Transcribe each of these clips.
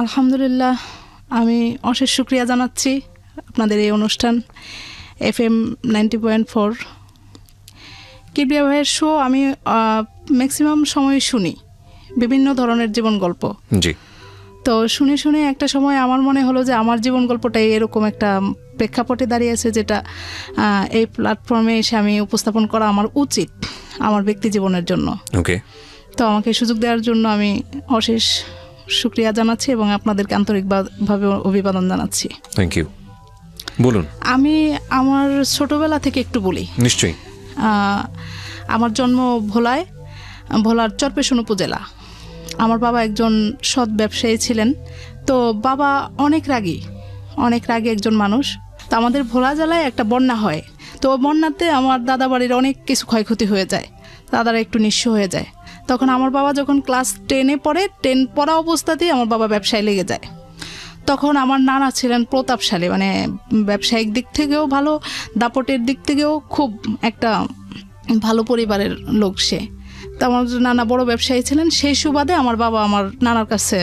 আলহামদুলিল্লাহ, আমি অশেষ শুকরিয়া জানাচ্ছি আপনাদের এই অনুষ্ঠান FM 90.4 কিবরিয়া ভাইয়ের শো। আমি ম্যাক্সিমাম সময় শুনি বিভিন্ন ধরনের জীবন গল্প। জি। তো শুনে শুনে একটা সময় আমার মনে হলো যে আমার জীবন গল্পটাই এরকম একটা প্রেক্ষাপটে দাঁড়িয়েছে, যেটা এই প্ল্যাটফর্মে এসে আমি উপস্থাপন করা আমার উচিত আমার ব্যক্তি জীবনের জন্য। ওকে। তো আমাকে সুযোগ দেওয়ার জন্য আমি অশেষ শুকরিয়া জানাচ্ছি এবং আপনাদেরকে আন্তরিকভাবে অভিবাদন জানাচ্ছি। Thank you. বলুন। আমি আমার ছোটবেলা থেকে একটু বলি। নিশ্চয়ই। আমার জন্ম ভোলার চরপেশন উপজেলা। আমার বাবা একজন সৎ ব্যবসায়ী ছিলেন। তো বাবা অনেক রাগী একজন মানুষ। তো আমাদের ভোলা জেলায় একটা বন্যা হয়। তো বন্যাতে আমার দাদা বাড়ির অনেক কিছু ক্ষয়ক্ষতি হয়ে যায়, দাদারা একটু নিঃস্ব হয়ে যায়। তখন আমার বাবা যখন ক্লাস 10-এ পড়ে, 10 পড়া অবস্থাতেই আমার বাবা ব্যবসায় লেগে যায়। তখন আমার নানা ছিলেন প্রতাপশালী, মানে ব্যবসায়িক দিক থেকেও ভালো, দাপটের দিক থেকেও খুব একটা ভালো পরিবারের লোক সে। তো আমার নানা বড় ব্যবসায়ী ছিলেন। সেই সুবাদে আমার বাবা আমার নানার কাছে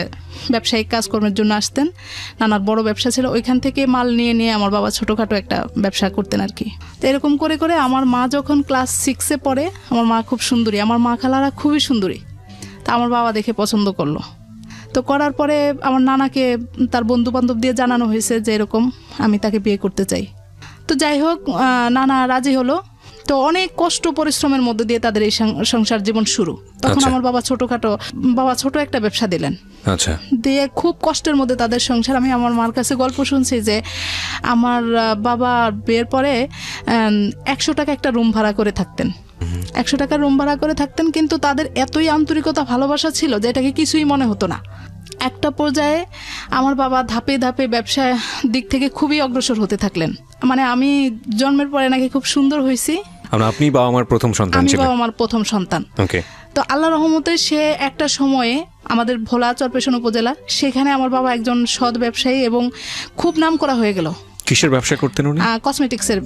ব্যবসায়িক কাজকর্মের জন্য আসতেন। নানার বড় ব্যবসা ছিল, ওইখান থেকে মাল নিয়ে আমার বাবা ছোটোখাটো একটা ব্যবসা করতেন আর কি। তো এরকম করে করে আমার মা যখন ক্লাস 6-এ পড়ে, আমার মা খুব সুন্দরী, আমার মা খালারা খুবই সুন্দরী। তা আমার বাবা দেখে পছন্দ করলো। তো করার পরে আমার নানাকে তার বন্ধু বান্ধব দিয়ে জানানো হয়েছে যে এরকম আমি তাকে বিয়ে করতে চাই। তো যাই হোক, নানা রাজি হলো। তো অনেক কষ্ট পরিশ্রমের মধ্যে দিয়ে তাদের এই সংসার জীবন শুরু। তখন আমার বাবা ছোট একটা ব্যবসা দিলেন। আচ্ছা। দিয়ে খুব কষ্টের মধ্যে তাদের সংসার। আমি আমার মার কাছে গল্প শুনছি যে আমার বাবা বিয়ের পরে 100 টাকা একটা রুম ভাড়া করে থাকতেন। 100 টাকা রুম ভাড়া করে থাকতেন, কিন্তু তাদের এতই আন্তরিকতা ভালোবাসা ছিল যে এটাকে কিছুই মনে হতো না। একটা পর্যায়ে আমার বাবা ধাপে ধাপে ব্যবসার দিক থেকে খুবই অগ্রসর হতে থাকলেন। মানে আমি জন্মের পরে নাকি খুব সুন্দর হয়েছি। আপনি বাবা আমার প্রথম সন্তান ছিলেন? আমি বাবা আমার প্রথম সন্তান। ওকে। তো আল্লাহর রহমতে সে একটা সময়ে আমাদের ভোলা চরপেশন উপজেলা, সেখানে আমার বাবা একজন সৎ ব্যবসায়ী এবং খুব নাম করা হয়ে গেল। কিসের ব্যবসা করতেন উনি? কসমেটিক্সের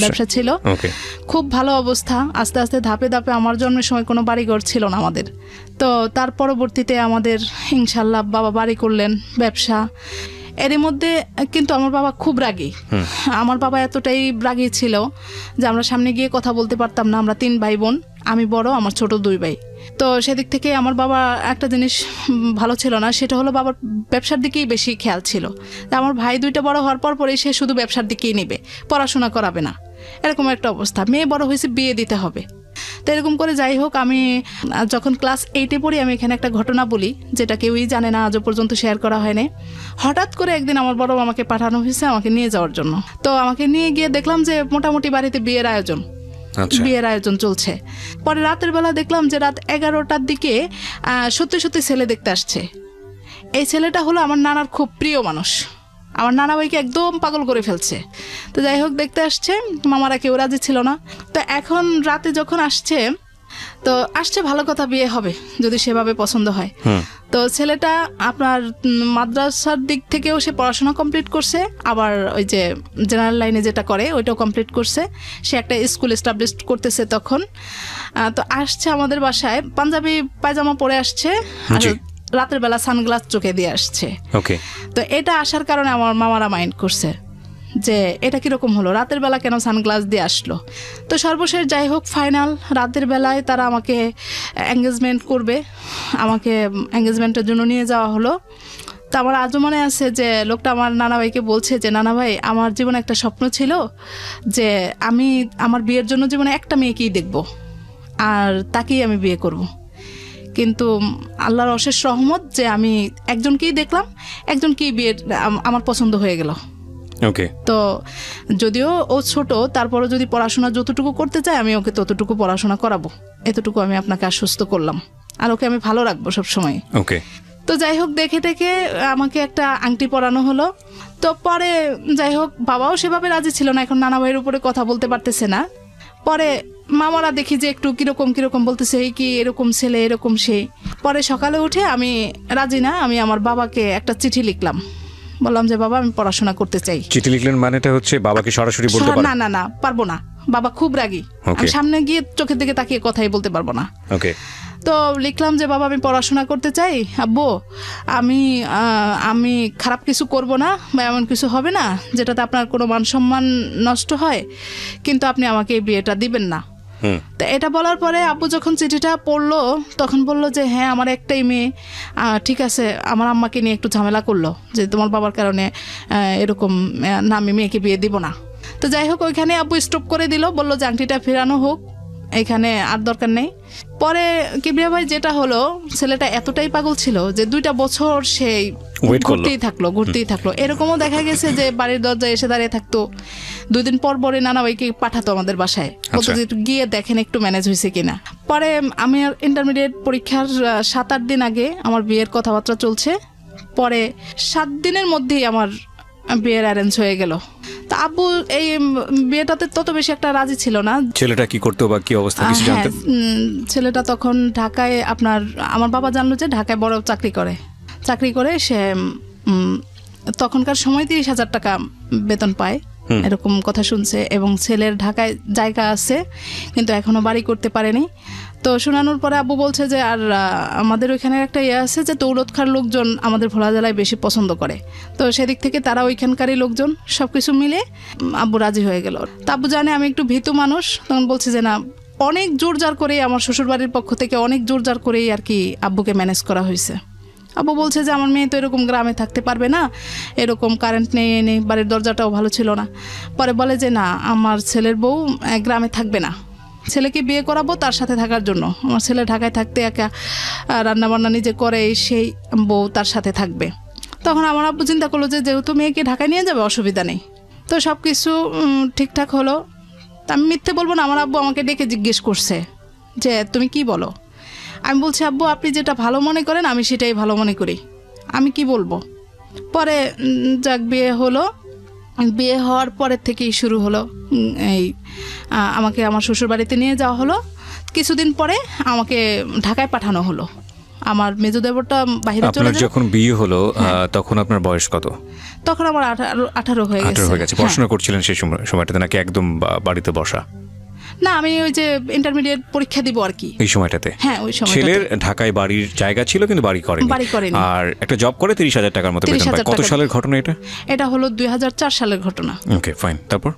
ব্যবসা ছিল। খুব ভালো অবস্থা। আস্তে আস্তে ধাপে ধাপে, আমার জন্মের সময় কোনো বাড়িঘর ছিল না আমাদের। তো তার পরবর্তীতে আমাদের ইনশাল্লাহ বাবা বাড়ি করলেন, ব্যবসা। এরই মধ্যে কিন্তু আমার বাবা খুব রাগী। আমার বাবা এতটাই রাগী ছিল যে আমরা সামনে গিয়ে কথা বলতে পারতাম না। আমরা 3 ভাই বোন, আমি বড়, আমার ছোট 2 ভাই। তো সেদিক থেকে আমার বাবা একটা জিনিস ভালো ছিল না, সেটা হলো বাবার ব্যবসার দিকেই বেশি খেয়াল ছিল। আমার ভাই 2টা বড় হওয়ার পরেই সে শুধু ব্যবসার দিকেই নেবে, পড়াশোনা করাবে না, এরকম একটা অবস্থা। মেয়ে বড় হয়েছে, বিয়ে দিতে হবে। তো এরকম করে যাই হোক, আমি যখন ক্লাস 8-এ পড়ি, আমি এখানে একটা ঘটনা বলি যেটা কেউই জানে না, আজও পর্যন্ত শেয়ার করা হয়নি। হঠাৎ করে একদিন আমার বড় মামাকে পাঠানো হয়েছে আমাকে নিয়ে যাওয়ার জন্য। তো আমাকে নিয়ে গিয়ে দেখলাম যে মোটামুটি বাড়িতে বিয়ের আয়োজন চলছে। পরে রাতের বেলা দেখলাম যে রাত 11টার দিকে সত্যি সত্যি ছেলে দেখতে আসছে। এই ছেলেটা হলো আমার নানার খুব প্রিয় মানুষ, আমার নানা ভাইকে একদম পাগল করে ফেলছে। তো যাই হোক, দেখতে আসছে, মামারা কেউ রাজি ছিল না। তো এখন রাতে যখন আসছে ভালো কথা, বিয়ে হবে যদি সেভাবে পছন্দ হয়। তো ছেলেটা আপনার মাদ্রাসার দিক থেকেও সে পড়াশোনা কমপ্লিট করছে, আবার ওই যে জেনারেল লাইনে যেটা করে ওইটাও কমপ্লিট করছে। সে একটা স্কুল এস্টাবলিশ করতেছে তখন। তো আসছে আমাদের বাসায়, পাঞ্জাবি পায়জামা পরে আসছে, রাতের বেলা সানগ্লাস চোখে দিয়ে আসছে। ওকে। তো এটা আসার কারণে আমার মামারা মাইন্ড করছে যে এটা কিরকম হলো, রাতের বেলা কেন সানগ্লাস দিয়ে আসলো। তো সর্বশেষ যাই হোক, ফাইনাল রাতের বেলায় তারা আমাকে এঙ্গেজমেন্ট করবে, আমাকে এঙ্গেজমেন্টের জন্য নিয়ে যাওয়া হলো। তো আমার আজও মনে আছে যে লোকটা আমার নানা ভাইকে বলছে যে নানা ভাই, আমার জীবনে একটা স্বপ্ন ছিল যে আমি আমার বিয়ের জন্য জীবনে একটা মেয়েকেই দেখব আর তাকেই আমি বিয়ে করব। কিন্তু আল্লাহর অশেষ রহমত যে আমি একজনকেই দেখলাম, একজনকেই বিয়ের আমার পছন্দ হয়ে গেল। ওকে। তো যদিও ও ছোট, তারপরে যদি পড়াশোনা যতটুকু করতে চায় আমি ওকে ততটুকু পড়াশোনা করাবো, এতটুকু আমি আপনাকে আশ্বস্ত করলাম, আর ওকে আমি ভালো রাখবো সবসময়। ওকে। তো যাই হোক, দেখে আমাকে একটা আংটি পরানো হলো। তো পরে যাই হোক, বাবাও সেভাবে রাজি ছিল না, এখন নানা ভাইয়ের উপরে কথা বলতে পারতেছে না। পরে মামারা দেখি যে একটু কিরকম বলতেছে, এই কি এরকম ছেলে এরকম সেই। পরে সকালে উঠে আমি রাজি না, আমি আমার বাবাকে একটা চিঠি লিখলাম, বললাম যে বাবা আমি পড়াশোনা করতে চাই। চিঠি লিখলেন মানেটা হচ্ছে বাবাকে সরাসরি বলতে পারবেন? না পারবো না, বাবা খুব রাগী, আমি সামনে গিয়ে চোখের দিকে তাকিয়ে কথাই বলতে পারবো না। ওকে। তো লিখলাম যে বাবা আমি পড়াশোনা করতে চাই আব্বু, আমি খারাপ কিছু করব না বা এমন কিছু হবে না যেটাতে আপনার কোনো মান সম্মান নষ্ট হয়, কিন্তু আপনি আমাকে এই বিয়েটা দিবেন না। তো এটা বলার পরে আব্বু যখন চিঠিটা পড়লো তখন বললো যে হ্যাঁ আমার একটাই মেয়ে, ঠিক আছে। আমার আম্মাকে নিয়ে একটু ঝামেলা করলো যে তোমার বাবার কারণে এরকম না, আমি মেয়েকে বিয়ে দিব না। তো যাই হোক ওইখানে আব্বু স্টপ করে দিল, বললো যে আংটিটা ফেরানো হোক, এখানে আর দরকার নেই। পরে কিবরিয়া ভাই যেটা হলো, ছেলেটা এতটাই পাগল ছিল যে 2টা বছর সেই ঘুরতেই থাকলো। এরকমও দেখা গেছে যে বাড়ির দরজায় এসে দাঁড়িয়ে থাকতো, 2 দিন পর পরে নানা ভাইকে পাঠাতো আমাদের বাসায়, বলতো যে গিয়ে দেখেন একটু ম্যানেজ হয়েছে কিনা। পরে আমি ইন্টারমিডিয়েট পরীক্ষার 7-8 দিন আগে আমার বিয়ের কথাবার্তা চলছে, পরে 7 দিনের মধ্যেই আমার বিয়ের অ্যারেঞ্জ হয়ে গেল। তা আব্বু এই বিয়েটাতে তত বেশি একটা রাজি ছিল না। ছেলেটা কি করতো বা কি অবস্থা কিছু জানতেন? ছেলেটা তখন ঢাকায়, আমার বাবা জানলো যে ঢাকায় বড় চাকরি করে সে তখনকার সময় 30,000 টাকা বেতন পায়, এরকম কথা শুনছে। এবং ছেলের ঢাকায় জায়গা আছে কিন্তু এখনো বাড়ি করতে পারেনি। তো শোনানোর পরে আব্বু বলছে যে আর আমাদের ওইখানে একটা আছে যে দৌলতখার লোকজন আমাদের ভোলা জেলায় বেশি পছন্দ করে, তো সেদিক থেকে তারা ওইখানকারই লোকজন, সব কিছু মিলে আব্বু রাজি হয়ে গেল। তা আব্বু জানে আমি একটু ভীতু মানুষ, তখন বলছে যে না, অনেক জোরজার করেই আমার শ্বশুরবাড়ির পক্ষ থেকে অনেক জোরজার করেই আর কি আব্বুকে ম্যানেজ করা হয়েছে। আব্বু বলছে যে আমার মেয়ে তো এরকম গ্রামে থাকতে পারবে না, এরকম কারেন্ট নেই, বাড়ির দরজাটাও ভালো ছিল না। পরে বলে যে না, আমার ছেলের বউ গ্রামে থাকবে না, ছেলেকে বিয়ে করাবো তার সাথে থাকার জন্য। আমার ছেলে ঢাকায় থাকতে একা রান্নাবান্না নিজে করে, সেই বউ তার সাথে থাকবে। তখন আমার আব্বু চিন্তা করলো যে যেহেতু মেয়েকে ঢাকায় নিয়ে যাবে অসুবিধা নেই। তো সব কিছু ঠিকঠাক হলো। আমি মিথ্যে বলবো না, আমার আব্বু আমাকে ডেকে জিজ্ঞেস করছে যে তুমি কি বলো। আমি বলছি আব্বু আপনি যেটা ভালো মনে করেন আমি সেটাই ভালো মনে করি, আমি কি বলবো। পরে যাক বিয়ে হলো। বিয়ে হওয়ার পরের থেকেই শুরু হলো এই আমাকে আমার শ্বশুরবাড়িতে নিয়ে যাওয়া হলো। কিছুদিন পরে আমাকে ঢাকায় পাঠানো হলো। আমার মেজো দেবরটা বাইরে চলে যায়। যখন বিয়ে হলো তখন আপনার বয়স কত? তখন আমার 18 হয়ে গেছে। পড়াশোনা করছিলেন সেই সময়টাতে নাকি একদম বাড়িতে বসা? না, আমি ওই যে ইন্টারমিডিয়েট পরীক্ষা দিব আর কি এই সময়টাতে। হ্যাঁ, ওই সময়টাতে ছেলের ঢাকায় বাড়ির জায়গা ছিল কিন্তু বাড়ি করেনি, আর একটা জব করে 30,000 টাকার মতো বেতন পায়। কত সালের ঘটনা এটা? এটা হলো 2004 সালের ঘটনা। Okay fine. তারপর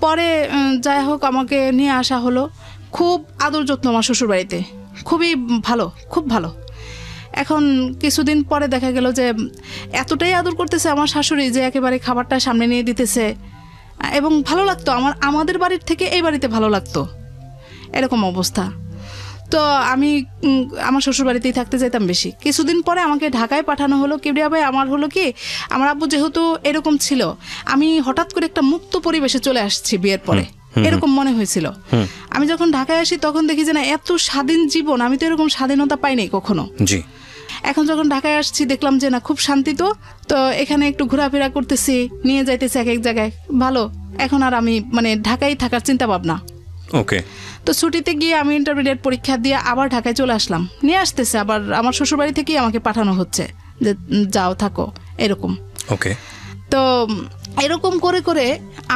পরে যাই হোক আমাকে নিয়ে আসা হলো। খুব আদর যত্ন আমার শ্বশুরবাড়িতে, খুবই ভালো, খুব ভালো। এখন কিছুদিন পরে দেখা গেল যে এতটাই আদর করতেছে আমার শাশুড়ি যে একেবারে খাবারটা সামনে নিয়ে দিতেছে, এবং ভালো লাগতো আমাদের বাড়ির থেকে এই বাড়িতে ভালো লাগতো, এরকম অবস্থা। তো আমি আমার শ্বশুরবাড়িতেই থাকতে চাইতাম বেশি। কিছুদিন পরে আমাকে ঢাকায় পাঠানো হলো। কিবরিয়া ভাই আমার হলো কি, আমার আব্বু যেহেতু এরকম ছিল, আমি হঠাৎ করে একটা মুক্ত পরিবেশে চলে আসছি বিয়ের পরে, এরকম মনে হয়েছিল। আমি যখন ঢাকায় আসি তখন দেখি যে না, এত স্বাধীন জীবন, আমি তো এরকম স্বাধীনতা পাইনি কখনো। জি। এখন যখন ঢাকায় আসছি দেখলাম যে না, খুব শান্তি। তো এখানে একটু ঘোরাফেরা করতেছি, নিয়ে যাইতেছি এক জায়গায়, ভালো। এখন আর আমি ঢাকায় থাকার চিন্তা ভাবনা। ওকে। তো ছুটিতে গিয়ে আমি ইন্টারমিডিয়েট পরীক্ষা দিয়ে আবার ঢাকায় চলে আসলাম। নিয়ে আসতেছে আবার আমার শ্বশুরবাড়ি থেকেই আমাকে পাঠানো হচ্ছে যে যাও থাকো, এরকম। ওকে। তো এরকম করে করে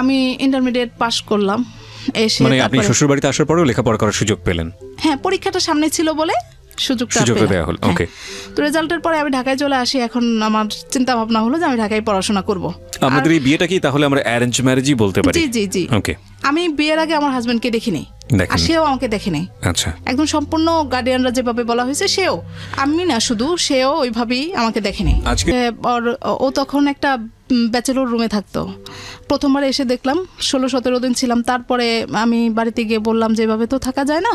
আমি ইন্টারমিডিয়েট পাস করলাম। এসে আপনি শ্বশুরবাড়িতে আসার পরেও লেখাপড়া করার সুযোগ পেলেন? হ্যাঁ, পরীক্ষাটা সামনে ছিল বলে সুযোগটা দেওয়া হলো। ওকে। তো রেজাল্টের পরে আমি ঢাকায় চলে আসি। এখন আমার চিন্তা ভাবনা হলো যে আমি ঢাকায় পড়াশোনা করব। আমাদের এই বিয়েটা কি তাহলে আমরা অ্যারেঞ্জ ম্যারেজই বলতে পারি? জি জি। ওকে। আমি বিয়ের আগে আমার হাজবেন্ডকে দেখিনি, আর সেও আমাকে দেখেনি। আচ্ছা। একদম সম্পূর্ণ গার্ডিয়ানরা যেভাবে বলা হয়েছে, সেও, আমি না শুধু, সেও ওইভাবেই আমাকে দেখেনি। ও তখন একটা ব্যাচেলর রুমে থাকতো। প্রথমবার এসে দেখলাম, 16-17 দিন ছিলাম। তারপরে আমি বাড়িতে গিয়ে বললাম যে এভাবে তো থাকা যায় না,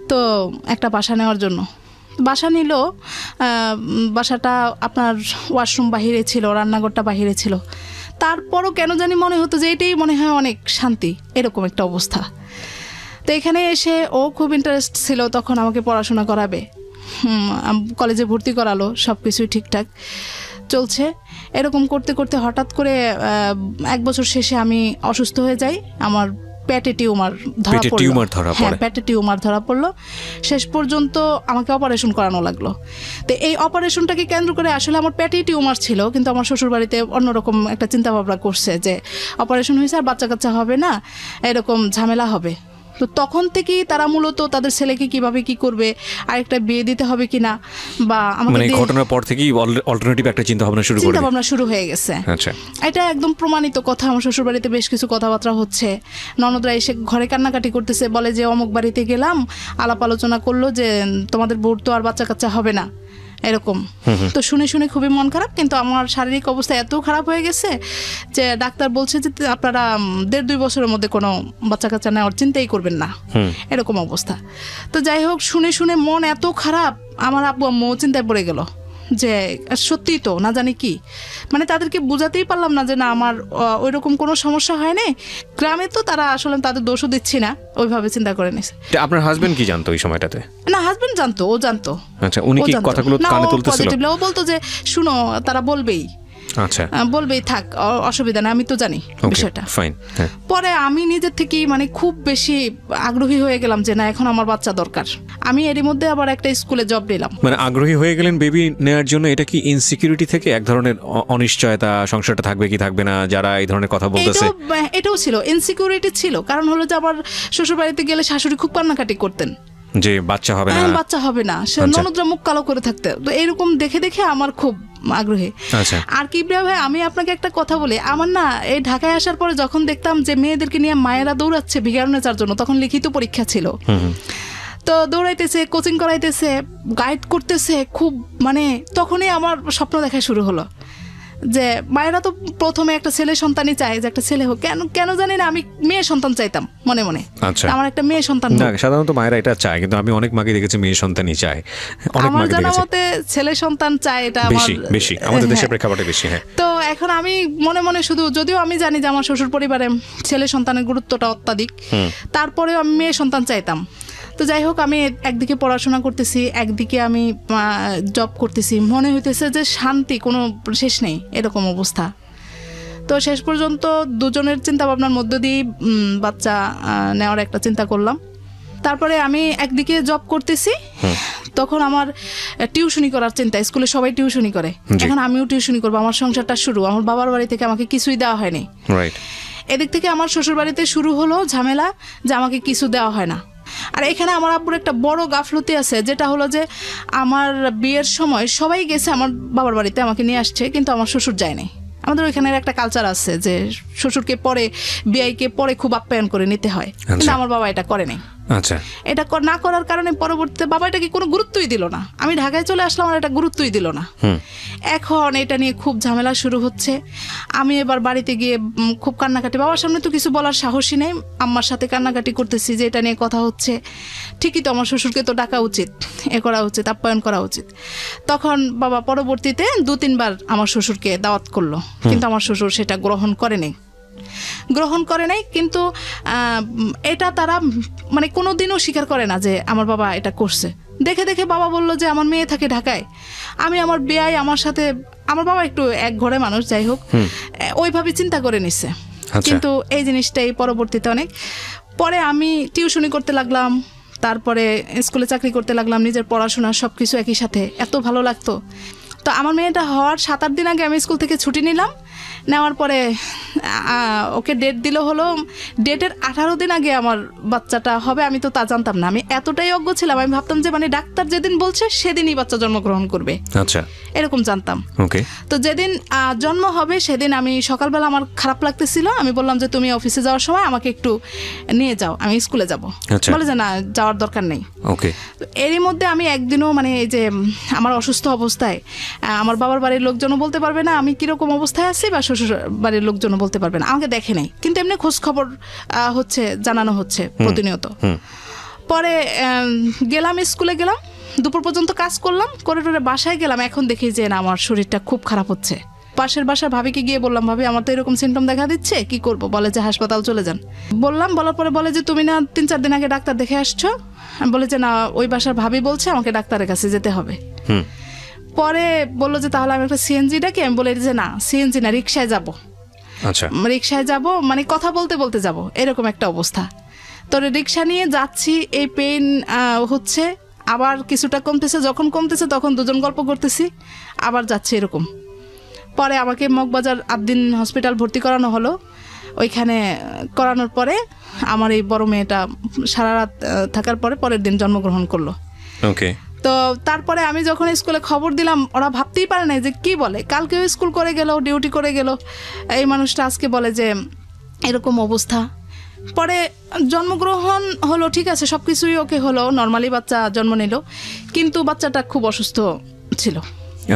তো একটা বাসা নেওয়ার জন্য। বাসা নিল। বাসাটা আপনার ওয়াশরুম বাহিরে ছিল, রান্নাঘরটা বাহিরে ছিল। তারপরও কেন জানি মনে হতো যে এটাই মনে হয় অনেক শান্তি, এরকম একটা অবস্থা। তো এখানে এসে ও খুব ইন্টারেস্ট ছিল তখন আমাকে পড়াশোনা করাবে। কলেজে ভর্তি করালো, সব কিছুই ঠিকঠাক চলছে। এরকম করতে করতে হঠাৎ করে 1 বছর শেষে আমি অসুস্থ হয়ে যাই। আমার পেটে টিউমার ধরা পড়লো। শেষ পর্যন্ত আমাকে অপারেশন করানো লাগলো। তো এই অপারেশনটাকে কেন্দ্র করে, আসলে আমার পেটে টিউমার ছিল, কিন্তু আমার শ্বশুরবাড়িতে অন্যরকম একটা চিন্তা ভাবনা করছে যে অপারেশন হয়েছে আর বাচ্চা কাচ্চা হবে না, এরকম ঝামেলা হবে। তো তখন থেকেই তারা মূলত তাদের ছেলেকে কিভাবে কি করবে, আরেকটা বিয়ে দিতে হবে কিনা, বা আমাকে ঘটনার পর থেকেই অল্টারনেটিভ একটা চিন্তা ভাবনা শুরু হয়ে গেছে। আচ্ছা, এটা একদম প্রমাণিত কথা। আমার শ্বশুর বাড়িতে বেশ কিছু কথাবার্তা হচ্ছে, ননদরা এসে ঘরে কান্নাকাটি করতেছে, বলে যে অমুক বাড়িতে গেলাম, আলাপ আলোচনা করলো যে তোমাদের বউর তো আর বাচ্চা কাচ্চা হবে না, এরকম। তো শুনে শুনে খুবই মন খারাপ, কিন্তু আমার শারীরিক অবস্থা এত খারাপ হয়ে গেছে যে ডাক্তার বলছে যে আপনারা 1.5-2 বছরের মধ্যে কোনো বাচ্চা কাচ্চা নেওয়ার চিন্তাই করবেন না, এরকম অবস্থা। তো যাই হোক, শুনে শুনে মন এত খারাপ, আমার আব্বু আম্মু চিন্তায় পড়ে গেল যে সত্যিই তো না জানি কি, মানে তাদেরকে বোঝাতেই পারলাম না যে না আমার ওই রকম কোনো সমস্যা হয়নি। গ্রামে তো তারা আসলে তাদের দোষও দিচ্ছি না, ওইভাবে চিন্তা করে নিছে। আপনার হাজবেন্ড কি জানতো ওই সময়টাতে? না, হাজবেন্ড জানতো, ও জানতো। আচ্ছা, উনি কি কথাগুলো কানে তুলতেছিল? ও বলতো যে শুনো, তারা বলবেই, আচ্ছা বলবেই, থাক, অসুবিধা না, আমি তো জানি বিষয়টা। পরে আমি নিজের থেকেই মানে খুব বেশি আগ্রহী হয়ে গেলাম যে না, এখন আমার বাচ্চা দরকার। আমি এরই মধ্যে আবার একটা স্কুলে জব নিলাম। মানে আগ্রহী হয়ে গেলেন বেবি নেওয়ার জন্য। এটা কি ইনসিকিউরিটি থেকে এক ধরনের অনিশ্চয়তা, সংসারটা থাকবে কি থাকবে না, যারা এই ধরনের কথা বলতেছে? এটাও ছিল, ইনসিকিউরিটি ছিল। কারণ হলো যে আমার শ্বশুর বাড়িতে গেলে শাশুড়ি খুব কান্নাকাটি করতেন যে বাচ্চা হবে না, বাচ্চা হবে না, ননদরা মুখ কালো করে থাকতে। তো এরকম দেখে দেখে আমার খুব আগ্রহী। আর কি ভাই, আমি আপনাকে একটা কথা বলি, আমার না এই ঢাকায় আসার পরে যখন দেখতাম যে মেয়েদেরকে নিয়ে মায়েরা দৌড়াচ্ছে ভিগার নেচার জন্য, তখন লিখিত পরীক্ষা ছিল, তো দৌড়াইতেছে, কোচিং করাইতেছে, গাইড করতেছে খুব, মানে তখনই আমার স্বপ্ন দেখা শুরু হলো যে মায়েরা তো প্রথমে একটা ছেলে সন্তানই চায়, যে একটা ছেলে হোক। কেন জানি না, আমি মেয়ে সন্তান চাইতাম মনে মনে। আমার একটা মেয়ে সন্তান। না, সাধারণত মায়েরা এটা চায়, কিন্তু আমি অনেক মাকে দেখেছি মেয়ে সন্তানই চায়। আমার জানা মতে ছেলে সন্তান চায়, এটা বেশি আমাদের দেশের প্রেক্ষাপটে বেশি। হ্যাঁ, তো এখন আমি মনে মনে শুধু, যদিও আমি জানি যে আমার শ্বশুর পরিবারে ছেলে সন্তানের গুরুত্বটা অত্যাধিক, তারপরেও আমি মেয়ে সন্তান চাইতাম। তো যাই হোক, আমি একদিকে পড়াশোনা করতেছি, একদিকে আমি জব করতেছি, মনে হইতেছে যে শান্তি কোনো শেষ নেই, এরকম অবস্থা। তো শেষ পর্যন্ত দুজনের চিন্তা ভাবনার মধ্য দিয়ে বাচ্চা নেওয়ার একটা চিন্তা করলাম। তারপরে আমি একদিকে জব করতেছি, তখন আমার টিউশনি করার চিন্তা। স্কুলে সবাই টিউশনি করে, এখন আমিও টিউশনি করবো। আমার সংসারটা শুরু, আমার বাবার বাড়ি থেকে আমাকে কিছুই দেওয়া হয়নি। এদিক থেকে আমার শ্বশুর বাড়িতে শুরু হলো ঝামেলা যে আমাকে কিছু দেওয়া হয় না। আর এখানে আমার আব্বুর একটা বড় গাফলতি আছে, যেটা হলো যে আমার বিয়ের সময় সবাই গেছে আমার বাবার বাড়িতে, আমাকে নিয়ে আসছে, কিন্তু আমার শ্বশুর যায়নি। আমাদের ওইখানের একটা কালচার আছে যে শ্বশুরকে পরে, বিয়াইকে পরে খুব আপ্যায়ন করে নিতে হয়, কিন্তু আমার বাবা এটা করেনি। আচ্ছা, এটা না করার কারণে পরবর্তীতে বাবা এটাকে কোনো গুরুত্বই দিল না। আমি ঢাকায় চলে আসলাম, আর এটা গুরুত্বই দিল না। এখন এটা নিয়ে খুব ঝামেলা শুরু হচ্ছে। আমি এবার বাড়িতে গিয়ে খুব কান্নাকাটি, বাবার সামনে তো কিছু বলার সাহসই নেই, আম্মার সাথে কান্নাকাটি করতেছি যে এটা নিয়ে কথা হচ্ছে, ঠিকই তো, আমার শ্বশুরকে তো ডাকা উচিত, এ করা উচিত, আপ্যায়ন করা উচিত। তখন বাবা পরবর্তীতে 2-3 বার আমার শ্বশুরকে দাওয়াত করলো, কিন্তু আমার শ্বশুর সেটা গ্রহণ করে নাই। কিন্তু এটা তারা মানে কোনোদিনও স্বীকার করে না যে আমার বাবা এটা করছে। দেখে দেখে বাবা বলল যে আমার মেয়ে থাকে ঢাকায়, আমি আমার বিয়াই আমার সাথে, আমার বাবা একটু এক ঘরে মানুষ, যাই হোক, ওইভাবে চিন্তা করে নিচ্ছে। কিন্তু এই জিনিসটাই পরবর্তীতে অনেক পরে আমি টিউশনি করতে লাগলাম, তারপরে স্কুলে চাকরি করতে লাগলাম, নিজের পড়াশোনা সবকিছু একই সাথে, এত ভালো লাগতো। তো আমার মেয়েটা হওয়ার 7-8 দিন আগে আমি স্কুল থেকে ছুটি নিলাম। নেওয়ার পরে ওকে ডেট দিল, হলো ডেটের 18 দিন আগে আমার বাচ্চাটা হবে। আমি তো তা জানতাম না, আমি এতটাই অজ্ঞ ছিলাম, আমি ভাবতাম যে মানে ডাক্তার যেদিন বলছে সেদিনই বাচ্চা জন্মগ্রহণ করবে, আচ্ছা, এরকম জানতাম। তো যেদিন জন্ম হবে সেদিন আমি সকালবেলা, আমার খারাপ লাগতেছিল, আমি বললাম যে তুমি অফিসে যাওয়ার সময় আমাকে একটু নিয়ে যাও, আমি স্কুলে যাব। বলে যে না, যাওয়ার দরকার নেই। এরই মধ্যে আমি একদিনও, মানে এই যে আমার অসুস্থ অবস্থায় আমার বাবার বাড়ির লোকজনও বলতে পারবে না আমি কিরকম অবস্থায় আছি, বা শ্বশুর বাড়ির লোকজনও বলতে পারবে না, আমাকে দেখে নাই, কিন্তু এমনি খোঁজ খবর হচ্ছে, জানানো হচ্ছে প্রতিনিয়ত। পরে গেলাম, স্কুলে গেলাম, দুপুর পর্যন্ত কাজ করলাম, করে বাসায় গেলাম। এখন দেখি যে না, আমার শরীরটা খুব খারাপ হচ্ছে। পাশের বাসার ভাবিকে গিয়ে বললাম, ভাবি আমার তো এরকম সিমটম দেখা দিচ্ছে, কি করব? বলে যে হাসপাতাল চলে যান। বলার পরে বলে যে তুমি না 3-4 দিন আগে ডাক্তার দেখে আসছো? আমি বলে যে না, ওই বাসার ভাবি বলছে আমাকে ডাক্তারের কাছে যেতে হবে। পরে বললো যে তাহলে আমি একটা সিএনজি ডাকি। আমি বলে যে না, সিএনজি না, রিক্সায় যাব। আচ্ছা, রিক্সায় যাব, মানে কথা বলতে বলতে যাব, এরকম একটা অবস্থা। তো রিক্সা নিয়ে যাচ্ছি, এই পেইন হচ্ছে, আবার কিছুটা কমতেছে, যখন কমতেছে তখন দুজন গল্প করতেছি, আবার যাচ্ছি, এরকম। পরে আমাকে মগবাজার আদ্দিন হসপিটাল ভর্তি করানো হলো। ওইখানে করানোর পরে আমার এই বড় মেয়েটা সারা রাত থাকার পরে পরের দিন জন্মগ্রহণ করলো। ওকে। তো তারপরে আমি যখন স্কুলে খবর দিলাম, ওরা ভাবতেই পারে না যে কি বলে, কালকেও স্কুল করে গেল, ডিউটি করে গেল, এই মানুষটা আজকে বলে যে এরকম অবস্থা। পরে জন্মগ্রহণ হলো, ঠিক আছে, সব কিছুই ওকে হলো, নর্মালি বাচ্চা জন্ম নিল, কিন্তু বাচ্চাটা খুব অসুস্থ ছিল।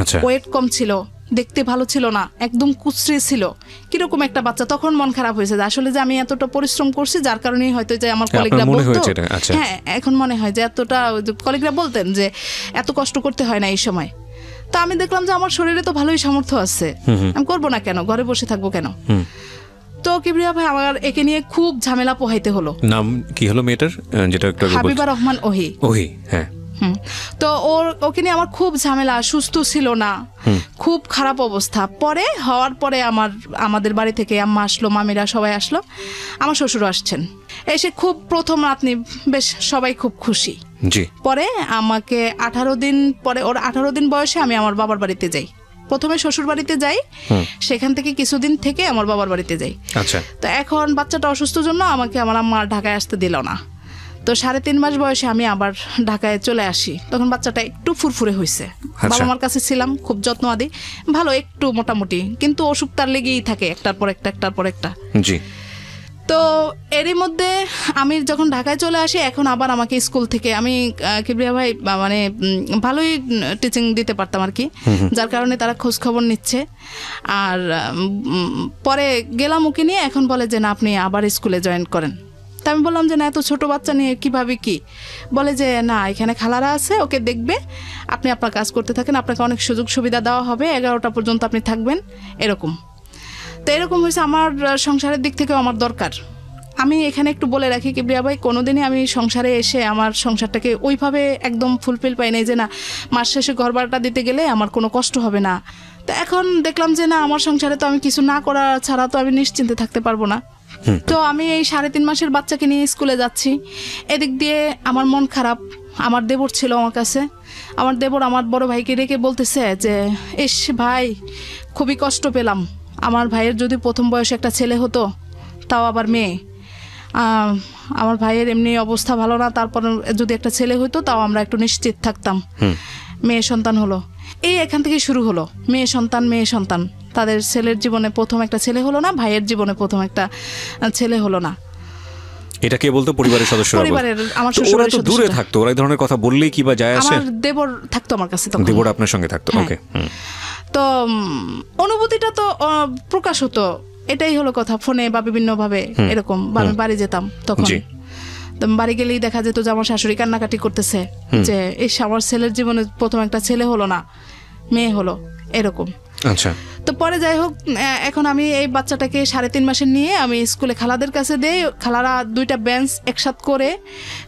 আচ্ছা। ওয়েট কম ছিল, দেখতে ভালো ছিল না, একদম কুচড়ে ছিল, কিরকম একটা বাচ্চা। তখন মন খারাপ হয়েছে যে আসলে যে আমি এতটা পরিশ্রম করছি, যার কারণেই হয়তো যে আমার কলিগরা বলতো, হ্যাঁ এখন মনে হয় যে এতটা কলিগরা বলতেন যে এত কষ্ট করতে হয় না এই সময়। তো আমি দেখলাম যে আমার শরীরে তো ভালোই সামর্থ্য আছে, আমি করবো না কেন, ঘরে বসে থাকবো কেন। তো কিবরিয়া ভাই আমার একে নিয়ে খুব ঝামেলা পোহাইতে হলো। নাম কি হলো মেয়েটার? যেটা একটু হাবিবা রহমান ওহি। ওহি, হ্যাঁ। তো ওকে নিয়ে আমার খুব ঝামেলা, সুস্থ ছিল না, খুব খারাপ অবস্থা। পরে হওয়ার পরে আমাদের বাড়ি থেকে আম্মা আসলো, মামিরা সবাই আসলো, আমার শ্বশুরও আসছেন। এসে খুব প্রথম আপনি বেশ সবাই খুব খুশি। জি। পরে আমাকে 18 দিন পরে, ওর 18 দিন বয়সে আমি আমার বাবার বাড়িতে যাই। প্রথমে শ্বশুর বাড়িতে যাই, সেখান থেকে কিছুদিন থেকে আমার বাবার বাড়িতে যাই। আচ্ছা। তো এখন বাচ্চাটা অসুস্থ জন্য আমাকে আমার আম্মা ঢাকায় আসতে দিল না। তো 3.5 মাস বয়সে আমি আবার ঢাকায় চলে আসি। তখন বাচ্চাটা একটু ফুরফুরে হয়েছে, বাবা মার কাছে ছিলাম, খুব যত্ন আদি ভালো, একটু মোটামুটি, কিন্তু অসুখ তার লেগেই থাকে একটার পর একটা, একটার পর একটা। জি। তো এরই মধ্যে আমি যখন ঢাকায় চলে আসি, এখন আবার আমাকে স্কুল থেকে, আমি কিবরিয়া ভাই মানে ভালোই টিচিং দিতে পারতাম আর কি, যার কারণে তারা খোঁজ খবর নিচ্ছে। আর পরে গেলাম ওকে নিয়ে, এখন বলে যে না আপনি আবার স্কুলে জয়েন করেন। তা আমি বললাম যে না এত ছোট বাচ্চা নিয়ে কীভাবে কি, বলে যে না এখানে খালারা আছে, ওকে দেখবে, আপনি আপনার কাজ করতে থাকেন, আপনাকে অনেক সুযোগ সুবিধা দেওয়া হবে, 11টা পর্যন্ত আপনি থাকবেন, এরকম। তো এরকম হয়েছে, আমার সংসারের দিক থেকেও আমার দরকার। আমি এখানে একটু বলে রাখি কিবরিয়া ভাই, কোনোদিনই আমি সংসারে এসে আমার সংসারটাকে ওইভাবে একদম ফুলফিল পাই নাই যে না মাস শেষে ঘর ভাড়াটা দিতে গেলে আমার কোনো কষ্ট হবে না। তো এখন দেখলাম যে না আমার সংসারে তো আমি কিছু না করা ছাড়া তো আমি নিশ্চিন্তে থাকতে পারবো না। তো আমি এই 3.5 মাসের বাচ্চাকে নিয়ে স্কুলে যাচ্ছি, এদিক দিয়ে আমার মন খারাপ। আমার দেবর ছিল আমার কাছে, আমার দেবর আমার বড় ভাইকে রেখে বলতেছে যে ইস ভাই খুবই কষ্ট পেলাম, আমার ভাইয়ের যদি প্রথম বয়সে একটা ছেলে হতো, তাও আবার মেয়ে, আমার ভাইয়ের এমনি অবস্থা ভালো না, তারপর যদি একটা ছেলে হতো তাও আমরা একটু নিশ্চিত থাকতাম। মেয়ে সন্তান হলো, এই এখান থেকে শুরু হলো, মেয়ে সন্তান মেয়ে সন্তান। তাদের ছেলের জীবনে প্রথম একটা ছেলে হলো না, ভাইয়ের জীবনে প্রথম একটা ছেলে হলো না। এটা কে বলতো? পরিবারের সদস্যরা? পরিবারের, আমার শ্বশুরের সদস্য। দূরে থাকতো ওরা, এই ধরনের কথা বললেই কি বা যায় আসে? আমার দেবর থাকতো আমার কাছে তখন। দেবর আপনার সঙ্গে থাকতো? ওকে। তো অনুভূতিটা তো প্রকাশ হতো, এটাই হলো কথা, ফোনে বা বিভিন্ন ভাবে এরকম। আমি বাড়ি যেতাম তখন, বাড়ি গেলেই দেখা যেত যে আমার শাশুড়ি কান্নাকাটি করতেছে যে এই আমার ছেলের জীবনে প্রথম একটা ছেলে হলো না, মেয়ে হলো, এরকম। আচ্ছা। তো পরে যাই হোক, এখন আমি এই বাচ্চাটাকে 3.5 মাসের নিয়ে আমি স্কুলে খালাদের কাছে দেই, খালারা 2টা বেঞ্চ একসাথে করে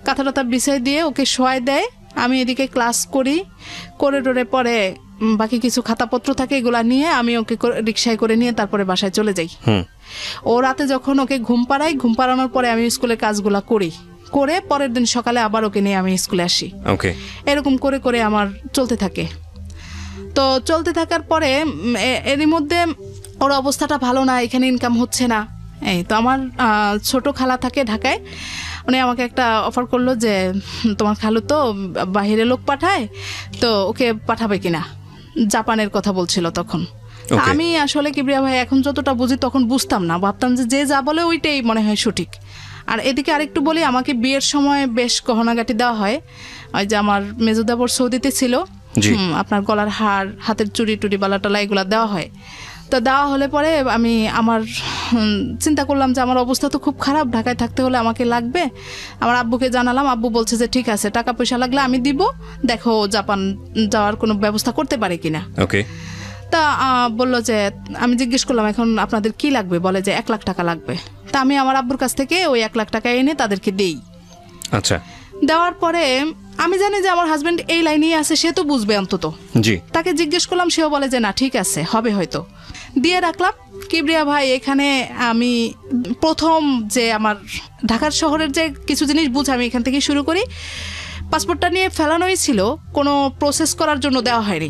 কাঁথা টাথা বিছাই দিয়ে ওকে শোয়াই দেয়, আমি এদিকে ক্লাস করি, করে টোরে পরে বাকি কিছু খাতাপত্র থাকে এগুলা নিয়ে আমি ওকে রিক্সায় করে নিয়ে তারপরে বাসায় চলে যাই। ও রাতে যখন ওকে ঘুম পাড়াই, ঘুম পাড়ানোর পরে আমি স্কুলের কাজগুলা করি, করে পরের দিন সকালে আবার ওকে নিয়ে আমি স্কুলে আসি। এরকম করে করে আমার চলতে থাকে। তো চলতে থাকার পরে এরই মধ্যে ওর অবস্থাটা ভালো না, এখানে ইনকাম হচ্ছে না। এই তো আমার ছোট খালা থাকে ঢাকায়, উনি আমাকে একটা অফার করলো যে তোমার খালু তো বাহিরে লোক পাঠায়, তো ওকে পাঠাবে কিনা, জাপানের কথা বলছিল তখন। আমি আসলে কিবরিয়া ভাই এখন যতটা বুঝি তখন বুঝতাম না, ভাবতাম যে যা বলে ওইটাই মনে হয় সঠিক। আর এদিকে আরেকটু বলি, আমাকে বিয়ের সময় বেশ গহনাগাটি দেওয়া হয়। ওই যে আমার মেজুদাবর সৌদিতে ছিল, আপনার গলার হার, হাতের চুড়ি টুড়ি বালাটালা এগুলা দেওয়া হয়। তো দেওয়া হলে পরে আমি আমার চিন্তা করলাম যে আমার অবস্থা তো খুব খারাপ, ঢাকায় থাকতে হলে আমাকে লাগবে। আমার আব্বুকে জানালাম, আব্বু বলছে যে ঠিক আছে, টাকা পয়সা লাগলে আমি দিব, দেখো জাপান যাওয়ার কোনো ব্যবস্থা করতে পারে কিনা। তা বললো যে, আমি জিজ্ঞেস করলাম এখন আপনাদের কি লাগবে, বলে যে 1 লাখ টাকা লাগবে। তা আমি আমার আব্বুর কাছ থেকে ওই 1 লাখ টাকা এনে তাদেরকে দেই। আচ্ছা। দেওয়ার পরে আমি জানি যে আমার হাজবেন্ড এই লাইনেই আছে, সে তো বুঝবে অন্তত। তাকে জিজ্ঞেস করলাম, সেও বলে যে না ঠিক আছে, হবে হয়তো। দিয়ে রাখলাম। কিবরিয়া ভাই এখানে আমি প্রথম যে আমার ঢাকার শহরের যে কিছু জিনিস বুঝে আমি এখান থেকে শুরু করি। পাসপোর্টটা নিয়ে ফেলানোই ছিল, কোনো প্রসেস করার জন্য দেওয়া হয়নি।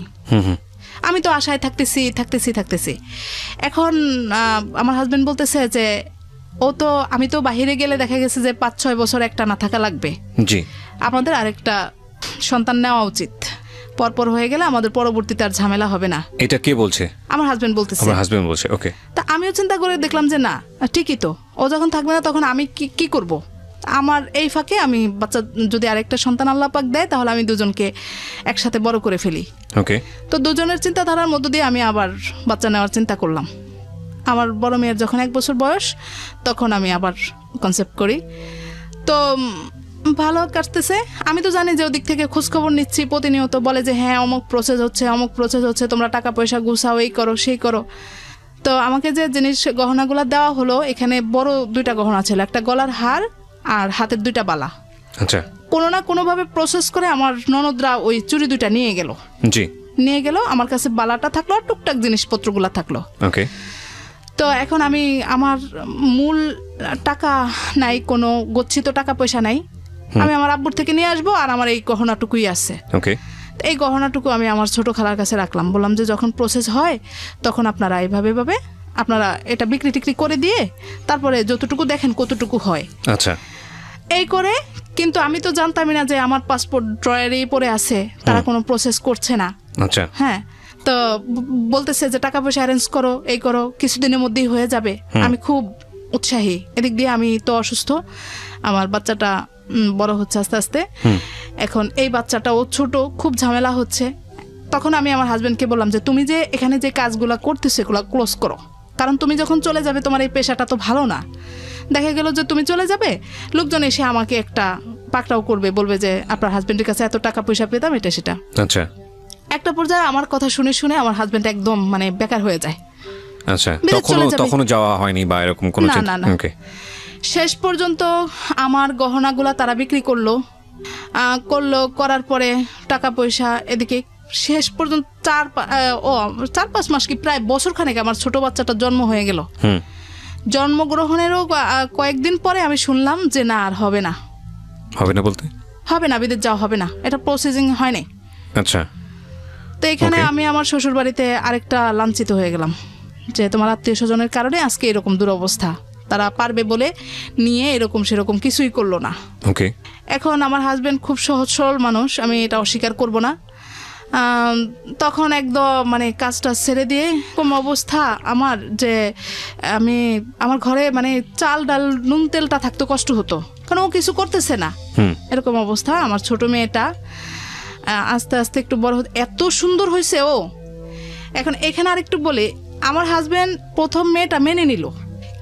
আমি তো আশায় থাকতেছি। এখন আমার হাজবেন্ড বলতেছে যে আমি তো বাহিরে গেলে দেখা গেছে যে 5-6 বছর একটা না থাকা লাগবে, জি আমাদের আরেকটা সন্তান নেওয়া উচিত, পরপর হয়ে গেলে আমাদের পরবর্তীতে আর ঝামেলা হবে না। এটা কে বলছে? আমার হাজবেন্ড বলতেছে। আমার হাজবেন্ড বলছে, ওকে। তা আমিও চিন্তা করে দেখলাম যে না ঠিকই তো, ও যখন থাকবে না তখন আমি কি করব, আমার এই ফাঁকে আমি বাচ্চা যদি আরেকটা সন্তান আল্লাহ পাক দেয় তাহলে আমি দুজনকে একসাথে বড় করে ফেলি। ওকে। তো দুজনের চিন্তাধারার মধ্য দিয়ে আমি আবার বাচ্চা নেওয়ার চিন্তা করলাম। আমার বড় মেয়ের যখন 1 বছর বয়স তখন আমি আবার কনসেপ্ট করি। তো ভালো কাটতেছে। আমি তো জানি যে ওদিক থেকে খোঁজখবর নিচ্ছি প্রতিনিয়ত, বলে যে হ্যাঁ অমুক প্রসেস হচ্ছে, তোমরা টাকা পয়সা গুছাও, এই করো সেই করো। তো আমাকে যে গহনাগুলো দেওয়া হলো, এখানে বড় 2টা গহনা ছিল, একটা গলার হার আর হাতের 2টা বালা। আচ্ছা। কোনো না কোনোভাবে প্রসেস করে আমার ননদরা ওই চুড়ি 2টা নিয়ে গেল। জি। নিয়ে গেল, আমার কাছে বালাটা থাকলো আর টুকটাক জিনিসপত্রগুলো থাকলো। ওকে। তো এখন আমার মূল টাকা নাই, কোনো গচ্ছিত টাকা পয়সা নাই, আমি আমার আব্বুর থেকে নিয়ে আসবো, আর আমার এই গহনাটুকুই আছে। ওকে। এই গহনাটুকু আমি আমার ছোট খালার কাছে রাখলাম, বললাম যে যখন প্রসেস হয় তখন আপনারা এইভাবে আপনারা এটা বিক্রি টিক্রি করে দিয়ে তারপরে যতটুকু দেখেন কতটুকু হয়। আচ্ছা। এই করে, কিন্তু আমি তো জানতামই না যে আমার পাসপোর্ট ড্রয়ারেই পড়ে আছে, তারা কোনো প্রসেস করছে না। আচ্ছা। হ্যাঁ, তো বলতেছে যে টাকা পয়সা অ্যারেঞ্জ করো, এই করো, কিছুদিনের মধ্যেই হয়ে যাবে। আমি খুব উৎসাহী, এদিক দিয়ে আমি তো অসুস্থ, আমার বাচ্চাটা বড় হচ্ছে আস্তে আস্তে। এখন এই বাচ্চাটাও ছোট, খুব ঝামেলা হচ্ছে। তখন আমি আমার হাজবেন্ডকে বললাম যে তুমি যে এখানে যে কাজগুলো করতেছো এগুলো ক্লোজ করো, কারণ তুমি যখন চলে যাবে তোমার এই পেশাটা তো ভালো না। দেখা গেল যে তুমি চলে যাবে, লোকজন এসে আমাকে একটা পাকড়াও করবে, বলবে যে আপনার হাজবেন্ডের কাছে এত টাকা পয়সা পেতাম, এটা সেটা। আচ্ছা। একটা পর্যায়ে আমার কথা শুনে আমার হাজবেন্ড একদম বেকার হয়ে যায়। আচ্ছা, তখনও যাওয়া হয়নি বা এরকম কোনো? না। ওকে। শেষ পর্যন্ত আমার গহনাগুলা তারা বিক্রি করলো, করার পরে টাকা পয়সা এদিকে শেষ পর্যন্ত 4-5 মাস কি প্রায় বছরখানেক আমার ছোট বাচ্চাটার জন্ম হয়ে গেল। জন্মগ্রহণেরও কয়েকদিন পরে আমি শুনলাম যে না আর হবে না। বলতে হবে না, বিদেশ যাওয়া হবে না, এটা প্রসেসিং হয় নাই। আচ্ছা। তো এখানে আমি আমার শ্বশুর বাড়িতে আরেকটা লাঞ্ছিত হয়ে গেলাম যে তোমার আত্মীয় স্বজনের কারণে আজকে এরকম দুরবস্থা, তারা পারবে বলে নিয়ে এরকম সেরকম কিছুই করলো না। ওকে। এখন আমার হাজবেন্ড খুব সহজ সরল মানুষ, আমি এটা অস্বীকার করব না। তখন একদম কাজটা ছেড়ে দিয়ে এরকম অবস্থা আমার যে আমার ঘরে চাল ডাল নুন তেলটা থাকতো কষ্ট হতো, কারণ ও কিছু করতেছে না, এরকম অবস্থা। আমার ছোট মেয়েটা আস্তে আস্তে একটু বড় হতে এত সুন্দর হয়েছে ও। এখন এখানে আরেকটু বলে, আমার হাজবেন্ড প্রথম মেয়েটা মেনে নিল,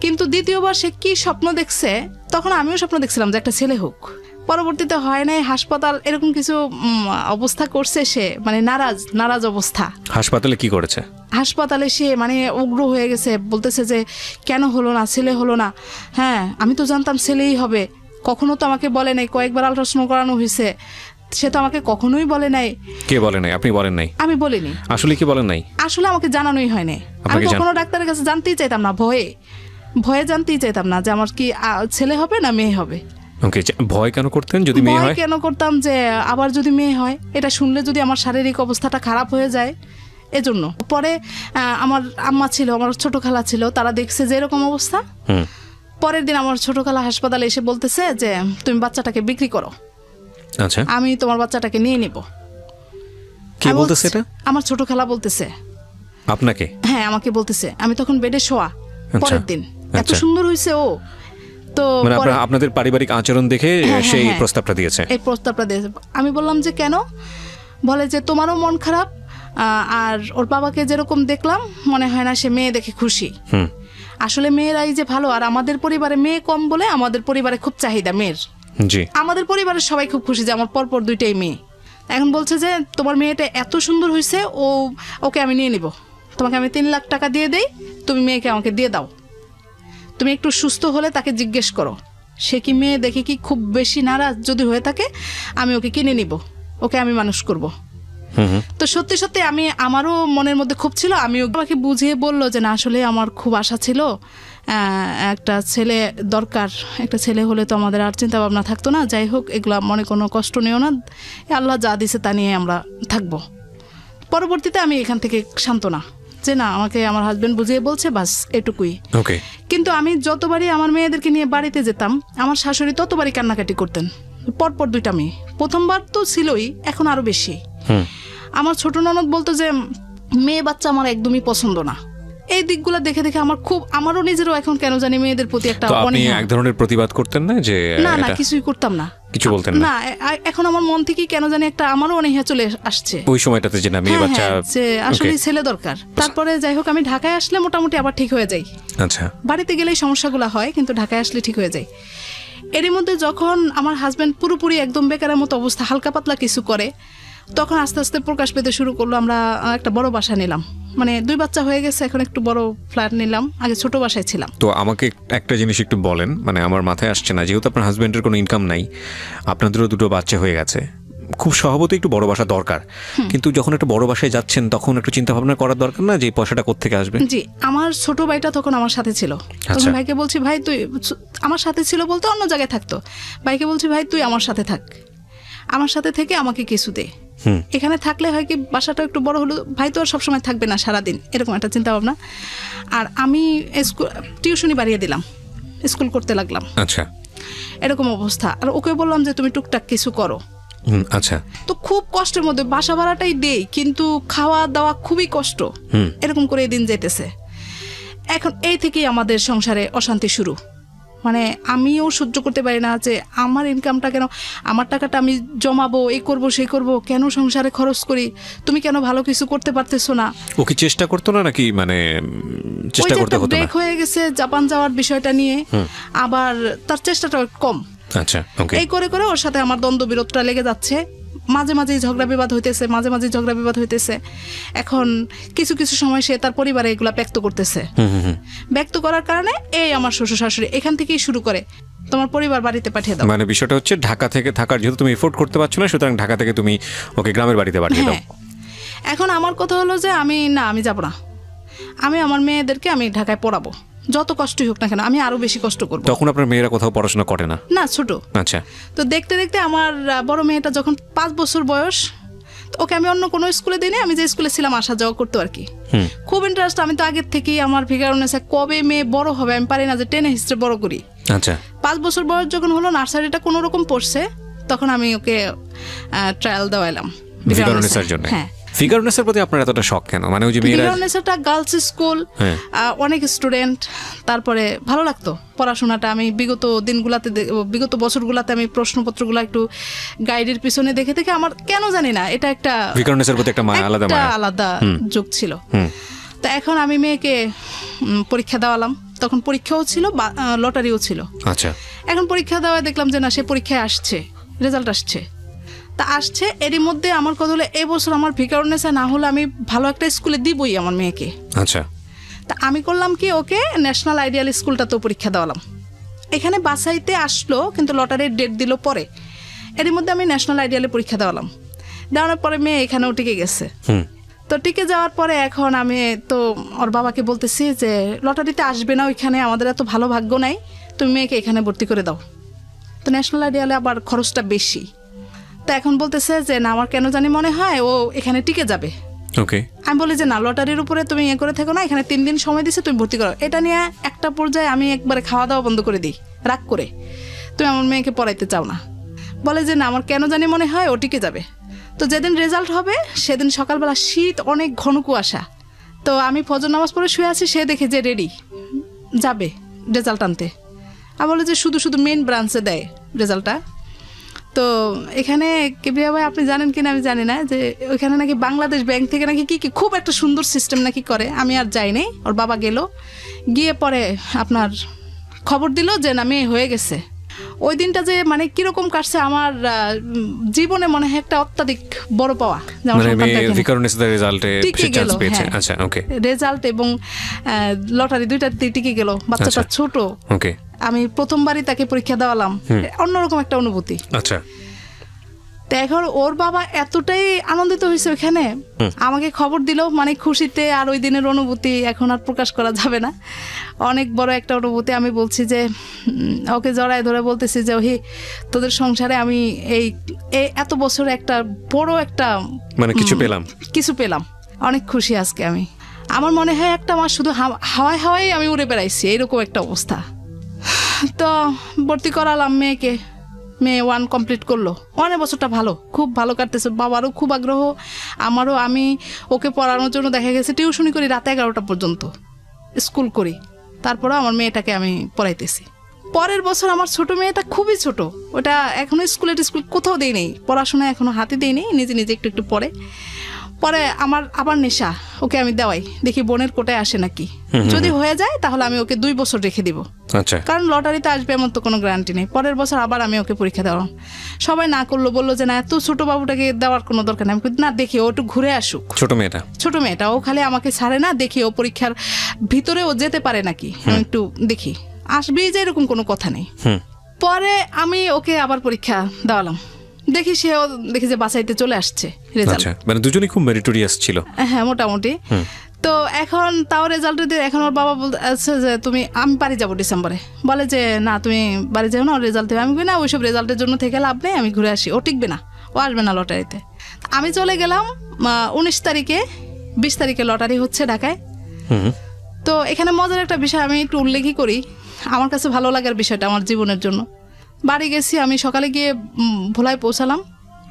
কিন্তু দ্বিতীয়বার সে কি স্বপ্ন দেখছে, তখন আমিও স্বপ্ন দেখছিলাম যে একটা ছেলে হোক। পরবর্তীতে হয় নাই, হাসপাতাল এরকম কিছু অবস্থা করছে সে, নারাজ অবস্থা। হাসপাতালে কি করেছে? হাসপাতালে সে উগ্র হয়ে গেছে, বলতেছে যে কেন হলো না, ছেলে হলো না। হ্যাঁ, আমি তো জানতাম ছেলেই হবে, কখনো তো আমাকে বলে নাই, কয়েকবার আল্ট্রাসাউন্ড করানো হয়েছে, সে তো আমাকে কখনোই বলে নাই। কে বলে নাই? আপনি বলেন নাই? আমি বলিনি। আসলে কি বলেন নাই? আসলে আমাকে জানানোই হয় নাই। আমি কখনো ডাক্তারের কাছে জানতেই চাইতাম না, ভয়ে জানতেই চাইতাম না যে আমার কি ছেলে হবে না মেয়ে হবে। ওকে। ভয় কেন করতেন? যদি মেয়ে হয় কেন করতাম যে আবার যদি মেয়ে হয়, এটা শুনলে যদি আমার শারীরিক অবস্থাটা খারাপ হয়ে যায়, এজন্য। পরে আমার আম্মা ছিল, আমার ছোট খালা ছিল, তারা দেখছে যে এরকম অবস্থা। পরের দিন আমার ছোট খালা হাসপাতালে এসে বলতেছে যে তুমি বাচ্চাটাকে বিক্রি করো, আচ্ছা, আমি তোমার বাচ্চাটাকে নিয়ে নিব। কে বলতেছে এটা? আমার ছোট খালা বলতেছে। আপনাকে? হ্যাঁ, আমাকে বলতেছে। আমি তখন বেডে শোয়া, পরের দিন এত সুন্দর হয়েছে ও। তো আপনাদের পারিবারিক আচরণ দেখে সেই প্রস্তাবটা দিয়েছে? এই প্রস্তাবটা দিয়েছে। আমি বললাম যে কেন? বলে যে তোমারও মন খারাপ, আর ওর বাবাকে যেরকম দেখলাম মনে হয় না সে মেয়ে দেখে খুশি। আসলে মেয়েরাই যে ভালো, আর আমাদের পরিবারে মেয়ে কম বলে আমাদের পরিবারে খুব চাহিদা মেয়ের। জি। আমাদের পরিবারের সবাই খুব খুশি যে আমার পরপর 2টাই মেয়ে। এখন বলছে যে তোমার মেয়েটা এত সুন্দর হয়েছে, ওকে আমি নিয়ে নিব, তোমাকে আমি 3 লাখ টাকা দিয়ে দেই, তুমি মেয়েকে আমাকে দিয়ে দাও। তুমি একটু সুস্থ হলে তাকে জিজ্ঞেস করো সে কি মেয়ে দেখে কি খুব বেশি নারাজ, যদি হয়ে থাকে আমি ওকে কিনে নিব, ওকে আমি মানুষ করব। তো সত্যি সত্যি আমারও মনের মধ্যে খুব ছিল। আমি আমাকে বুঝিয়ে বললো যে না, আসলে আমার খুব আশা ছিল, একটা ছেলে দরকার, একটা ছেলে হলে তো আমাদের আর চিন্তা ভাবনা থাকতো না। যাই হোক, এগুলা মনে কোনো কষ্ট নিও না, আল্লাহ যা দিছে তা নিয়ে আমরা থাকবো। পরবর্তীতে আমি এখান থেকে সান্ত্বনা যে না, আমাকে আমার হাজবেন্ড বুঝিয়ে বলছে, বাস এটুকুই। কিন্তু আমি যতবারই আমার মেয়েদেরকে নিয়ে বাড়িতে যেতাম, আমার শাশুড়ি ততবারই কান্নাকাটি করতেন। পরপর 2টা মেয়ে, প্রথমবার তো ছিলই, এখন আরো বেশি। আমার ছোট ননদ বলতো যে মেয়ে বাচ্চা আমার একদমই পছন্দ না। এই দিকগুলো দেখে দেখে আমারও নিজেরও এখন কেন জানি মেয়েদের প্রতি একটা এক ধরনের প্রতিবাদ করতেন না যে না কিছুই করতাম না, কিছু বলতেন না। এখন আমার মন থেকে কেন জানি একটা আমারও অনীহা চলে আসছে ওই সময়টাতে যে না, মেয়ে বাচ্চা যে আসলে ছেলে দরকার। তারপরে যাই হোক, আমি ঢাকায় আসলে মোটামুটি আবার ঠিক হয়ে যাই। আচ্ছা, বাড়িতে গেলেই সমস্যাগুলো হয়, কিন্তু ঢাকায় আসলে ঠিক হয়ে যায়। এরই মধ্যে যখন আমার হাজবেন্ড পুরোপুরি একদম বেকারের মতো অবস্থা, হালকা পাতলা কিছু করে, তখন আস্তে আস্তে প্রকাশ পেতে শুরু করলো। আমরা একটা বড় বাসা নিলাম, মানে 2 বাচ্চা হয়ে গেছে, এখন একটু বড় ফ্ল্যাট নিলাম, আগে ছোট বাসায় ছিলাম। তো আমাকে একটা জিনিস একটু বলেন, মানে আমার মাথায় আসছে না, যেহেতু আপনার হাজবেন্ডের কোনো ইনকাম নাই, আপনাদেরও 2 বাচ্চা হয়ে গেছে, খুব স্বভাবতই একটু বড় বাসা দরকার। কিন্তু যখন একটা বড় বাসায় যাচ্ছেন, তখন একটু চিন্তা ভাবনা করার দরকার না যে পয়সাটা কোত্থেকে আসবে? জি, আমার ছোট ভাইটা তখন আমার সাথে ছিল। তখন ভাইকে বলছি, ভাই তুই আমার সাথে ছিল বলতে অন্য জায়গায় থাকতো। ভাইকে বলছি, ভাই তুই আমার সাথে থাক, আমার সাথে থেকে আমাকে কিছু দে। এখানে থাকলে হয় কি, বাসাটা একটু বড় হলো, ভাই তো আর সবসময় থাকবে না সারাদিন, এরকম একটা চিন্তা ভাবনা। আর আমি টিউশনি বাড়িয়ে দিলাম, স্কুল করতে লাগলাম। আচ্ছা, এরকম অবস্থা। আর ওকে বললাম যে তুমি টুকটাক কিছু করো। আচ্ছা, তো খুব কষ্টের মধ্যে বাসা ভাড়াটাই দেই, কিন্তু খাওয়া দাওয়া খুবই কষ্ট, এরকম করে দিন যেতেছে। এখন এই থেকেই আমাদের সংসারে অশান্তি শুরু। মানে আমিও সহ্য করতে পারি না যে আমার ইনকামটা কেন, আমার টাকাটা আমি জমাবো, এই করব সেই করব, কেন সংসারে খরচ করি, তুমি কেন ভালো কিছু করতে পারতেছো না। ও কি চেষ্টা করতো না নাকি, মানে চেষ্টা করতে হতো না? ব্রেক হয়ে গেছে জাপান যাওয়ার বিষয়টা নিয়ে, আবার তার চেষ্টাটা কম। আচ্ছা, এই করে করে ওর সাথে আমার দ্বন্দ্ব বিরোধটা লেগে যাচ্ছে। মাঝে মাঝে ঝগড়া বিবাদ হইতেছে। এখন কিছু কিছু সময় সে তার পরিবারে এগুলা ব্যক্ত করতেছে। ব্যক্ত করার কারণে এই আমার শ্বশুর শাশুড়ি এখান থেকেই শুরু করে, তোমার পরিবার বাড়িতে পাঠিয়ে দাও। মানে বিষয়টা হচ্ছে ঢাকা থেকে থাকার, যেহেতু তুমি এফোর্ড করতে পারছো না, সুতরাং ঢাকা থেকে তুমি ওকে গ্রামের বাড়িতে পাঠিয়ে দাও। এখন আমার কথা হলো যে আমি যাব না, আমি আমার মেয়েদেরকে আমি ঢাকায় পড়াবো, যত কষ্টই হোক না কেন, আমি আরো বেশি কষ্ট করবো। তখন আপনার মেয়েরা কোথাও পড়াশোনা করে না? না, ছোট। আচ্ছা। তো দেখতে দেখতে আমার বড় মেয়েটা যখন 5 বছর বয়স, ওকে আমি অন্য কোনো স্কুলে দিই না, আমি যে স্কুলে ছিলাম আসা যাওয়া করতো আর কি। খুব ইন্টারেস্ট, আমি তো আগের থেকেই আমার ভিকারুন্নেসা কবে মেয়ে বড় হবে আমি পারি না যে টেনে হিস্ট্রি বড় করি। আচ্ছা। 5 বছর বয়স যখন হলো, নার্সারিটা কোনো রকম পড়ছে, তখন আমি ওকে ট্রায়াল দেওয়াইলাম ভিকারুন্নেসার জন্য। হ্যাঁ। ভিকারুন্নেসার প্রতি আপনার এতটা শখ কেন? মানে ওই যে ভিকারুন্নেসাটা গার্লস স্কুল, অনেক স্টুডেন্ট, তারপরে ভালো লাগতো পড়াশোনাটা। আমি বিগত বছরগুলোতে আমি প্রশ্নপত্রগুলো একটু গাইডের পিছনে দেখে দেখে আমার কেন জানি না এটা একটা ভিকারুন্নেসার প্রতি একটা আলাদা যোগ ছিল। তো এখন আমি মেয়েকে পরীক্ষা দেওয়ালাম, তখন পরীক্ষাও ছিল, লটারিও ছিল। আচ্ছা। এখন পরীক্ষা দেওয়া দেখলাম যে না, সে পরীক্ষায় আসছে, রেজাল্ট আসছে। তা আসছে, এরই মধ্যে আমার কথা হলো এবছর আমার ভিকারুন্নেসা না হলে আমি ভালো একটা স্কুলে দিবই আমার মেয়েকে। আচ্ছা। তা আমি করলাম কি, ওকে ন্যাশনাল আইডিয়াল স্কুলটাতেও পরীক্ষা দেওয়ালাম। এখানে বাসাইতে আসলো, কিন্তু লটারির ডেট দিল পরে। এরই মধ্যে আমি ন্যাশনাল আইডিয়ালে পরীক্ষা দেওয়ানোর পরে মেয়ে এখানেও টিকে গেছে। তো টিকে যাওয়ার পরে এখন আমি তো ওর বাবাকে বলতেছি যে লটারিতে আসবে না, ওইখানে আমাদের এত ভালো ভাগ্য নাই, তুমি মেয়েকে এখানে ভর্তি করে দাও। তো ন্যাশনাল আইডিয়ালে আবার খরচটা বেশি। তো এখন বলতেছে যে না, আমার কেন জানি মনে হয় ও এখানে টিকে যাবে। ওকে। আমি বলি যে না, লটারির উপরে তুমি করে থাকো না, এখানে 3 দিন সময় দিছে, তুমি ভর্তি করো। এটা নিয়ে একটা পর্যায়ে আমি একবারে খাওয়া দাওয়া বন্ধ করে দিই, রাগ করে, তুমি আমার মেয়েকে পড়াইতে চাও না। বলে যে না, আমার কেন জানি মনে হয় ও টিকে যাবে। তো যেদিন রেজাল্ট হবে সেদিন সকালবেলা শীত, অনেক ঘন কুয়াশা। তো আমি ফজর নামাজ পড়ে শুয়ে আছি, সে দেখে যে রেডি যাবে রেজাল্ট আনতে। আমি বলে যে শুধু শুধু মেইন ব্রাঞ্চে দেয় রেজাল্টটা। তো এখানে কিবরিয়া ভাই আপনি জানেন কিনা আমি জানি না, যে ওইখানে নাকি বাংলাদেশ ব্যাংক থেকে নাকি কি খুব একটা সুন্দর সিস্টেম নাকি করে। আমি আর যাইনি, ওর বাবা গেল, গিয়ে পরে আপনার খবর দিল যে না, মেয়ে হয়ে গেছে। ওই দিনটা যে মানে কিরকম কাটছে আমার জীবনে, মনে হয় একটা অত্যাধিক বড় পাওয়া। রেজাল্ট এবং লটারি দুইটা টিকে গেল, বাচ্চাটা ছোট। আমি প্রথমবারই তাকে পরীক্ষা দেওয়ালাম, অন্যরকম একটা অনুভূতি। আচ্ছা। তো এখন ওর বাবা এতটাই আনন্দিত হয়েছে ওইখানে, আমাকে খবর দিল, মানে খুশিতে আর ওই দিনের অনুভূতি এখন আর প্রকাশ করা যাবে না, অনেক বড় একটা অনুভূতি। আমি বলছি যে ওকে জড়ায় ধরে বলতেছি যে ওহি তোদের সংসারে আমি এই এত বছর একটা বড় একটা মানে কিছু পেলাম, অনেক খুশি আজকে আমি। আমার মনে হয় একটা মাস শুধু হাওয়ায় হাওয়ায় আমি উড়ে বেড়াইছি, এরকম একটা অবস্থা। তো ভর্তি করালাম মেয়েকে, মেয়ে 1 কমপ্লিট করলো। 1 বছরটা খুব ভালো কাটতেছে, বাবারও খুব আগ্রহ, আমারও। আমি ওকে পড়ানোর জন্য দেখা গেছে টিউশনি করি রাত 11টা পর্যন্ত, স্কুল করি, তারপরে আমার মেয়েটাকে আমি পড়াইতেছি। পরের বছর আমার ছোট মেয়েটা খুবই ছোট, ওটা এখনো স্কুল কোথাও দেই নেই, পড়াশোনা এখনো হাতে দেই নেই, নিজে নিজে একটু একটু পড়ে। পরে আমার আবার নেশা, ওকে আমি দেওয়াই, দেখি বোনের কোটায় আসে নাকি, যদি হয়ে যায় তাহলে আমি ওকে 2 বছর রেখে দিব, কারণ লটারিতে আসবে এমন তো কোনো গ্যারান্টি নেই। পরের বছর আবার আমি ওকে পরীক্ষা দেওয়াম, সবাই না করলো, বললো যে না এত ছোট বাবুটাকে দেওয়ার কোনো দরকার নেই। আমি না, দেখি ও একটু ঘুরে আসুক, ছোট মেয়েটা ও খালি আমাকে ছাড়ে না, দেখি ও পরীক্ষার ভিতরে ও যেতে পারে নাকি, আমি একটু দেখি, আসবেই যে এরকম কোনো কথা নেই। পরে আমি ওকে আবার পরীক্ষা দেওয়ালাম, দেখি সেও দেখি যে বাসাইতে চলে আসছে রেজাল্ট, মানে দুজনেই খুব মেরিটোরিয়াস ছিল। হ্যাঁ, মোটামুটি। তো এখন তাও রেজাল্ট দিয়ে এখন ওর বাবা বলছে যে আমি বাড়ি যাবো ডিসেম্বরে, বলে যে না তুমি বাড়ি যাও না, রেজাল্ট দেবে। আমি না ওইসব রেজাল্টের জন্য থেকে লাভ নেই, আমি ঘুরে আসি, ও টিকবে না, ও আসবে না লটারিতে। আমি চলে গেলাম 19 তারিখে, 20 তারিখে লটারি হচ্ছে ঢাকায়। তো এখানে মজার একটা বিষয় আমি একটু উল্লেখই করি, আমার কাছে ভালো লাগার বিষয়টা আমার জীবনের জন্য। বাড়ি গেছি, আমি সকালে গিয়ে ভোলায় পৌঁছালাম,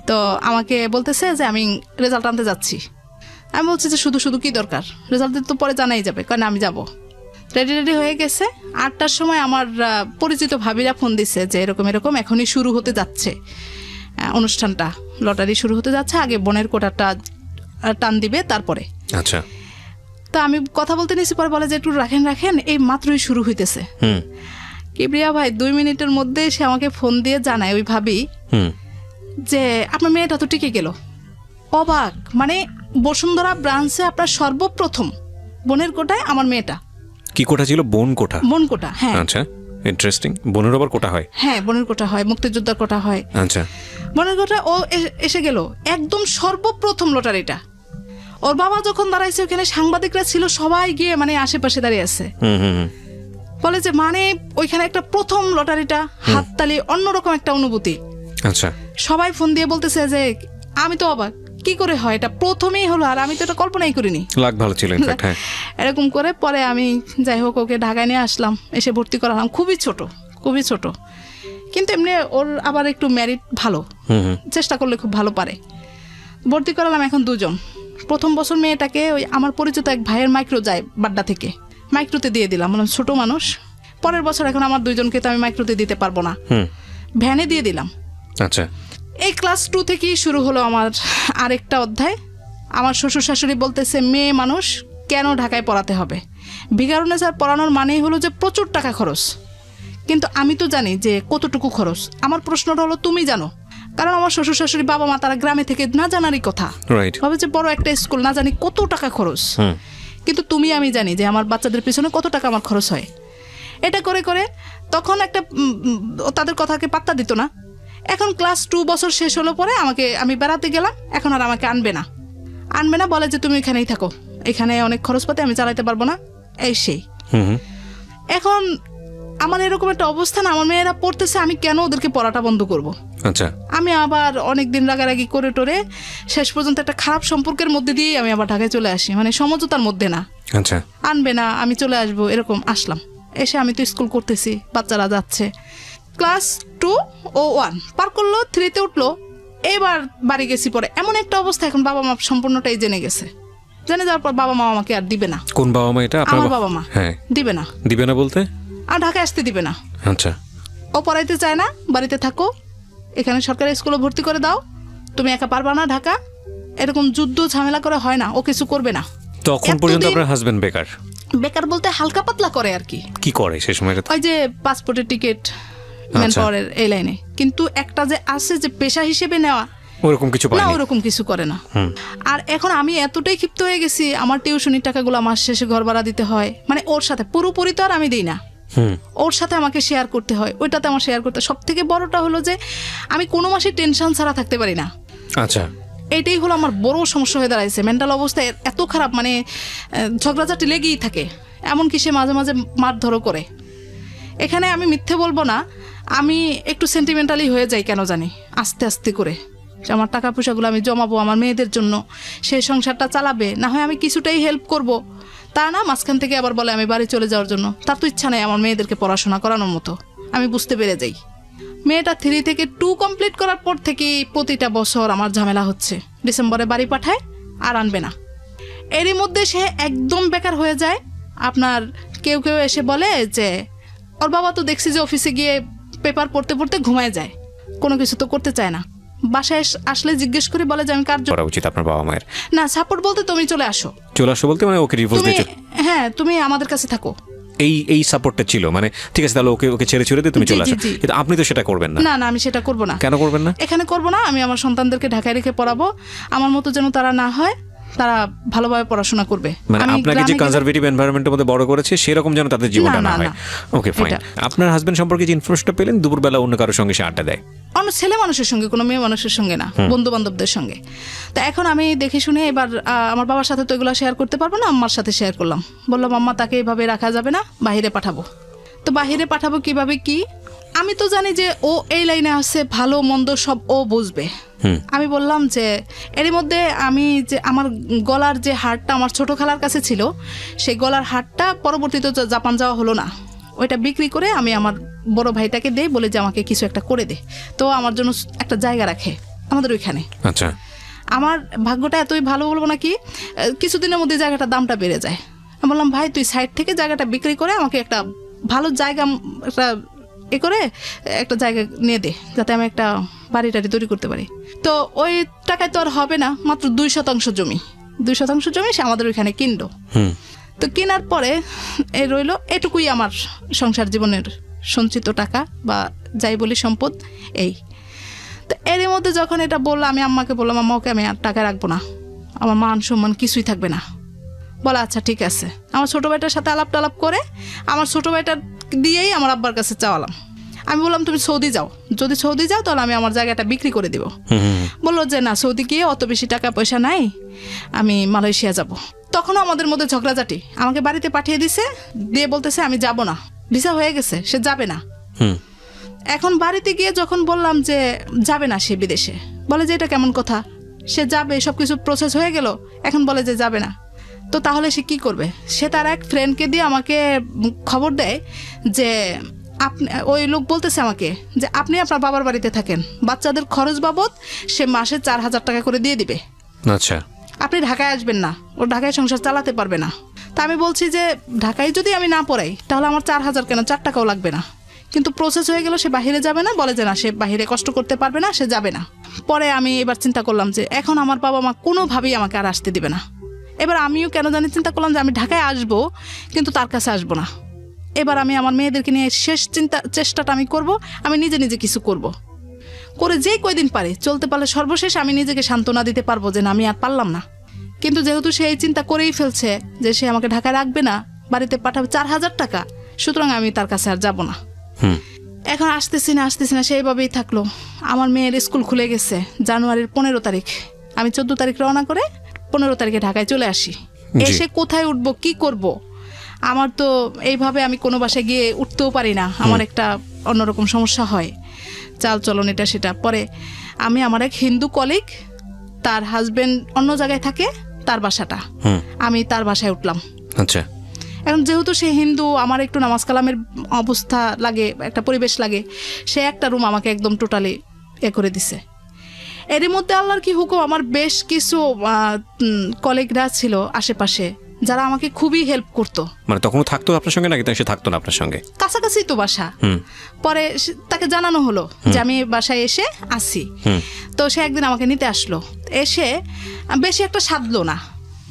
তো আমাকে বলতেছে যে আমি রেজাল্ট আনতে যাচ্ছি। আমি বলছি যে শুধু শুধু কি দরকার, রেজাল্ট তো পরে জানাই যাবে, কারণ আমি যাব। রেডি হয়ে গেছে। 8টার সময় আমার পরিচিত ভাবিরা ফোন দিছে যে এরকম এখনই শুরু হতে যাচ্ছে অনুষ্ঠানটা, লটারি শুরু হতে যাচ্ছে, আগে বোনের কোটাটা টান দিবে তারপরে। আচ্ছা। তো আমি কথা বলতে নিয়েছি, পরে বলে যে একটু রাখেন, এই মাত্রই শুরু হইতেছে। কিবরিয়া ভাই 2 মিনিটের মধ্যে সে আমাকে ফোন দিয়ে জানায় ওই ভাবি যে আপনার মেয়েটা তো টিকে গেল। অবাক, মানে বসুন্ধরা ব্রাঞ্চে আপনার সর্বপ্রথম বোনের কোটায় আমার মেয়েটা। কি কোটা ছিল? বোন কোটা। হ্যাঁ। আচ্ছা, ইন্টারেস্টিং। বোনের আবার কোটা হয়? হ্যাঁ, বোনের কোটা হয়, মুক্তিযোদ্ধার কোটা হয়। আচ্ছা, বোনের কোটা ও এসে গেল একদম সর্বপ্রথম লটারিটা। ওর বাবা যখন দাঁড়াইছে, ওখানে সাংবাদিকরা ছিল, সবাই গিয়ে মানে আশেপাশে দাঁড়িয়ে আছে, বলে যে মানে ওইখানে একটা প্রথম লটারিটা, হাততালি, অন্যরকম একটা অনুভূতি। আচ্ছা। সবাই ফোন দিয়ে বলতেছে যে আমি তো অবাক, কি করে হয়, এটা প্রথমেই হলো, আর আমি তো এটা কল্পনাই করিনি। লাগ ভালো ছিল ইনফ্যাক্ট। হ্যাঁ, এরকম করে পরে আমি যাই হোক ওকে ঢাকায় নিয়ে আসলাম, এসে ভর্তি করালাম। খুবই ছোট, কিন্তু এমনি ওর আবার একটু মেরিট ভালো, চেষ্টা করলে খুব ভালো পারে। ভর্তি করালাম এখন 2 জন। প্রথম বছর মেয়েটাকে ওই আমার পরিচিত এক ভাইয়ের মাইক্রো যায় বাড্ডা থেকে, মাইক্রোতে দিয়ে দিলাম, মানে ছোট মানুষ। পরের বছর এখন আমার 2 জনকে তো আমি মাইক্রোতে দিতে পারবো না, ভ্যানে দিয়ে দিলাম। আচ্ছা। এই ক্লাস 2 থেকেই শুরু হলো আমার আরেকটা অধ্যায়। আমার শ্বশুর শাশুড়ি বলতেছে মেয়ে মানুষ কেন ঢাকায় পড়াতে হবে, ভিকারুন্নেসা পড়ানোর মানেই হলো যে প্রচুর টাকা খরচ। কিন্তু আমি তো জানি যে কতটুকু খরচ। আমার প্রশ্নটা হলো তুমি জানো, কারণ আমার শ্বশুর শাশুড়ি বাবা মা তারা গ্রামে থেকে না জানারই কথা, ভাবে যে বড় একটা স্কুল, না জানি কত টাকা খরচ। কিন্তু আমি জানি যে আমার বাচ্চাদের পিছনে কত টাকা আমার খরচ হয়। এটা করে করে তখন একটা তাদের কথাকে পাত্তা দিত না। এখন ক্লাস 2 বছর শেষ হলো পরে আমি বেড়াতে গেলাম, এখন আর আমাকে আনবে না, বলে যে তুমি এখানেই থাকো, এখানে অনেক খরচপাতি, আমি চালাইতে পারবো না, এই সেই। এখন আমার এরকম একটা অবস্থা না, আমার মেয়েরা পড়তেছে, আমি কেন ওদেরকে পড়াটা বন্ধ করব? আচ্ছা। আমি আবার অনেকদিন রাগারাগি করে টোরে শেষ পর্যন্ত একটা খারাপ সম্পর্কের মধ্যে দিয়ে আমি আবার ঢাকায় চলে আসি, মানে সমঝোতার মধ্যে না। আচ্ছা। আনবে না, আমি চলে আসবো, এরকম আসলাম। এসে আমি তো স্কুল করতেছি, বাচ্চারা যাচ্ছে। ক্লাস 2 ও 1 পার করলো, 3-তে উঠলো। এবার বাড়ি গেছি, পরে এমন একটা অবস্থা, এখন বাবা মা সম্পূর্ণটাই জেনে গেছে। জেনে যাওয়ার পর বাবা মা আমাকে আর দিবে না। কোন বাবা মা এটা? আমার বাবা মা। হ্যাঁ, দিবে না বলতে আর ঢাকায় আসতে দিবে না। আচ্ছা। ও পড়াইতে চায় না, বাড়িতে থাকো, এখানে সরকারি স্কুলে ভর্তি করে দাও, তুমি একা পারবা না ঢাকা, এরকম যুদ্ধ ঝামেলা করে হয় না, ও কিছু করবে না। তখন পর্যন্ত আপনার হাজবেন্ড বেকার বলতে হালকা পাতলা করে আর কি করে সেই সময়টা? ওই যে পাসপোর্টের টিকিট, ম্যান পাওয়ারের এই লাইনে। কিন্তু একটা যে আছে যে পেশা হিসেবে নেওয়া, ওরকম কিছু করে না। আর এখন আমি এতটাই ক্ষিপ্ত হয়ে গেছি, আমার টিউশনির টাকাগুলো মাস শেষে ঘর ভাড়া দিতে হয়, মানে ওর সাথে পুরোপুরি তো আর আমি দিই না, ওর সাথে আমাকে শেয়ার করতে হয়, ওইটাতে আমার শেয়ার করতে। সব থেকে বড়টা হলো যে আমি কোনো মাসে টেনশন ছাড়া থাকতে পারি না। আচ্ছা, এটাই হলো আমার বড় সমস্যা হয়ে দাঁড়াইছে। মেন্টাল অবস্থা এত খারাপ, মানে ঝগড়াঝাটি লেগেই থাকে, এমনকি সে মাঝে মাঝে মারধরও করে। এখানে আমি মিথ্যে বলবো না, আমি একটু সেন্টিমেন্টালি হয়ে যাই কেন জানি, আস্তে আস্তে করে। আমার টাকা পয়সাগুলো আমি জমাবো আমার মেয়েদের জন্য, সেই সংসারটা চালাবে, না হয় আমি কিছুটাই হেল্প করব। তা না, মাঝখান থেকে আবার বলে আমি বাড়ি চলে যাওয়ার জন্য। তার তো ইচ্ছা নেই আমার মেয়েদেরকে পড়াশোনা করানোর মতো। আমি বুঝতে পেরে যাই। মেয়েটা 3 থেকে 2 কমপ্লিট করার পর থেকে প্রতিটা বছর আমার ঝামেলা হচ্ছে। ডিসেম্বরে বাড়ি পাঠায় আর আনবে না। এরই মধ্যে সে একদম বেকার হয়ে যায়। আপনার কেউ কেউ এসে বলে যে ওর বাবা তো দেখছি যে অফিসে গিয়ে পেপার পড়তে পড়তে ঘুমায় যায়, কোনো কিছু তো করতে চায় না। বাসায় আসলে জিজ্ঞেস করে বলে যে আমি কার করা উচিত আপনার বাবা মায়ের? না, সাপোর্ট বলতে তুমি চলে আসো বলতে মানে ওকে ডিভোর্স দিতে, হ্যাঁ তুমি আমাদের কাছে থাকো, এই সাপোর্টটা ছিল। মানে ঠিক আছে, তাহলে ওকে ছেড়ে দিয়ে তুমি চলে আসো। কিন্তু আপনি তো সেটা করবেন না। না, আমি সেটা করব না। কেন করবেন না? এখানে করব না। আমি আমার সন্তানদেরকে ঢাকায় রেখে পড়াবো, আমার মতো যেন তারা না হয়, তারা ভালোভাবে পড়াশোনা করবে। মানে আপনাকে যে কনজারভেটিভ এনভায়রনমেন্টের মধ্যে বড় করেছে সেরকম যেন তাদের জীবনটা না হয়। Okay fine. আপনার হাজবেন্ড সম্পর্কে যে ইনফরমেশনটা পেলেন, দুপুরবেলা অন্য কারোর সঙ্গে সে আড্ডা দেয়, অন্য ছেলে মানুষের সঙ্গে, কোনো মেয়ে মানুষের সঙ্গে না, বন্ধু বান্ধবদের সঙ্গে। তো এখন আমি দেখে শুনে এবার আমার বাবার সাথে তো এগুলো শেয়ার করতে পারবো না, আম্মার সাথে শেয়ার করলাম। বললাম আম্মা, তাকে এইভাবে রাখা যাবে না, বাহিরে পাঠাবো। তো বাহিরে পাঠাবো কিভাবে কি? আমি তো জানি যে ও এই লাইনে আছে, ভালো মন্দ সব ও বুঝবে। আমি বললাম যে এরই মধ্যে আমি যে আমার গলার যে হারটা আমার ছোট খালার কাছে ছিল, সেই গলার হারটা পরবর্তীতে জাপান যাওয়া হলো না, ওইটা বিক্রি করে আমি আমার বড় ভাইটাকে দেই, বলে যে আমাকে কিছু একটা করে দে। তো আমার জন্য একটা জায়গা রাখে আমাদের ওইখানে। আচ্ছা, আমার ভাগ্যটা এতই ভালো বলবো নাকি, কিছুদিনের মধ্যে জায়গাটার দামটা বেড়ে যায়। আমি বললাম ভাই, তুই সাইড থেকে জায়গাটা বিক্রি করে আমাকে একটা ভালো জায়গা, একটা করে একটা জায়গা নিয়ে দে, যাতে আমি একটা বাড়ি টাড়ি তৈরি করতে পারি। তো ওই টাকায় তো আর হবে না, মাত্র 2% জমি, 2% জমি সে আমাদের ওইখানে কিনলো। তো কেনার পরে রইল এটুকুই আমার সংসার জীবনের সঞ্চিত টাকা বা যাই বলি সম্পদ। এই তো এর মধ্যে যখন এটা বললাম, আমি আম্মাকে বললাম, আম্মা ওকে আমি আর টাকা রাখবো না, আমার মান সম্মান কিছুই থাকবে না। বলে আচ্ছা ঠিক আছে। আমার ছোটো ভাইটার সাথে আলাপ টালাপ করে আমার ছোটো ভাইটার দিয়েই আমার আব্বার কাছে চাওয়ালাম। আমি বললাম তুমি সৌদি যাও, যদি সৌদি যাও তাহলে আমি আমার জায়গাটা বিক্রি করে দিব। বললো যে না, সৌদি গিয়ে অত বেশি টাকা পয়সা নাই, আমি মালয়েশিয়া যাব। তখনও আমাদের মধ্যে ঝগড়াঝাটি। আমাকে বাড়িতে পাঠিয়ে দিছে, দিয়ে বলতেছে আমি যাব না, ভিসা হয়ে গেছে, সে যাবে না। এখন বাড়িতে গিয়ে যখন বললাম যে যাবে না সে বিদেশে, বলে যে এটা কেমন কথা, সে যাবে, সব কিছু প্রসেস হয়ে গেল, এখন বলে যে যাবে না। তো তাহলে সে কি করবে? সে তার এক ফ্রেন্ডকে দিয়ে আমাকে খবর দেয় যে ওই লোক বলতেছে আমাকে যে আপনি আপনার বাবার বাড়িতে থাকেন, বাচ্চাদের খরচ বাবদ সে মাসে 4,000 টাকা করে দিয়ে দিবে। আচ্ছা, আপনি ঢাকায় আসবেন না, ও ঢাকায় সংসার চালাতে পারবে না। তা আমি বলছি যে ঢাকায় যদি আমি না পড়াই তাহলে আমার 4,000 কেন, 4 টাকাও লাগবে না। কিন্তু প্রসেস হয়ে গেল, সে বাহিরে যাবে না, বলে যে না সে বাহিরে কষ্ট করতে পারবে না, সে যাবে না। পরে আমি এবার চিন্তা করলাম যে এখন আমার বাবা মা কোনোভাবেই আমাকে আর আসতে দিবে না। এবার আমিও কেন জানি চিন্তা করলাম যে আমি ঢাকায় আসবো, কিন্তু তার কাছে আসবো না। এবার আমি আমার মেয়েদেরকে নিয়ে শেষ চেষ্টাটা আমি করব, আমি নিজে নিজে কিছু করব, করে যে কয়দিন পারি চলতে পারলে সর্বশেষ আমি নিজেকে সান্ত্বনা দিতে পারবো যে না আমি আর পারলাম না। কিন্তু যেহেতু সে এই চিন্তা করেই ফেলছে যে সে আমাকে ঢাকায় রাখবে না, বাড়িতে পাঠাবে 4,000 টাকা, সুতরাং আমি তার কাছে আর যাব না। এখন আসতেছি না সেইভাবেই থাকলো। আমার মেয়ের স্কুল খুলে গেছে জানুয়ারির 15 তারিখ। আমি 14 তারিখ রওনা করে 15 তারিখে ঢাকায় চলে আসি। এসে কোথায় উঠবো, কি করব? আমার তো এইভাবে আমি কোনো বাসায় গিয়ে উঠতেও পারি না, আমার একটা অন্যরকম সমস্যা হয়, চাল চলন এটা সেটা। পরে আমি আমার এক হিন্দু কলিগ, তার হাজবেন্ড অন্য জায়গায় থাকে, তার বাসাটা, আমি তার বাসায় উঠলাম। আচ্ছা, এখন যেহেতু সে হিন্দু, আমার একটু নামাজ কালামের অবস্থা লাগে, একটা পরিবেশ লাগে, সে একটা রুম আমাকে একদম টোটালি করে দিছে। এরই মধ্যে আল্লাহর কি হুকুম, আমার বেশ কিছু কলিগরা ছিল আশেপাশে যারা আমাকে খুবই হেল্প করতো। মানে তখন থাকতো আপনার সঙ্গে নাকি সে থাকতো না আপনার সঙ্গে? কাছাকাছি তো বাসা। পরে তাকে জানানো হলো যে আমি বাসায় এসে আসি। তো সে একদিন আমাকে নিতে আসলো, এসে বেশি একটা সাধলো না,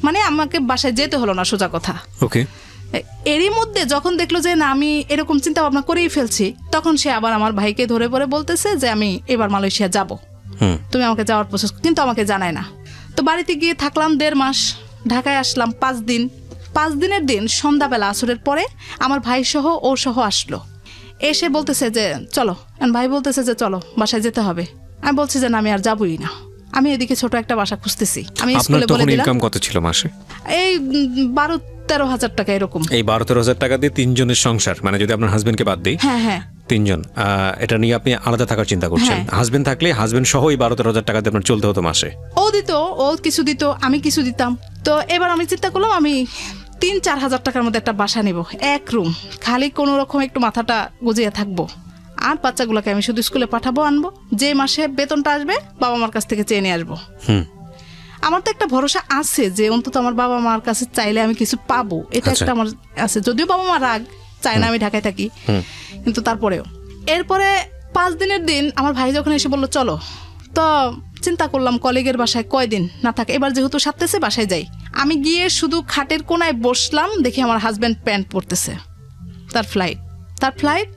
মানে আমাকে বাসায় যেতে হলো না, সোজা কথা। ওকে। এরই মধ্যে যখন দেখলো যে না আমি এরকম চিন্তা ভাবনা করেই ফেলছি, তখন সে আবার আমার ভাইকে ধরে পড়ে বলতেছে যে আমি এবার মালয়েশিয়া যাব, তুমি আমাকে যাওয়ার প্রসেস, কিন্তু আমাকে জানায় না। তো বাড়িতে গিয়ে থাকলাম 1.5 মাস, ঢাকায় আসলাম 5 দিন, 5 দিনের দিন সন্ধ্যাবেলা আসরের পরে আমার ভাই সহ ও সহ আসলো, এসে বলতেছে যে চলো, ভাই বলতেছে যে চলো বাসায় যেতে হবে। আমি বলছি যে না, আমি আর যাবই না, আমি এদিকে ছোট একটা বাসা খুঁজতেছি। আমি স্কুলে বলে দিলাম। ইনকাম কত ছিল মাসে? এই 12-13 হাজার টাকা এরকম। এই 12-13 হাজার টাকা দিয়ে 3 জনের সংসার, মানে যদি আপনার হাজবেন্ডকে বাদ দিই, হ্যাঁ হ্যাঁ 3 জন, এটা নিয়ে আপনি আলাদা থাকার চিন্তা করছেন। হাজবেন্ড থাকলে হাজবেন্ড সহ এই 12-13 হাজার টাকা দিয়ে আপনার চলতে হতো মাসে। ও দিত, ও কিছু দিত, আমি কিছু দিতাম। তো এবার আমি চিন্তা করলাম আমি 3-4 হাজার টাকার মধ্যে একটা বাসা নিব, 1 রুম, খালি কোনো রকম একটু মাথাটা গুজিয়ে থাকবো, আর বাচ্চাগুলোকে আমি শুধু স্কুলে পাঠাবো, আনবো, যে মাসে বেতনটা আসবে বাবা মার কাছ থেকে চেয়ে নিয়ে আসবো। আমার তো একটা ভরসা আছে যে অন্তত আমার বাবা মার কাছে চাইলে আমি কিছু পাবো, এটা একটা আমার আছে। যদিও বাবা মা রাগ, চায় না আমি ঢাকায় থাকি, কিন্তু তারপরেও। এরপরে 5 দিনের দিন আমার ভাই যখন এসে বললো চলো, তো চিন্তা করলাম কলিগের বাসায় কয়দিন না থাকে, এবার যেহেতু সারতেছে বাসায় যাই। আমি গিয়ে শুধু খাটের কোনায় বসলাম, দেখি আমার হাজব্যান্ড প্যান্ট পরতেছে, তার ফ্লাইট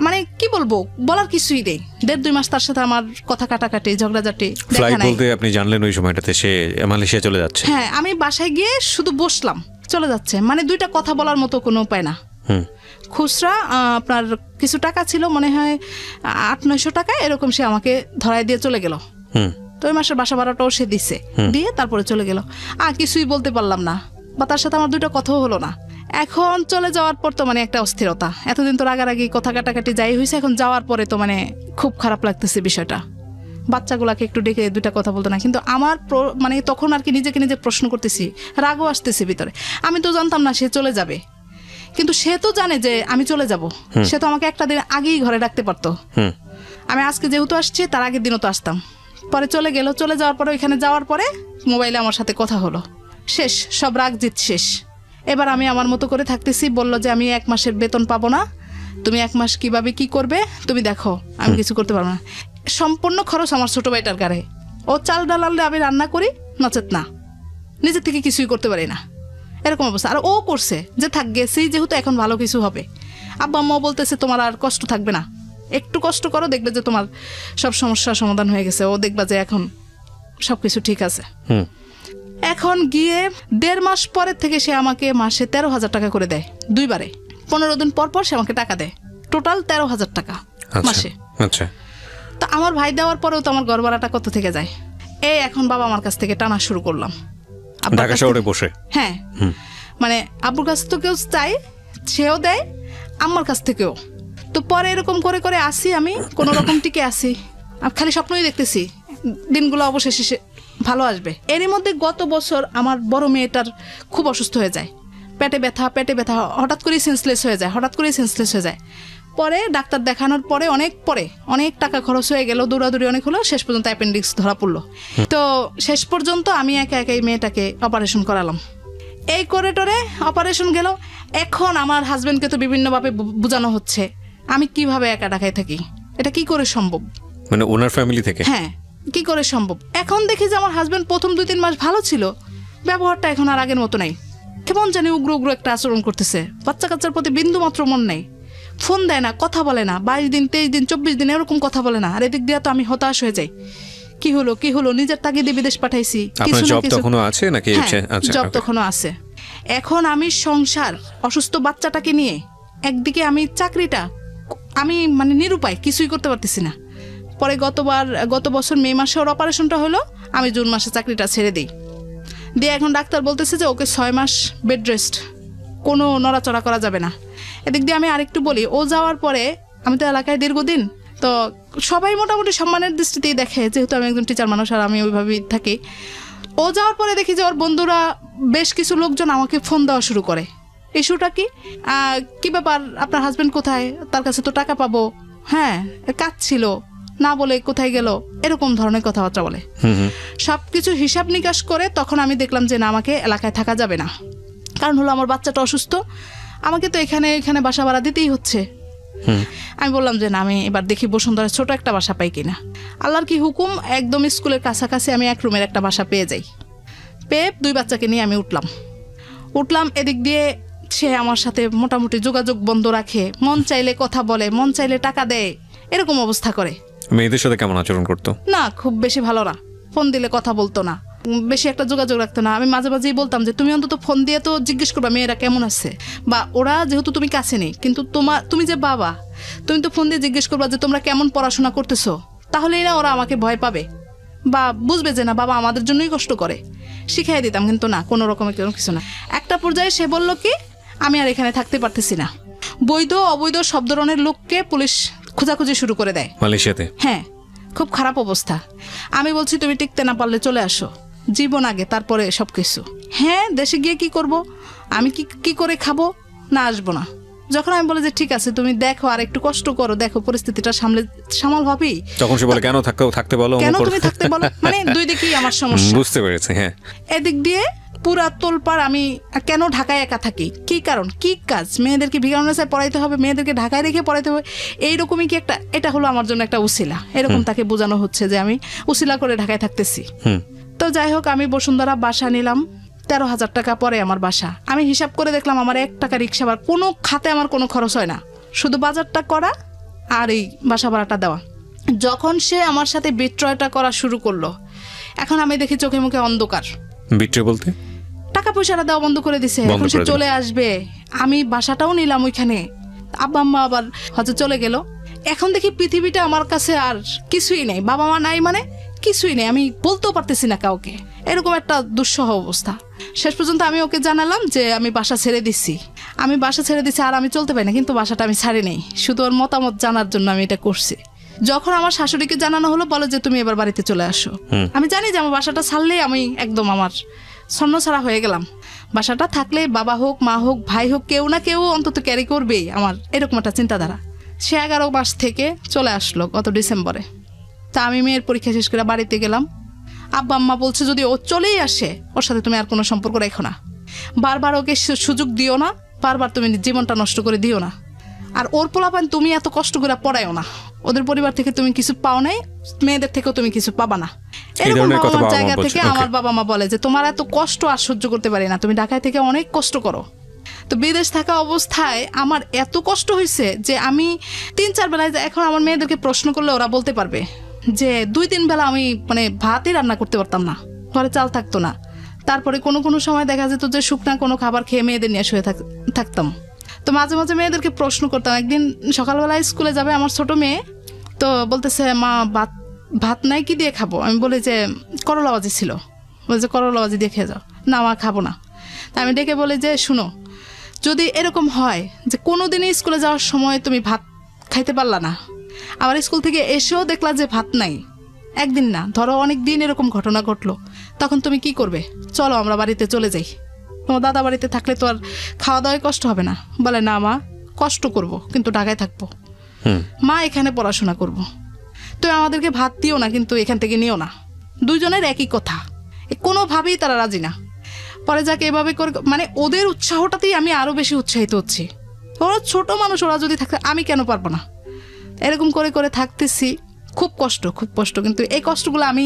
মানে কি বলবো, বলার কিছুই নেই। 1.5-2 মাস তার সাথে আমার কথা কাটাকাটি, ঝগড়াঝাটি। ফ্লাইট বলতে আপনি জানলেন ওই সময়টাতে সে মালয়েশিয়া চলে যাচ্ছে? হ্যাঁ, আমি বাসায় গিয়ে শুধু বসলাম, চলে যাচ্ছে, মানে 2টা কথা বলার মতো কোনো উপায় না। খুচরা আপনার কিছু টাকা ছিল, মনে হয় 800-900 টাকা এরকম, সে আমাকে ধরাই দিয়ে চলে গেল। তো ওই মাসের বাসা ভাড়াটাও সে দিছে, দিয়ে তারপরে চলে গেল। কিছুই বলতে পারলাম না, বা তার সাথে আমার 2টা কথাও হলো না। এখন চলে যাওয়ার পর তো মানে একটা অস্থিরতা, এতদিন তো রাগারাগি কথা কাটাকাটি যাই হয়েছে, এখন যাওয়ার পরে তো মানে খুব খারাপ লাগতেছে বিষয়টা। বাচ্চাগুলাকে একটু ডেকে 2টা কথা বলতো না, কিন্তু আমার মানে তখন আর কি নিজেকে নিজে প্রশ্ন করতেছি, রাগও আসতেছে ভিতরে। আমি তো জানতাম না সে চলে যাবে, কিন্তু সে তো জানে যে আমি চলে যাব, সে তো আমাকে একটা দিন আগেই ঘরে ডাকতে পারতো। আমি আজকে যেহেতু আসছি, তার আগের দিনও তো আসতাম। পরে চলে গেল, চলে যাওয়ার পরে ওইখানে যাওয়ার পরে মোবাইলে আমার সাথে কথা হলো, শেষ, সব রাগ জিত শেষ। এবার আমি আমার মতো করে থাকতেছি, বললো যে আমি 1 মাসের বেতন পাবো না, তুমি 1 মাস কিভাবে কি করবে তুমি দেখো, আমি কিছু করতে পারবো না। সম্পূর্ণ খরচ আমার ছোট ভাইটার গাড়ে, ও চাল ডাল আনলে আমি রান্না করি, নচেত না, নিজের থেকে কিছুই করতে পারি না, এরকম অবস্থা। আর ও করছে যে থাক গেছি যেহেতু, এখন ভালো কিছু হবে। আব্বা আম্মাও বলতেছে তোমার আর কষ্ট থাকবে না, একটু কষ্ট করো, দেখবে যে তোমার সব সমস্যার সমাধান হয়ে গেছে, ও দেখবা যে এখন সবকিছু ঠিক আছে। এখন গিয়ে 1.5 মাস পরের থেকে সে আমাকে মাসে 13 হাজার টাকা করে দেয়, 2 বারে। 15 দিন পর পর সে আমাকে টাকা দেয়, টোটাল 13 হাজার টাকা মাসে। তো আমার ভাই দেওয়ার পরেও তো আমার ঘর ভাড়াটা কত থেকে যায়। এখন বাবা আমার কাছ থেকে টানা শুরু করলাম, ঢাকা শহরে বসে। হ্যাঁ, মানে আব্বুর কাছ থেকেও চাই, সেও দেয়, আমার কাছ থেকেও। তো পরে এরকম করে করে আসি, আমি কোনো রকম টিকে আসি, খালি স্বপ্নই দেখতেছি দিনগুলো অবশেষে ভালো আসবে। এরই মধ্যে গত বছর আমার বড় মেয়েটার খুব অসুস্থ হয়ে যায়, পেটে ব্যথা, হঠাৎ করেই সেন্সলেস হয়ে যায়। পরে ডাক্তার দেখানোর পরে অনেক টাকা খরচ হয়ে গেল, দৌড়াদৌড়ি অনেক হলো, শেষ পর্যন্ত অ্যাপেন্ডিক্স ধরা পড়লো। তো শেষ পর্যন্ত আমি একাই মেয়েটাকে অপারেশন করালাম। এই করে টোরে অপারেশন গেল। এখন আমার হাজবেন্ডকে তো বিভিন্নভাবে বোঝানো হচ্ছে আমি কিভাবে একা ঢাকায় থাকি, এটা কি করে সম্ভব, মানে ওনার ফ্যামিলি থেকে। হ্যাঁ, কি করে সম্ভব। এখন দেখি যে আমার হাজবেন্ড প্রথম 2-3 মাস ভালো ছিল, ব্যবহারটা এখন আর আগের মতো নাই, কেমন জানি উগ্র একটা আচরণ করতেছে, বাচ্চা কাচ্চার প্রতি বিন্দু মাত্র মন নেই, ফোন দেয় না, কথা বলে না, 22 দিন 23 দিন 24 দিন এরকম কথা বলে না। আর এদিক দিয়ে তো আমি হতাশ হয়ে যাই, কি হলো নিজের তাগিদে বিদেশ পাঠাইছি, জব তখনও আছে নাকি? জব তখনও আছে। এখন আমি সংসার, অসুস্থ বাচ্চাটাকে নিয়ে, একদিকে আমি চাকরিটা, আমি মানে নিরুপায়, কিছুই করতে পারতেছি না। পরে গত বছর মে মাসে ওর অপারেশনটা হলো, আমি জুন মাসে চাকরিটা ছেড়ে দিই। দিয়ে এখন ডাক্তার বলতেছে যে ওকে 6 মাস বেড রেস্ট, কোনো নড়াচড়া করা যাবে না। এদিক দিয়ে আমি আরেকটু বলি, ও যাওয়ার পরে আমি তো এলাকায় দীর্ঘদিন, তো সবাই মোটামুটি সম্মানের দৃষ্টিতেই দেখে, যেহেতু আমি একজন টিচার মানুষ আর আমি ওইভাবেই থাকি। ও যাওয়ার পরে দেখি যে ওর বন্ধুরা বেশ কিছু লোকজন আমাকে ফোন দেওয়া শুরু করে, ইস্যুটা কি ব্যাপার, আপনার হাজবেন্ড কোথায়, তার কাছে তো টাকা পাবো, হ্যাঁ কাজ ছিল, না বলে কোথায় গেল, এরকম ধরনের কথাবার্তা বলে। সবকিছু হিসাব নিকাশ করে তখন আমি দেখলাম যে না, আমাকে এলাকায় থাকা যাবে না, কারণ হলো আমার বাচ্চাটা অসুস্থ, আমাকে তো এখানে বাসা ভাড়া দিতেই হচ্ছে। আমি বললাম যে না, আমি এবার দেখি বসুন্ধরা ছোট একটা বাসা পাই কিনা। আল্লাহর কি হুকুম, একদম স্কুলের কাছাকাছি আমি 1 রুমের একটা বাসা পেয়ে যাই। পেয়ে 2 বাচ্চাকে নিয়ে আমি উঠলাম। এদিক দিয়ে সে আমার সাথে মোটামুটি যোগাযোগ বন্ধ রাখে, মন চাইলে কথা বলে, মন চাইলে টাকা দেয়, এরকম অবস্থা করে। মেয়েদের সাথে কেমন আচরণ করতো? না, খুব বেশি ভালো না, ফোন দিলে কথা বলতো না, বেশি একটা যোগাযোগ রাখতো না। আমি মাঝে মাঝেই বলতাম যে তুমি অন্তত ফোন দিয়ে তো জিজ্ঞেস করবা মেয়েরা কেমন আছে, বা ওরা যেহেতু তুমি কাছে নেই, কিন্তু তুমি যে বাবা, তুমি তো ফোন দিয়ে জিজ্ঞেস করবা যে তোমরা কেমন পড়াশোনা করতেছো, তাহলেই না ওরা আমাকে ভয় পাবে বা বুঝবে যে না বাবা আমাদের জন্যই কষ্ট করে। শিখাই দিতাম, কিন্তু না, কোনো রকমের কিছু না। একটা পর্যায়ে সে বলল কি আমি আর এখানে থাকতে পারতেছি না। বৈধ অবৈধ সব ধরনের লোককে পুলিশ খোঁজাখুঁজি শুরু করে দেয় মালয়েশিয়াতে। হ্যাঁ, খুব খারাপ অবস্থা। আমি বলছি তুমি টিকতে না পারলে চলে আসো, জীবন আগে তারপরে সবকিছু। হ্যাঁ, দেশে গিয়ে কি করব, আমি কি করে খাবো, না আসবো না। যখন আমি বলি যে ঠিক আছে তুমি দেখো আর একটু কষ্ট করো, দেখো পরিস্থিতিটা সামাল হবেই, তখন সে বলে কেন থাকতে বলো, কেন তুমি থাকতে বলো। মানে দুই দিকেই আমার সমস্যা। বুঝতে পেরেছি। হ্যাঁ, এদিক দিয়ে পুরা তোলপাড়, আমি কেন ঢাকায় একা থাকি, কি কারণ, কি কাজ, মেয়েদেরকে ভিকারুন্নেসায় পড়াইতে হবে, মেয়েদেরকে ঢাকায় রেখে পড়াইতে হবে, এইরকমই কি একটা, এটা হলো আমার জন্য একটা উসিলা, এরকম তাকে বোঝানো হচ্ছে যে আমি উসিলা করে ঢাকায় থাকতেছি। তো যাই হোক, আমি বসুন্ধরা বাসা নিলাম, 13,000 টাকা পরে আমার বাসা। আমি হিসাব করে দেখলাম আমার 1 টাকা রিক্সা ভাড়া, কোনো খাতে আমার কোনো খরচ হয় না, শুধু বাজারটা করা আর এই বাসা ভাড়াটা দেওয়া। যখন সে আমার সাথে বিক্রয়টা করা শুরু করলো, এখন আমি দেখি চোখে মুখে অন্ধকার। বিক্রয় বলতে টাকা পয়সাটা দেওয়া বন্ধ করে দিছে, এখন সে চলে আসবে। আমি বাসাটাও নিলাম ওইখানে, আব্বা আম্মা আবার হয়তো চলে গেল। এখন দেখি পৃথিবীটা আমার কাছে আর কিছুই নেই, বাবা মা নাই, মানে কিছুই নেই, আমি বলতেও পারতেছি না কাউকে, এরকম একটা দুঃসহ অবস্থা। শেষ পর্যন্ত আমি ওকে জানালাম যে আমি বাসা ছেড়ে দিচ্ছি, আর আমি চলতে পারি না, কিন্তু বাসাটা আমি ছাড়ি নেই, শুধু ওর মতামত জানার জন্য আমি এটা করছি। যখন আমার শাশুড়িকে জানানো হলো, বলে যে তুমি এবার বাড়িতে চলে আসো। আমি জানি যে আমার বাসাটা ছাড়লেই আমি একদম আমার ছন্নছাড়া হয়ে গেলাম। বাসাটা থাকলে বাবা হোক, মা হোক, ভাই হোক, কেউ না কেউ অন্তত ক্যারি করবেই, আমার এরকম একটা চিন্তাধারা। সে 11 মাস থেকে চলে আসলো গত ডিসেম্বরে। তা আমি মেয়ের পরীক্ষা শেষ করে বাড়িতে গেলাম। আব্বা আম্মা বলছে যদি ও চলেই আসে, ওর সাথে তুমি আর কোনো সম্পর্ক রেখো না, বারবার ওকে সুযোগ দিও না, বারবার তুমি জীবনটা নষ্ট করে দিও না, আর ওর পোলাপান তুমি এত কষ্ট করে পড়ায়ও না, ওদের পরিবার থেকে তুমি কিছু পাও নাই, মেয়েদের থেকেও তুমি কিছু পাবা না। এরকম আমার জায়গা থেকে আমার বাবা মা বলে যে তোমার এত কষ্ট আর সহ্য করতে পারি না, তুমি ঢাকায় থেকে অনেক কষ্ট করো। তো বিদেশ থাকা অবস্থায় আমার এত কষ্ট হয়েছে যে আমি 3-4 বেলায়, এখন আমার মেয়েদেরকে প্রশ্ন করলে ওরা বলতে পারবে যে 2-3 বেলা আমি মানে ভাতই রান্না করতে পারতাম না, ঘরে চাল থাকতো না। তারপরে কোনো সময় দেখা যেত যে শুকনা কোনো খাবার খেয়ে মেয়েদের নিয়ে শুয়ে থাকতাম। তো মাঝে মাঝে মেয়েদেরকে প্রশ্ন করতাম। একদিন সকালবেলায় স্কুলে যাবে আমার ছোট মেয়ে, তো বলতেছে মা ভাত নাই, কি দিয়ে খাবো? আমি বলি যে করলা ভাজি ছিল, বলছে করলা ভাজি দিয়ে খেয়ে যাও। না মা খাবো না। তা আমি ডেকে বলি যে শুনো, যদি এরকম হয় যে কোনোদিনই স্কুলে যাওয়ার সময় তুমি ভাত খাইতে পারলা না, আবার স্কুল থেকে এসেও দেখলা যে ভাত নাই, একদিন না ধরো অনেক দিন এরকম ঘটনা ঘটলো, তখন তুমি কি করবে? চলো আমরা বাড়িতে চলে যাই, তোমার দাদা বাড়িতে থাকলে তো আর খাওয়া দাওয়ায় কষ্ট হবে না। বলে না মা, কষ্ট করব কিন্তু ঢাকায় থাকবো, মা এখানে পড়াশোনা করব, তো আমাদেরকে ভাত দিও না কিন্তু এখান থেকে নিও না। দুইজনের একই কথা, কোনোভাবেই তারা রাজি না। পরে যাকে এভাবে করে, মানে ওদের উৎসাহটাতেই আমি আরো বেশি উৎসাহিত হচ্ছি। ওরা ছোট মানুষ, ওরা যদি থাকে আমি কেন পারবো না? এরকম করে করে থাকতেছি, খুব কষ্ট। কিন্তু এই কষ্টগুলো আমি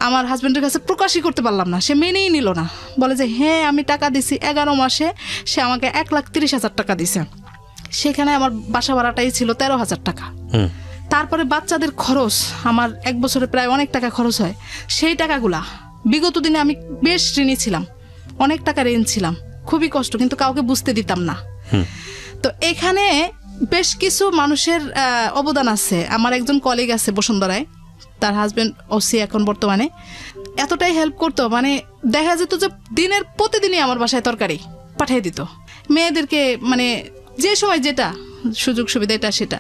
আমার হাজব্যান্ডের কাছে প্রকাশই করতে পারলাম না। সে মেনেই নিল না, বলে যে হ্যাঁ আমি টাকা দিছি, 11 মাসে সে আমাকে 1,30,000 টাকা দিছে। সেখানে আমার বাসা ভাড়াটাই ছিল 13,000 টাকা। তারপরে বাচ্চাদের খরচ, আমার 1 বছরে প্রায় অনেক টাকা খরচ হয়। সেই টাকাগুলা বিগত দিনে আমি বেশ ঋণী ছিলাম, অনেক টাকা ঋণ ছিলাম, খুবই কষ্ট, কিন্তু কাউকে বুঝতে দিতাম না। তো এখানে বেশ কিছু মানুষের অবদান আছে। আমার একজন কলিগ আছে বসুন্ধরায়, তার হাজবেন্ড ওসি এখন বর্তমানে, এতটাই হেল্প করতো, মানে দেখা যেত যে দিনের প্রতিদিনই আমার বাসায় তরকারি পাঠিয়ে দিত মেয়েদেরকে, মানে যে সময় যেটা সুযোগ সুবিধা এটা সেটা।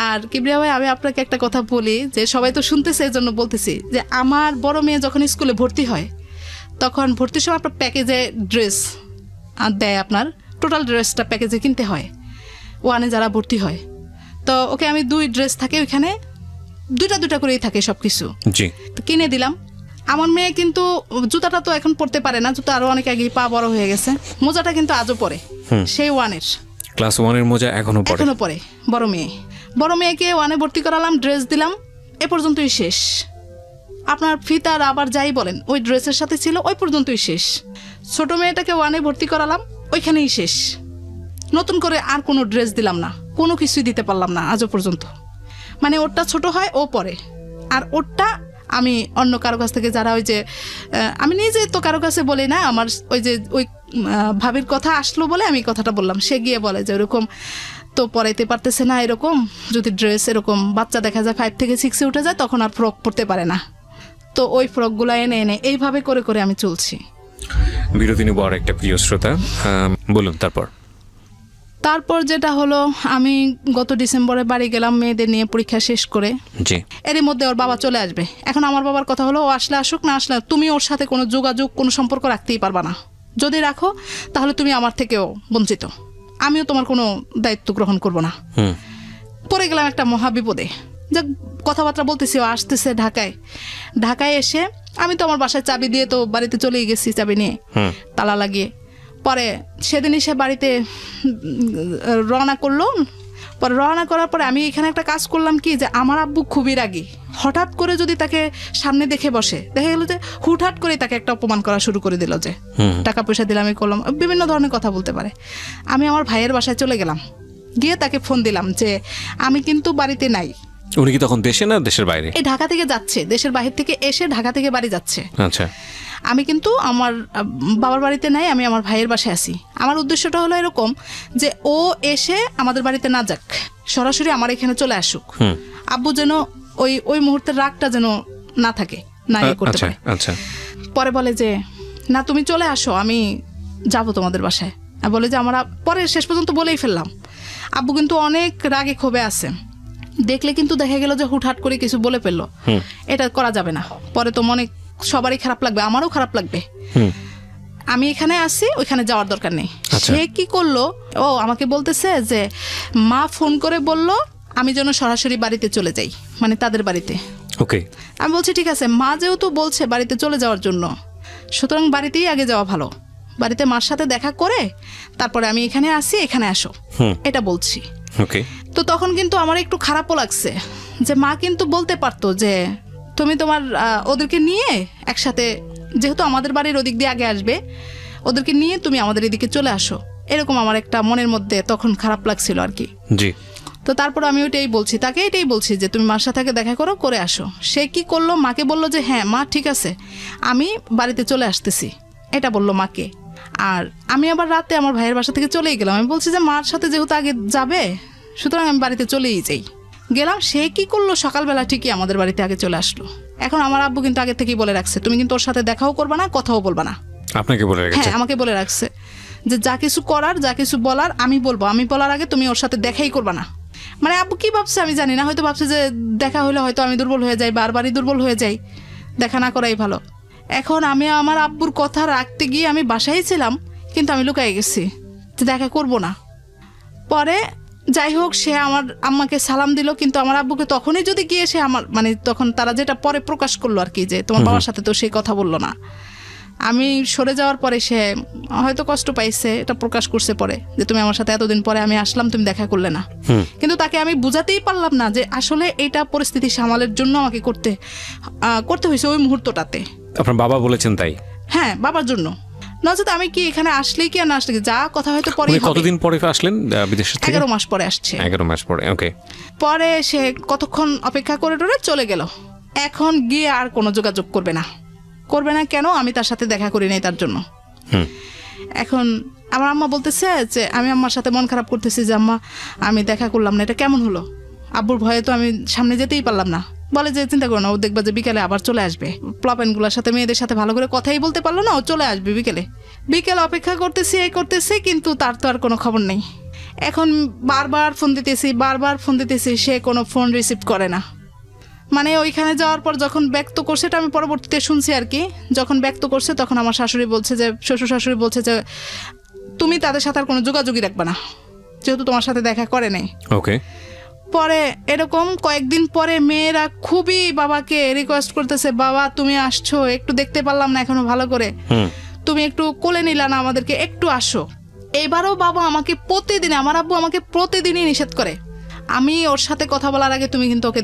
আর কিবরিয়া ভাই, আমি আপনাকে একটা কথা বলি, যে সবাই তো শুনতেছে এই জন্য বলতেছি, যে আমার বড় মেয়ে যখন স্কুলে ভর্তি হয়, তখন ভর্তির সময় আপনার প্যাকেজে ড্রেস দেয়, আপনার টোটাল ড্রেসটা প্যাকেজে কিনতে হয় 1-এ যারা ভর্তি হয়। তো ওকে আমি 2 ড্রেস থাকে ওইখানে, 2টা করেই থাকে সব কিছু, কিনে দিলাম। আমার মেয়ে কিন্তু জুতাটা তো এখন পরতে পারে না, জুতা আরো অনেক আগে পা বড় হয়ে গেছে, মোজাটা কিন্তু আজও পরে, সেই 1-এর ক্লাস 1-এর মোজা এখনো পরে। বড় মেয়েকে 1-এ ভর্তি করালাম, ড্রেস দিলাম, এ পর্যন্তই শেষ। আপনার ফিতার আবার যাই বলেন ওই ড্রেসের সাথে ছিল, ওই পর্যন্তই শেষ। ছোট মেয়েটাকে 1-এ ভর্তি করালাম, ওইখানেই শেষ। নতুন করে আর কোনো ড্রেস দিলাম না, কোনো কিছুই দিতে পারলাম না আজও পর্যন্ত। মানে ওরটা ছোট হয় ও পরে, আর ওরটা আমি অন্য কারো কাছ থেকে যারা ওই যে আমি নিজে তো কারো কাছে বলি না, আমার ওই যে ওই ভাবির কথা আসলো বলে আমি কথাটা বললাম, সে গিয়ে বলে যে ওরকম তো পরাইতে পারতেছে না, এরকম যদি ড্রেস এরকম বাচ্চা দেখা যায় 5 থেকে 6-এ উঠে যায় তখন আর ফ্রক পরতে পারে না, তো ওই ফ্রকগুলো এনে এনে এইভাবে করে করে আমি চলছি। বিরতি নিব আর একটা প্রিয় শ্রোতা, বলুন তারপর যেটা হলো, আমি গত ডিসেম্বরে বাড়ি গেলাম মেয়েদের নিয়ে পরীক্ষা শেষ করে। এরই মধ্যে ওর বাবা চলে আসবে। এখন আমার বাবার কথা হলো, ও আসলে আসুক, না আসলে তুমি ওর সাথে কোনো যোগাযোগ কোনো সম্পর্ক রাখতেই পারবা না, যদি রাখো তাহলে তুমি আমার থেকেও বঞ্চিত, আমিও তোমার কোনো দায়িত্ব গ্রহণ করব না। পড়ে গেলাম একটা মহা বিপদে। যাক, কথাবার্তা বলতেছি, ও আসতেছে ঢাকায় এসে আমি তো আমার বাসায় চাবি দিয়ে তো বাড়িতে চলেই গেছি, চাবি নিয়ে তালা লাগিয়ে। পরে সেদিনই সে বাড়িতে রওনা করলো। পরে রওনা করার পরে আমি এখানে একটা কাজ করলাম কি, যে আমার আব্বু খুবই রাগী, হঠাৎ করে যদি তাকে সামনে দেখে বসে, দেখা গেল যে হুটহাট করে তাকে একটা অপমান করা শুরু করে দিল, যে টাকা পয়সা দিলাম, আমি করলাম, বিভিন্ন ধরনের কথা বলতে পারে। আমি আমার ভাইয়ের বাসায় চলে গেলাম, গিয়ে তাকে ফোন দিলাম যে আমি কিন্তু বাড়িতে নাই। উনি কি তখন দেশে না দেশের বাইরে? এই ঢাকা থেকে যাচ্ছে, দেশের বাহির থেকে এসে ঢাকা থেকে বাড়ি যাচ্ছে। আচ্ছা, আমি কিন্তু আমার বাবার বাড়িতে নাই, আমি আমার ভাইয়ের বাসায় আছি। আমার উদ্দেশ্যটা হলো এরকম যে ও এসে আমাদের বাড়িতে না যাক, সরাসরি আমার এখানে চলে আসুক, আব্বু যেন ওই ওই মুহূর্তের রাগটা যেন না থাকে, না ইয়ে করতে পারে। পরে বলে যে না তুমি চলে আসো, আমি যাব তোমাদের বাসায়। বলে যে আমরা পরে শেষ পর্যন্ত বলেই ফেললাম। আব্বু কিন্তু অনেক রাগে ক্ষোভে আছে, দেখলে কিন্তু দেখা গেল যে হুটহাট করে কিছু বলে ফেললো, এটা করা যাবে না, পরে তো মনে সবারই খারাপ লাগবে, আমারও খারাপ লাগবে। আমি এখানে আসি, ওইখানে যাওয়ার দরকার নেই। সে কি করলো, ও আমাকে বলতেছে যে মা ফোন করে বলল আমি যেন সরাসরি বাড়িতে চলে যাই, মানে তাদের বাড়িতে। আমি বলছি ঠিক আছে, মা যেহেতু বলছে বাড়িতে চলে যাওয়ার জন্য, সুতরাং বাড়িতেই আগে যাওয়া ভালো, বাড়িতে মার সাথে দেখা করে তারপরে আমি এখানে আসি, এখানে আসো, এটা বলছি। তো তখন কিন্তু আমার একটু খারাপও লাগছে যে মা কিন্তু বলতে পারতো যে তুমি তোমার ওদেরকে নিয়ে একসাথে, যেহেতু আমাদের বাড়ির ওদিক দিয়ে আগে আসবে, ওদেরকে নিয়ে তুমি আমাদের এদিকে চলে আসো, এরকম আমার একটা মনের মধ্যে তখন খারাপ লাগছিল আর কি। তো তারপর আমি ওইটাই বলছি, তাকে এটাই বলছি যে তুমি মার সাথে দেখা করো, করে আসো। সে কি করলো, মাকে বললো যে হ্যাঁ মা ঠিক আছে, আমি বাড়িতে চলে আসতেছি, এটা বললো মাকে। আর আমি আবার রাতে আমার ভাইয়ের বাসা থেকে চলেই গেলাম। আমি বলছি যে মার সাথে যেহেতু আগে যাবে, সুতরাং আমি বাড়িতে চলেই যাই। গেলাম, সে কি করলো, সকালবেলা ঠিকই আমাদের বাড়িতে আগে চলে আসলো। এখন আমার আব্বু কিন্তু আগে থেকেই বলে রাখছে তুমি কিন্তু ওর সাথে দেখাও করবা না, কথাও বলবা না। আপনাকে বলে রাখছে? হ্যাঁ, আমাকে বলে রাখছে যে যা কিছু করার, যা কিছু বলার আমি বলবো, আমি বলার আগে তুমি ওর সাথে দেখাই করবা না। মানে আব্বু কি ভাবছে আমি জানি না, হয়তো ভাবছে যে দেখা হলে হয়তো আমি দুর্বল হয়ে যাই, বারবারই দুর্বল হয়ে যাই, দেখা না করাই ভালো। এখন আমি আমার আব্বুর কথা রাখতে গিয়ে আমি বাসায় ছিলাম, কিন্তু আমি লুকাই গেছি যে দেখা করব না। পরে যাই হোক, সে আমার আম্মাকে সালাম দিল, কিন্তু আমার আব্বুকে তখনই যদি গিয়ে সে আমার, মানে তখন তারা যেটা পরে প্রকাশ করলো আর কি, যে তোমার বাবার সাথে তো সেই কথা বললো না। আমি সরে যাওয়ার পরে সে হয়তো কষ্ট পাইছে, এটা প্রকাশ করছে পরে, যে তুমি আমার সাথে এতদিন পরে আমি আসলাম, তুমি দেখা করলে না। কিন্তু তাকে আমি বুঝাতেই পারলাম না যে আসলে এটা পরিস্থিতি সামালের জন্য আমাকে করতে হয়েছে ওই মুহূর্তটাতে। আপনার বাবা বলেছেন তাই? হ্যাঁ, বাবার জন্য। নচেত আমি কি এখানে আসলেই কি আর না আসলে কি, যা কথা হয়তো পরে। কতদিন পরে আসলেন বিদেশ থেকে? 11 মাস পরে আসছে। 11 মাস পরে, ওকে। পরে সে কতক্ষণ অপেক্ষা করে চলে গেল। এখন গিয়ে আর কোনো যোগাযোগ করবে না। কেন? আমি তার সাথে দেখা করি নাই তার জন্য। এখন আমার আম্মা বলতেছে যে আমি আম্মার সাথে মন খারাপ করতেছি যে আম্মা আমি দেখা করলাম না, এটা কেমন হলো? আব্বুর ভয়ে তো আমি সামনে যেতেই পারলাম না। বলে যে চিন্তা করো না, ও দেখবা যে বিকেলে আবার চলে আসবে। প্লপেনগুলোর সাথে মেয়েদের সাথে ভালো করে কথাই বলতে পারলো না, ও চলে আসবে বিকেলে। অপেক্ষা করতেছি, কিন্তু তার তো আর কোনো খবর নেই। এখন বারবার ফোন দিতেছি, সে কোনো ফোন রিসিভ করে না। মানে ওইখানে যাওয়ার পর যখন ব্যক্ত করছে, এটা আমি পরবর্তীতে শুনছি আর কি, যখন ব্যক্ত করছে তখন আমার শাশুড়ি বলছে যে, শ্বশুর শাশুড়ি বলছে যে তুমি তাদের সাথে আর কোনো যোগাযোগই রাখবে না, যেহেতু তোমার সাথে দেখা করে নাই। ওকে। পরে এরকম কয়েকদিন পরে মেয়েরা খুবই বাবাকে রিকোয়েস্ট করতেছে, বাবা তুমি আসছো, একটু দেখতে পারলাম না এখনো ভালো করে, তুমি একটু কোলে নিলা না আমাদেরকে, একটু আসো। এবারও বাবা আমাকে প্রতিদিন, আমার আব্বু আমাকে প্রতিদিনই নিষেধ করে, আমি ওর সাথে কথা বলার আগে তুমি কিন্তু ওকে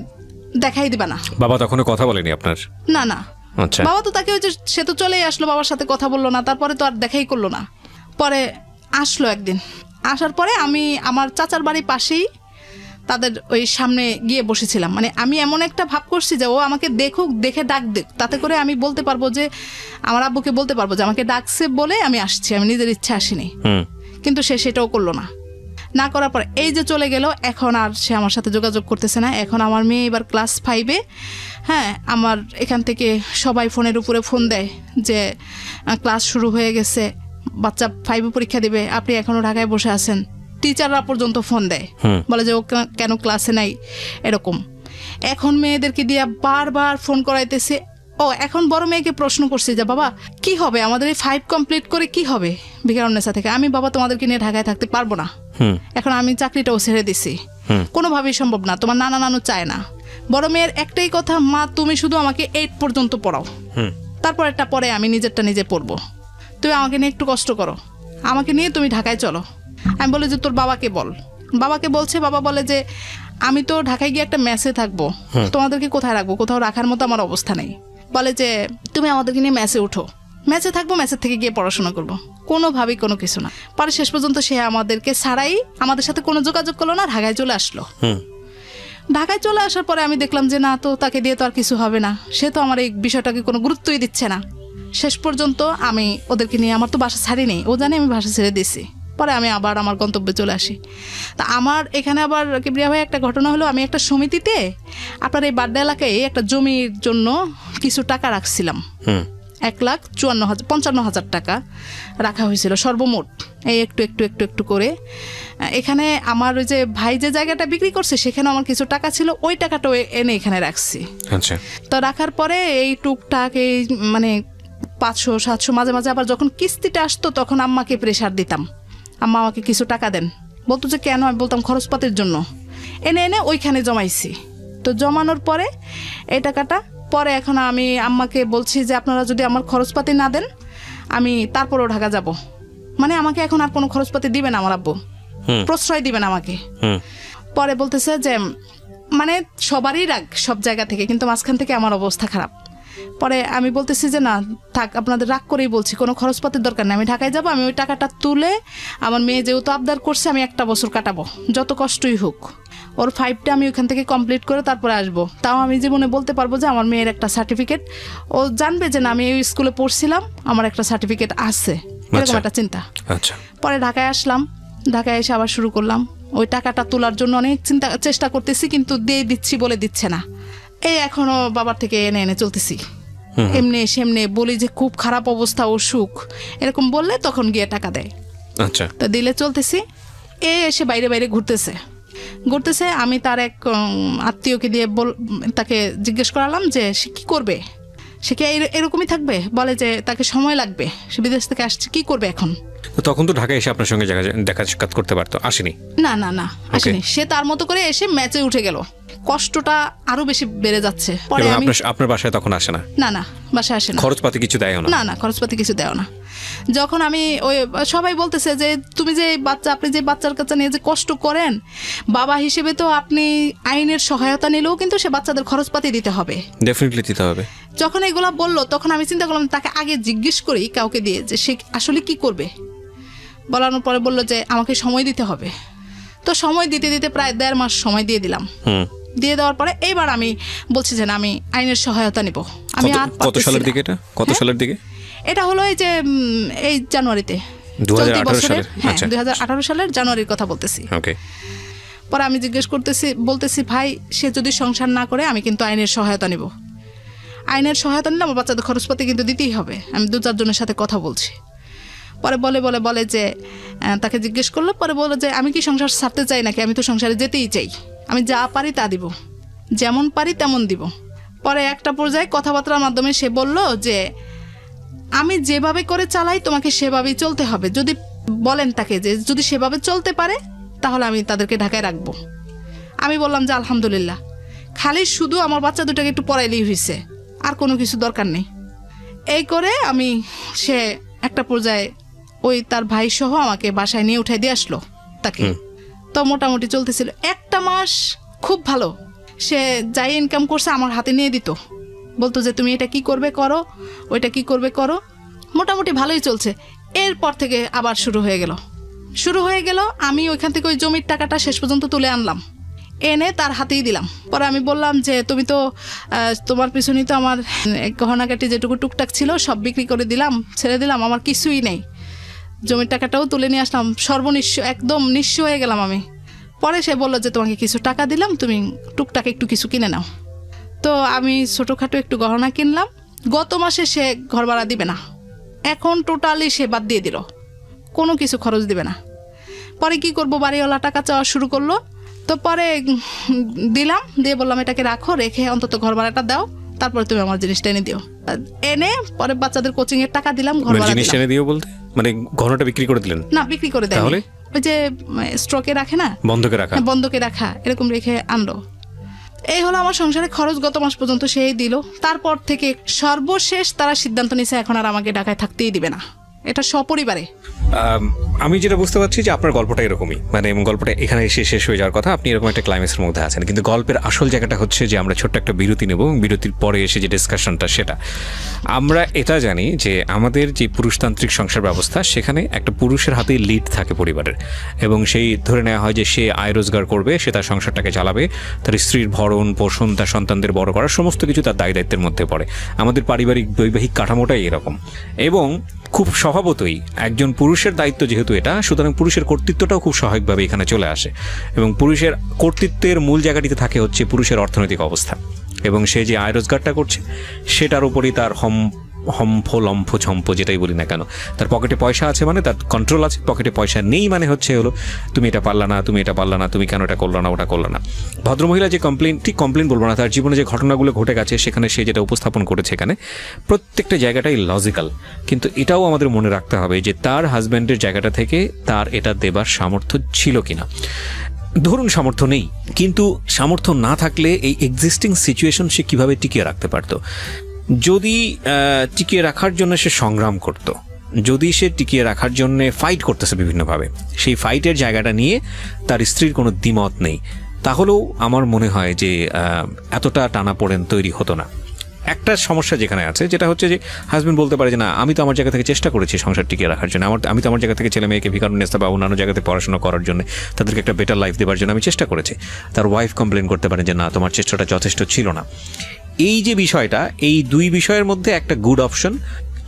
দেখাই দিবা না। বাবা তখন কথা বলেনি আপনার? না। আচ্ছা। বাবা তো তাকে সে তো চলেই আসলো, বাবার সাথে কথা বললো না, তারপরে তো আর দেখাই করলো না। পরে আসলো একদিন, আসার পরে আমি আমার চাচার বাড়ির পাশেই তাদের ওই সামনে গিয়ে বসেছিলাম। মানে আমি এমন একটা ভাব করছি যে ও আমাকে দেখুক, দেখে ডাক দেখ, তাতে করে আমি বলতে পারবো যে আমার আব্বুকে বলতে পারবো যে আমাকে ডাকছে বলে আমি আসছি, আমি নিজের ইচ্ছা আসিনি। কিন্তু সে সেটাও করলো না। না করার পর এই যে চলে গেল, এখন আর সে আমার সাথে যোগাযোগ করতেছে না। এখন আমার মেয়ে এবার ক্লাস 5-এ। হ্যাঁ, আমার এখান থেকে সবাই ফোনের উপরে ফোন দেয় যে ক্লাস শুরু হয়ে গেছে, বাচ্চা 5-এ পরীক্ষা দিবে, আপনি এখনো ঢাকায় বসে আছেন। টিচাররা পর্যন্ত ফোন দেয়, বলে যে ও কেন ক্লাসে নাই এরকম। এখন মেয়েদেরকে দিয়ে বারবার ফোন করাইতেছে। এখন বড় মেয়েকে প্রশ্ন করছি যে বাবা কি হবে আমাদের এই 5 কমপ্লিট করে, কি হবে ভিকারুন্নেসা থেকে? আমি বাবা তোমাদেরকে নিয়ে ঢাকায় থাকতে পারবো না, এখন আমি চাকরিটাও ছেড়ে দিছি, কোনোভাবেই সম্ভব না, তোমার নানা নানু চায় না। বড় মেয়ের একটাই কথা, মা তুমি শুধু আমাকে 8 পর্যন্ত পড়াও, তারপর একটা পরে আমি নিজেরটা নিজে পড়বো, তুমি আমাকে নিয়ে একটু কষ্ট করো, আমাকে নিয়ে তুমি ঢাকায় চলো। আমি বলি যে তোর বাবাকে বল। বাবাকে বলছে, বাবা বলে যে আমি তো ঢাকায় গিয়ে একটা মেসে থাকবো, তোমাদেরকে কোথায় রাখবো, কোথাও রাখার মতো আমার অবস্থা নেই। বলে যে তুমি আমাদেরকে নিয়ে মেসে উঠো, মেসে থাকবো, মেসের থেকে গিয়ে পড়াশোনা করবো। কোনোভাবেই কোনো কিছু না। পরে শেষ পর্যন্ত সে আমাদেরকে ছাড়াই আমাদের সাথে কোনো যোগাযোগ করলো না, ঢাকায় চলে আসলো। ঢাকায় চলে আসার পরে আমি দেখলাম যে না, তো তাকে দিয়ে তো আর কিছু হবে না, সে তো আমার এই বিষয়টাকে কোনো গুরুত্বই দিচ্ছে না। শেষ পর্যন্ত আমি ওদেরকে নিয়ে, আমার তো বাসা ছাড়ি নেই, ও জানে আমি বাসা ছেড়ে দিছি। পরে আমি আবার আমার গন্তব্যে চলে আসি। তা আমার এখানে আবার কিবরিয়া ভাই একটা ঘটনা হলো, আমি একটা সমিতিতে আপনার এই বাড্ডা এলাকায় একটা জমির জন্য কিছু টাকা রাখছিলাম। 1,55,000 টাকা রাখা হয়েছিল সর্বমোট, এই একটু একটু একটু একটু করে। এখানে আমার ওই যে ভাই যে জায়গাটা বিক্রি করছে সেখানে আমার কিছু টাকা ছিল, ওই টাকাটাও এনে এখানে রাখছি। আচ্ছা। তো রাখার পরে এই টুকটাক এই মানে 500-700 মাঝে মাঝে আবার যখন কিস্তিটা আসতো তখন আম্মাকে প্রেশার দিতাম, আম্মা আমাকে কিছু টাকা দেন। বলতো যে কেন? আমি বলতাম খরচপাতির জন্য। এনে এনে ওইখানে জমাইছি। তো জমানোর পরে এই টাকাটা পরে এখন আমি আম্মাকে বলছি যে আপনারা যদি আমার খরচপাতি না দেন আমি তারপরেও ঢাকা যাব। মানে আমাকে এখন আর কোনো খরচপাতি দিবে না আমার আব্বু, প্রশ্রয় দিবেন আমাকে। পরে বলতেছে যে মানে সবারই রাগ সব জায়গা থেকে, কিন্তু মাঝখান থেকে আমার অবস্থা খারাপ। পরে আমি বলতেছি যে না থাক, আপনাদের রাগ করেই বলছি, কোনো খরচপাতির দরকার নেই, আমি ঢাকায় যাব। আমি ওই টাকাটা তুলে আমার মেয়ে যেহেতু আবদার করছে আমি 1 বছর কাটাবো, যত কষ্টই হোক। ওর 5টা আমি ওইখান থেকে কমপ্লিট করে তারপরে আসবো। তাও আমি জীবনে বলতে পারবো যে আমার মেয়ের একটা সার্টিফিকেট, ও জানবে যে না আমি এই স্কুলে পড়ছিলাম, আমার একটা সার্টিফিকেট আছে, এরকম একটা চিন্তা। পরে ঢাকায় আসলাম, ঢাকায় এসে আবার শুরু করলাম। ওই টাকাটা তোলার জন্য অনেক চেষ্টা করতেছি, কিন্তু দিয়ে দিচ্ছি বলে দিচ্ছে না। এই এখনো বাবার থেকে এনে এনে চলতেছি, এমনি সেমনি বলি যে খুব খারাপ অবস্থা, অসুখ এরকম বললে তখন গিয়ে টাকা দেয়। আচ্ছা। তো দিলে চলতেছি। এসে বাইরে বাইরে ঘুরতেছে। আমি তার এক আত্মীয়কে দিয়ে তাকে জিজ্ঞেস করালাম যে সে কি করবে, সে কি এরকমই থাকবে? বলে যে তাকে সময় লাগবে, সে বিদেশ থেকে আসছে, কি করবে এখন? তখন তো ঢাকায় এসে আপনার সঙ্গে দেখা সাক্ষাৎ করতে পারতো, আসেনি? না না না, আসেনি। সে তার মতো করে এসে ম্যাচে উঠে গেল। কষ্টটা আরো বেশি বেড়ে যাচ্ছে। পরে আপনার বাসায় তখন আসে না? না না, বাসায় আসে না। খরচপাতি কিছু দেয় না? না না, খরচপাতি কিছু দেয় না। যখন আমি ওই সবাই বলতেছে যে তুমি যে বাচ্চা, আপনি যে বাচ্চার কাছে নিয়ে যে কষ্ট করেন, বাবা হিসেবে তো আপনি আইনের সহায়তা নিলেও কিন্তু সে বাচ্চাদের খরচপাতি দিতে হবে, ডেফিনেটলি দিতে হবে। যখন এগুলা বললো তখন আমি চিন্তা করলাম তাকে আগে জিজ্ঞেস করি কাউকে দিয়ে যে সে আসলে কি করবে। বলানোর পরে বললো যে আমাকে সময় দিতে হবে। তো সময় দিতে দিতে প্রায় 1.5 মাস সময় দিয়ে দিলাম। দিয়ে দেওয়ার পরে এইবার আমি বলছি যে আমি আইনের সহায়তা নিব। আমি কত সালের দিকে এটা? কত সালের দিকে এটা হলো? এই যে এই জানুয়ারিতে, 2018 সালের জানুয়ারির কথা বলতেছি। পরে আমি জিজ্ঞেস বলতেছি ভাই সে যদি সংসার না করে আমি কিন্তু আইনের সহায়তা নিব। আইনের সহায়তা নিলে আমার বাচ্চাদের খরচপাতি কিন্তু দিতেই হবে। আমি 2-4 জনের সাথে কথা বলছি। পরে বলে যে তাকে জিজ্ঞেস করলো, পরে বলে যে আমি কি সংসার ছাড়তে চাই নাকি? আমি তো সংসারে যেতেই চাই, আমি যা পারি তা দিব, যেমন পারি তেমন দিব। পরে একটা পর্যায়ে কথাবার্তার মাধ্যমে সে বলল যে আমি যেভাবে করে চালাই তোমাকে সেভাবেই চলতে হবে। যদি বলেন তাকে যে যদি সেভাবে চলতে পারে তাহলে আমি তাদেরকে ঢাকায় রাখবো। আমি বললাম যে আলহামদুলিল্লাহ, খালি শুধু আমার বাচ্চা দুটাকে একটু পড়াইলেই হয়েছে, আর কোনো কিছু দরকার নেই। এই করে আমি সে একটা পর্যায়ে ওই তার ভাই সহ আমাকে বাসায় নিয়ে উঠাই দিয়ে আসলো তাকে। তো মোটামুটি চলতেছিল 1 মাস খুব ভালো। সে যাই ইনকাম করছে আমার হাতে নিয়ে দিত, বলতো যে তুমি এটা কি করবে করো, ওইটা কি করবে করো। মোটামুটি ভালোই চলছে। এরপর থেকে আবার শুরু হয়ে গেল। আমি ওইখান থেকে ওই জমির টাকাটা শেষ পর্যন্ত তুলে আনলাম, এনে তার হাতেই দিলাম। পরে আমি বললাম যে তুমি তো তোমার পিছনেই তো আমার গহনাকাটি যেটুকু টুকটাক ছিল সব বিক্রি করে দিলাম, ছেড়ে দিলাম, আমার কিছুই নেই, জমির টাকাটাও তুলে নিয়ে আসলাম, সর্বনিঃস্ব, একদম নিঃস্ব হয়ে গেলাম আমি। পরে সে বললো যে তোমাকে কিছু টাকা দিলাম, তুমি টুকটাক একটু কিছু কিনে নাও। তো আমি ছোটোখাটো একটু গহনা কিনলাম। গত মাসে সে ঘর ভাড়া দিবে না, এখন টোটালি সে বাদ দিয়ে দিল, কোনো কিছু খরচ দিবে না। পরে কি করব, বাড়িওয়ালা টাকা চাওয়া শুরু করলো। তো পরে দিলাম, দিয়ে বললাম এটাকে রাখো, রেখে অন্তত ঘর ভাড়াটা দাও, তারপরে তুমি আমার জিনিসটা এনে দিও। এনে পরে বাচ্চাদের কোচিং এর টাকা দিলাম, ঘর ভাড়া জিনিস এনে দিও বলতে মানে গহনাটা বিক্রি করে দিলেন? না, বিক্রি করে দেয়। তাহলে ওই যে স্টকে রাখে না, বন্ধকে রাখা, এরকম রেখে আনলো। এই হলো আমার সংসারে খরচ। গত মাস পর্যন্ত সেই দিল। তারপর থেকে সর্বশেষ তারা সিদ্ধান্ত নিয়েছে এখন আর আমাকে ঢাকায় থাকতেই দিবে না, এটা সপরিবারে। আমি যেটা বুঝতে পারছি যে আপনার গল্পটা এরকমই, মানে গল্পটা এখানে এসে শেষ হয়ে যাওয়ার কথা, আপনি এরকম একটা ক্লাইম্যাক্সের মধ্যে আছেন, কিন্তু গল্পের আসল জায়গাটা হচ্ছে যে আমরা ছোট্ট একটা বিরতি নেব, এবং বিরতির পরে এসে যে ডিসকাশনটা, সেটা আমরা এটা জানি যে আমাদের যে পুরুষতান্ত্রিক সংসার ব্যবস্থা, সেখানে একটা পুরুষের হাতেই লিড থাকে পরিবারের, এবং সেই ধরে নেওয়া হয় যে সে আয় রোজগার করবে, সে তার সংসারটাকে চালাবে, তার স্ত্রীর ভরণ পোষণ, তার সন্তানদের বড় করার সমস্ত কিছু তার দায় দায়িত্বের মধ্যে পড়ে। আমাদের পারিবারিক বৈবাহিক কাঠামোটাই এরকম, এবং খুব স্বভাবতই একজন পুরুষের দায়িত্ব যেহেতু এটা, সুতরাং পুরুষের কর্তৃত্বটাও খুব স্বাভাবিকভাবে এখানে চলে আসে, এবং পুরুষের কর্তৃত্বের মূল জায়গাটিতে থাকে হচ্ছে পুরুষের অর্থনৈতিক অবস্থা, এবং সে যে আয় রোজগারটা করছে সেটার উপরই তার হম্ফ লম্ফ ঝম্প যেটাই বলি না কেন, তার পকেটে পয়সা আছে মানে তার কন্ট্রোল আছে, পকেটে পয়সা নেই মানে হচ্ছে হলো তুমি এটা পারলা না, তুমি এটা পারলা না, তুমি কেন এটা করলো না, ওটা করলো না। ভদ্রমহিলা যে কমপ্লেন বলবো না, তার জীবনে যে ঘটনাগুলো ঘটে গেছে সেখানে সে যেটা উপস্থাপন করেছে, এখানে প্রত্যেকটা জায়গাটাই লজিক্যাল, কিন্তু এটাও আমাদের মনে রাখতে হবে যে তার হাজব্যান্ডের জায়গাটা থেকে তার এটা দেবার সামর্থ্য ছিল কিনা। ধরুন সামর্থ্য নেই, কিন্তু সামর্থ্য না থাকলে এই এক্সিস্টিং সিচুয়েশন সে কীভাবে টিকিয়ে রাখতে পারতো? যদি টিকিয়ে রাখার জন্য সে সংগ্রাম করত, যদি সে টিকিয়ে রাখার জন্য ফাইট করতেছে বিভিন্নভাবে, সেই ফাইটের জায়গাটা নিয়ে তার স্ত্রীর কোনো দ্বিমত নেই, তাহলেও আমার মনে হয় যে এতটা টানাপোড়েন তৈরি হতো না। একটা সমস্যা যেখানে আছে যেটা হচ্ছে যে হাজব্যান্ড বলতে পারে যে না, আমি তো আমার জায়গা থেকে চেষ্টা করেছি সংসার টিকিয়ে রাখার জন্য, আমি তো আমার জায়গা থেকে ছেলে মেয়েকে ভিকারুন্নেস্তা বা অন্যান্য জায়গাতে পড়াশোনা করার জন্য, তাদেরকে একটা বেটার লাইফ দেওয়ার জন্য আমি চেষ্টা করেছি। তার ওয়াইফ কমপ্লেন করতে পারে যে না, তোমার চেষ্টাটা যথেষ্ট ছিল না। এই যে বিষয়টা, এই দুই বিষয়ের মধ্যে একটা গুড অপশন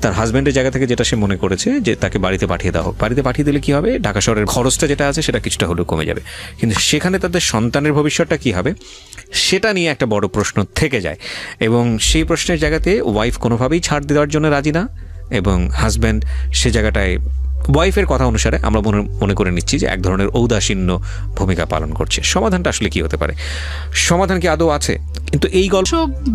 তার হাজব্যান্ডের জায়গা থেকে যেটা সে মনে করেছে যে তাকে বাড়িতে পাঠিয়ে দেওয়া হোক। বাড়িতে পাঠিয়ে দিলে কি হবে, ঢাকা শহরের খরচটা যেটা আছে সেটা কিছুটা হলেও কমে যাবে, কিন্তু সেখানে তাদের সন্তানের ভবিষ্যৎটা কি হবে সেটা নিয়ে একটা বড় প্রশ্ন থেকে যায়, এবং সেই প্রশ্নের জায়গাতে ওয়াইফ কোনোভাবেই ছাড় দেওয়ার জন্য রাজি না, এবং হাজব্যান্ড সে জায়গাটায় ওয়াইফের কথা অনুসারে আমরা মনে করে নিচ্ছি যে এক ধরনের ঔদাসীন্য ভূমিকা পালন করছে। সমাধানটা আসলে কি হতে পারে? সমাধান কি আদৌ আছে? কিন্তু এই গল্প